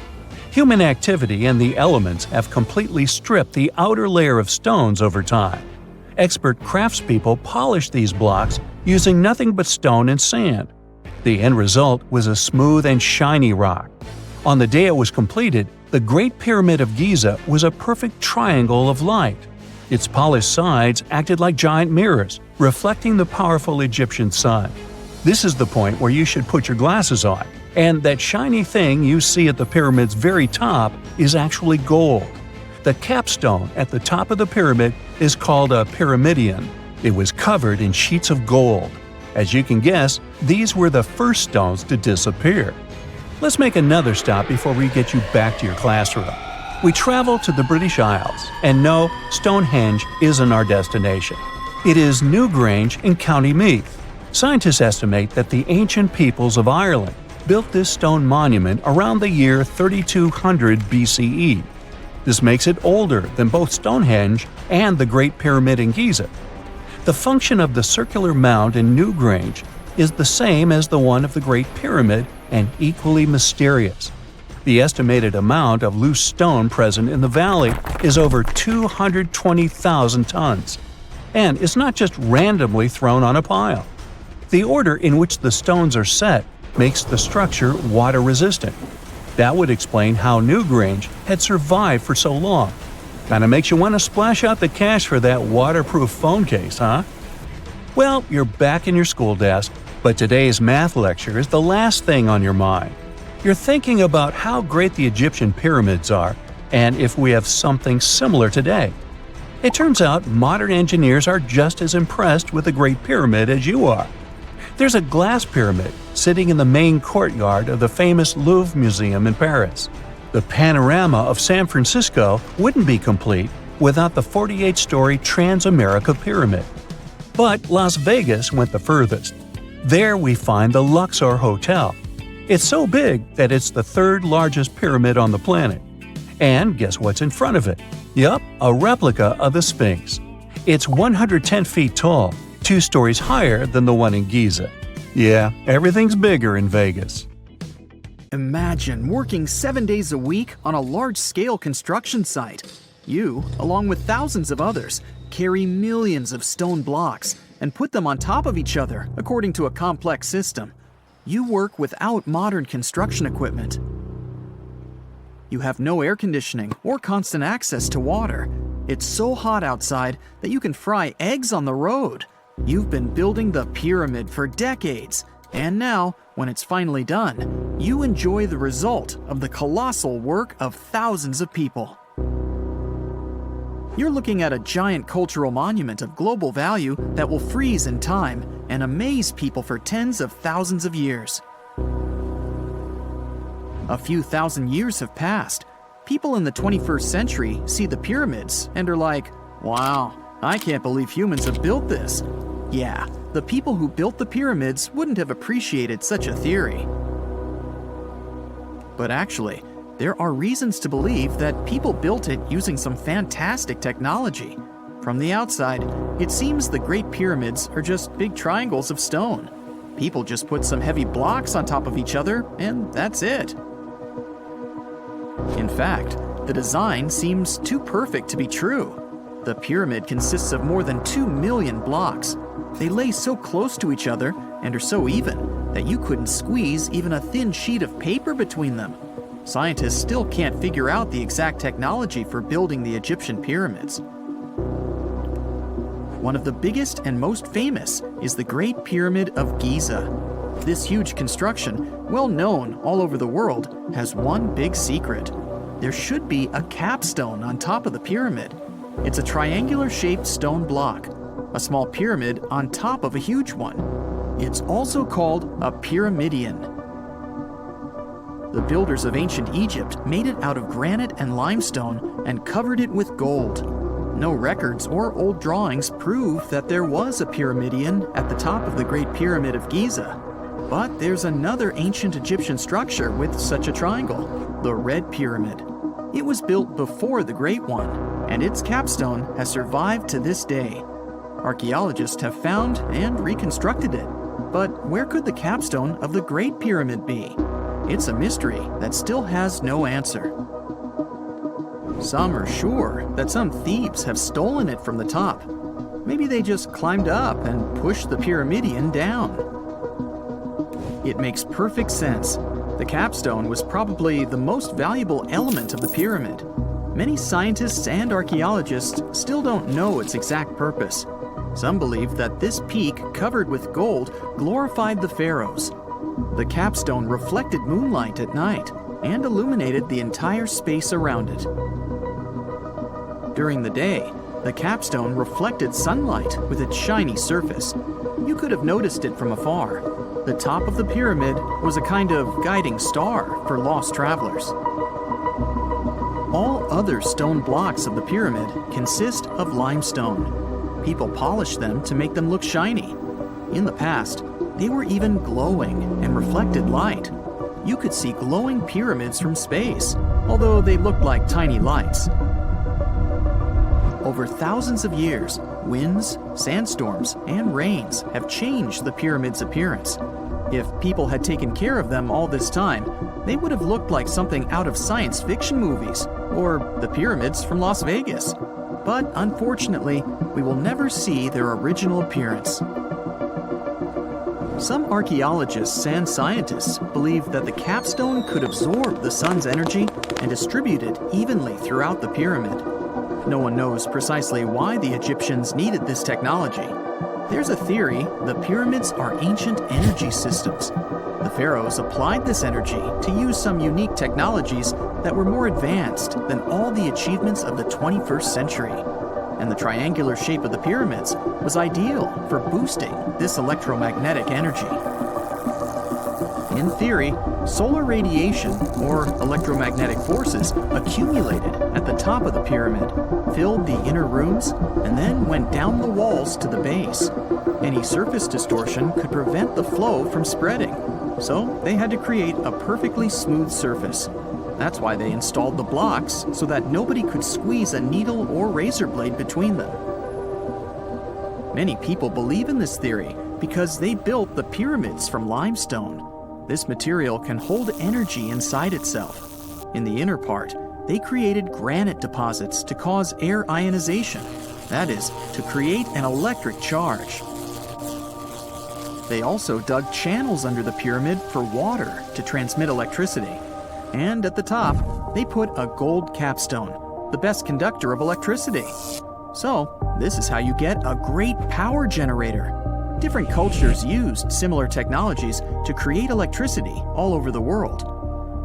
Human activity and the elements have completely stripped the outer layer of stones over time. Expert craftspeople polished these blocks using nothing but stone and sand. The end result was a smooth and shiny rock. On the day it was completed, the Great Pyramid of Giza was a perfect triangle of light. Its polished sides acted like giant mirrors, reflecting the powerful Egyptian sun. This is the point where you should put your glasses on. And that shiny thing you see at the pyramid's very top is actually gold. The capstone at the top of the pyramid is called a pyramidion. It was covered in sheets of gold. As you can guess, these were the first stones to disappear. Let's make another stop before we get you back to your classroom. We travel to the British Isles, and no, Stonehenge isn't our destination. It is Newgrange in County Meath. Scientists estimate that the ancient peoples of Ireland built this stone monument around the year 3200 BCE. This makes it older than both Stonehenge and the Great Pyramid in Giza. The function of the circular mound in Newgrange is the same as the one of the Great Pyramid and equally mysterious. The estimated amount of loose stone present in the valley is over 220,000 tons. And it's not just randomly thrown on a pile. The order in which the stones are set makes the structure water-resistant. That would explain how Newgrange had survived for so long. Kinda makes you want to splash out the cash for that waterproof phone case, huh? Well, you're back in your school desk, but today's math lecture is the last thing on your mind. You're thinking about how great the Egyptian pyramids are, and if we have something similar today. It turns out modern engineers are just as impressed with the Great Pyramid as you are. There's a glass pyramid sitting in the main courtyard of the famous Louvre Museum in Paris. The panorama of San Francisco wouldn't be complete without the 48-story Transamerica Pyramid. But Las Vegas went the furthest. There we find the Luxor Hotel. It's so big that it's the third largest pyramid on the planet. And guess what's in front of it? Yup, a replica of the Sphinx. It's 110 feet tall, 2 stories higher than the one in Giza. Yeah, everything's bigger in Vegas. Imagine working 7 days a week on a large-scale construction site. You, along with thousands of others, carry millions of stone blocks and put them on top of each other according to a complex system. You work without modern construction equipment. You have no air conditioning or constant access to water. It's so hot outside that you can fry eggs on the road. You've been building the pyramid for decades, and now, when it's finally done, you enjoy the result of the colossal work of thousands of people. You're looking at a giant cultural monument of global value that will freeze in time and amaze people for tens of thousands of years. A few thousand years have passed. People in the 21st century see the pyramids and are like, wow, I can't believe humans have built this. Yeah, the people who built the pyramids wouldn't have appreciated such a theory. But actually, there are reasons to believe that people built it using some fantastic technology. From the outside, it seems the Great Pyramids are just big triangles of stone. People just put some heavy blocks on top of each other, and that's it. In fact, the design seems too perfect to be true. The pyramid consists of more than 2 million blocks. They lay so close to each other and are so even that you couldn't squeeze even a thin sheet of paper between them. Scientists still can't figure out the exact technology for building the Egyptian pyramids. One of the biggest and most famous is the Great Pyramid of Giza. This huge construction, well known all over the world, has one big secret. There should be a capstone on top of the pyramid. It's a triangular-shaped stone block, a small pyramid on top of a huge one. It's also called a pyramidion. The builders of ancient Egypt made it out of granite and limestone and covered it with gold. No records or old drawings prove that there was a pyramidion at the top of the Great Pyramid of Giza. But there's another ancient Egyptian structure with such a triangle, the Red Pyramid. It was built before the Great One, and its capstone has survived to this day. Archaeologists have found and reconstructed it. But where could the capstone of the Great Pyramid be? It's a mystery that still has no answer. Some are sure that some thieves have stolen it from the top. Maybe they just climbed up and pushed the pyramidion down. It makes perfect sense. The capstone was probably the most valuable element of the pyramid. Many scientists and archaeologists still don't know its exact purpose. Some believe that this peak covered with gold glorified the pharaohs. The capstone reflected moonlight at night and illuminated the entire space around it. During the day, the capstone reflected sunlight with its shiny surface. You could have noticed it from afar. The top of the pyramid was a kind of guiding star for lost travelers. All other stone blocks of the pyramid consist of limestone. People polished them to make them look shiny. In the past, they were even glowing and reflected light. You could see glowing pyramids from space, although they looked like tiny lights. Over thousands of years, winds, sandstorms, and rains have changed the pyramid's appearance. If people had taken care of them all this time, they would have looked like something out of science fiction movies, or the pyramids from Las Vegas. But unfortunately, we will never see their original appearance. Some archaeologists and scientists believe that the capstone could absorb the sun's energy and distribute it evenly throughout the pyramid. No one knows precisely why the Egyptians needed this technology. There's a theory the pyramids are ancient energy systems. The pharaohs applied this energy to use some unique technologies that were more advanced than all the achievements of the 21st century. And the triangular shape of the pyramids was ideal for boosting this electromagnetic energy. In theory, solar radiation, or electromagnetic forces, accumulated at the top of the pyramid, filled the inner rooms, and then went down the walls to the base. Any surface distortion could prevent the flow from spreading, so they had to create a perfectly smooth surface. That's why they installed the blocks so that nobody could squeeze a needle or razor blade between them. Many people believe in this theory because they built the pyramids from limestone. This material can hold energy inside itself. In the inner part, they created granite deposits to cause air ionization, that is, to create an electric charge. They also dug channels under the pyramid for water to transmit electricity. And at the top, they put a gold capstone, the best conductor of electricity. So, this is how you get a great power generator. Different cultures used similar technologies to create electricity all over the world.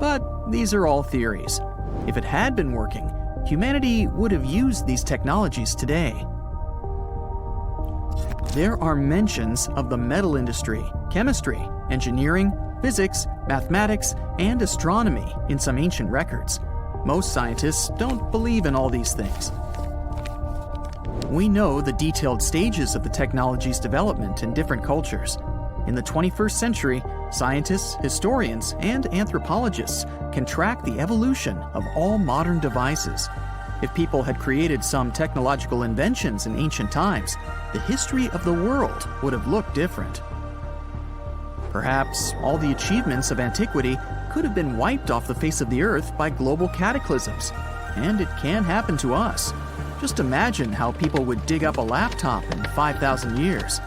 But these are all theories. If it had been working, humanity would have used these technologies today. There are mentions of the metal industry, chemistry, engineering, physics, mathematics, and astronomy in some ancient records. Most scientists don't believe in all these things. We know the detailed stages of the technology's development in different cultures. In the 21st century, scientists, historians, and anthropologists can track the evolution of all modern devices. If people had created some technological inventions in ancient times, the history of the world would have looked different. Perhaps all the achievements of antiquity could have been wiped off the face of the earth by global cataclysms. And it can happen to us. Just imagine how people would dig up a laptop in 5,000 years.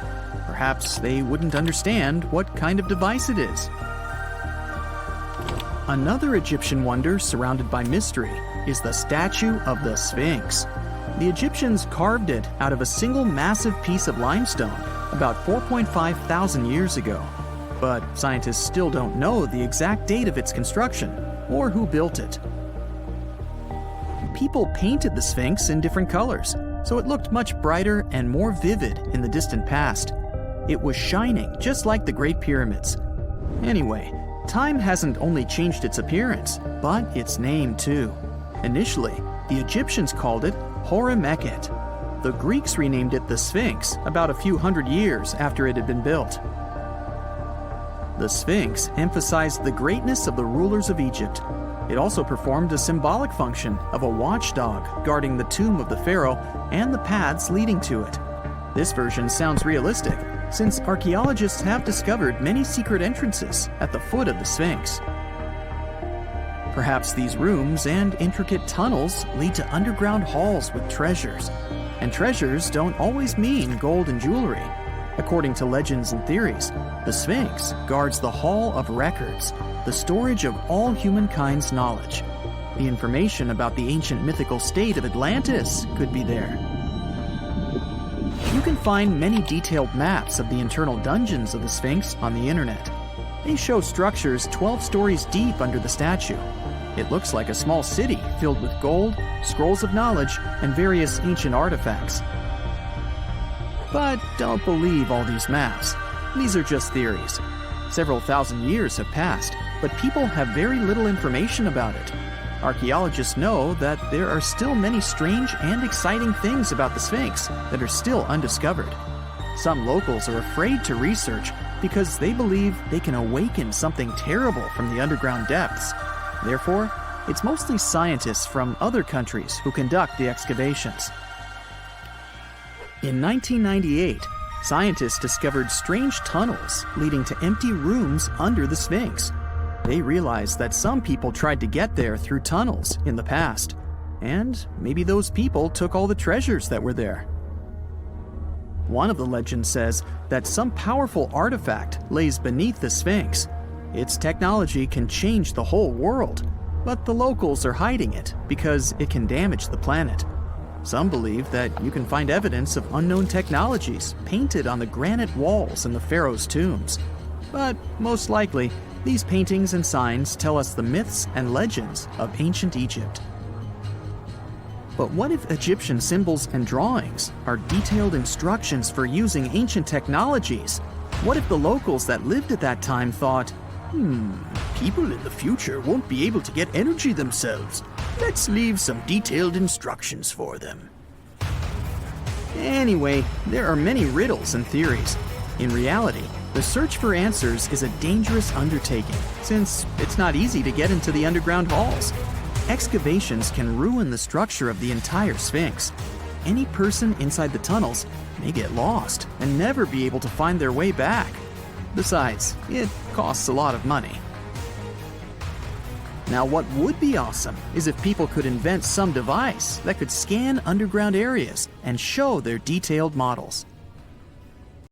Perhaps they wouldn't understand what kind of device it is. Another Egyptian wonder surrounded by mystery is the statue of the Sphinx. The Egyptians carved it out of a single massive piece of limestone about 4.5 thousand years ago. But scientists still don't know the exact date of its construction or who built it. People painted the Sphinx in different colors, so it looked much brighter and more vivid in the distant past. It was shining just like the Great Pyramids. Anyway, time hasn't only changed its appearance, but its name too. Initially, the Egyptians called it Hor-Mekhet. The Greeks renamed it the Sphinx about a few hundred years after it had been built. The Sphinx emphasized the greatness of the rulers of Egypt. It also performed a symbolic function of a watchdog guarding the tomb of the pharaoh and the paths leading to it. This version sounds realistic, since archaeologists have discovered many secret entrances at the foot of the Sphinx. Perhaps these rooms and intricate tunnels lead to underground halls with treasures. And treasures don't always mean gold and jewelry. According to legends and theories, the Sphinx guards the Hall of Records, the storage of all humankind's knowledge. The information about the ancient mythical state of Atlantis could be there. You can find many detailed maps of the internal dungeons of the Sphinx on the internet. They show structures 12 stories deep under the statue. It looks like a small city filled with gold, scrolls of knowledge, and various ancient artifacts. But don't believe all these maps. These are just theories. Several thousand years have passed, but people have very little information about it. Archaeologists know that there are still many strange and exciting things about the Sphinx that are still undiscovered. Some locals are afraid to research because they believe they can awaken something terrible from the underground depths. Therefore, it's mostly scientists from other countries who conduct the excavations. In 1998, scientists discovered strange tunnels leading to empty rooms under the Sphinx. They realized that some people tried to get there through tunnels in the past, and maybe those people took all the treasures that were there. One of the legends says that some powerful artifact lays beneath the Sphinx. Its technology can change the whole world, but the locals are hiding it because it can damage the planet. Some believe that you can find evidence of unknown technologies painted on the granite walls in the pharaohs' tombs. But most likely, these paintings and signs tell us the myths and legends of ancient Egypt. But what if Egyptian symbols and drawings are detailed instructions for using ancient technologies? What if the locals that lived at that time thought, people in the future won't be able to get energy themselves. Let's leave some detailed instructions for them. Anyway, there are many riddles and theories. In reality, the search for answers is a dangerous undertaking, since it's not easy to get into the underground halls. Excavations can ruin the structure of the entire Sphinx. Any person inside the tunnels may get lost and never be able to find their way back. Besides, it costs a lot of money. Now, what would be awesome is if people could invent some device that could scan underground areas and show their detailed models.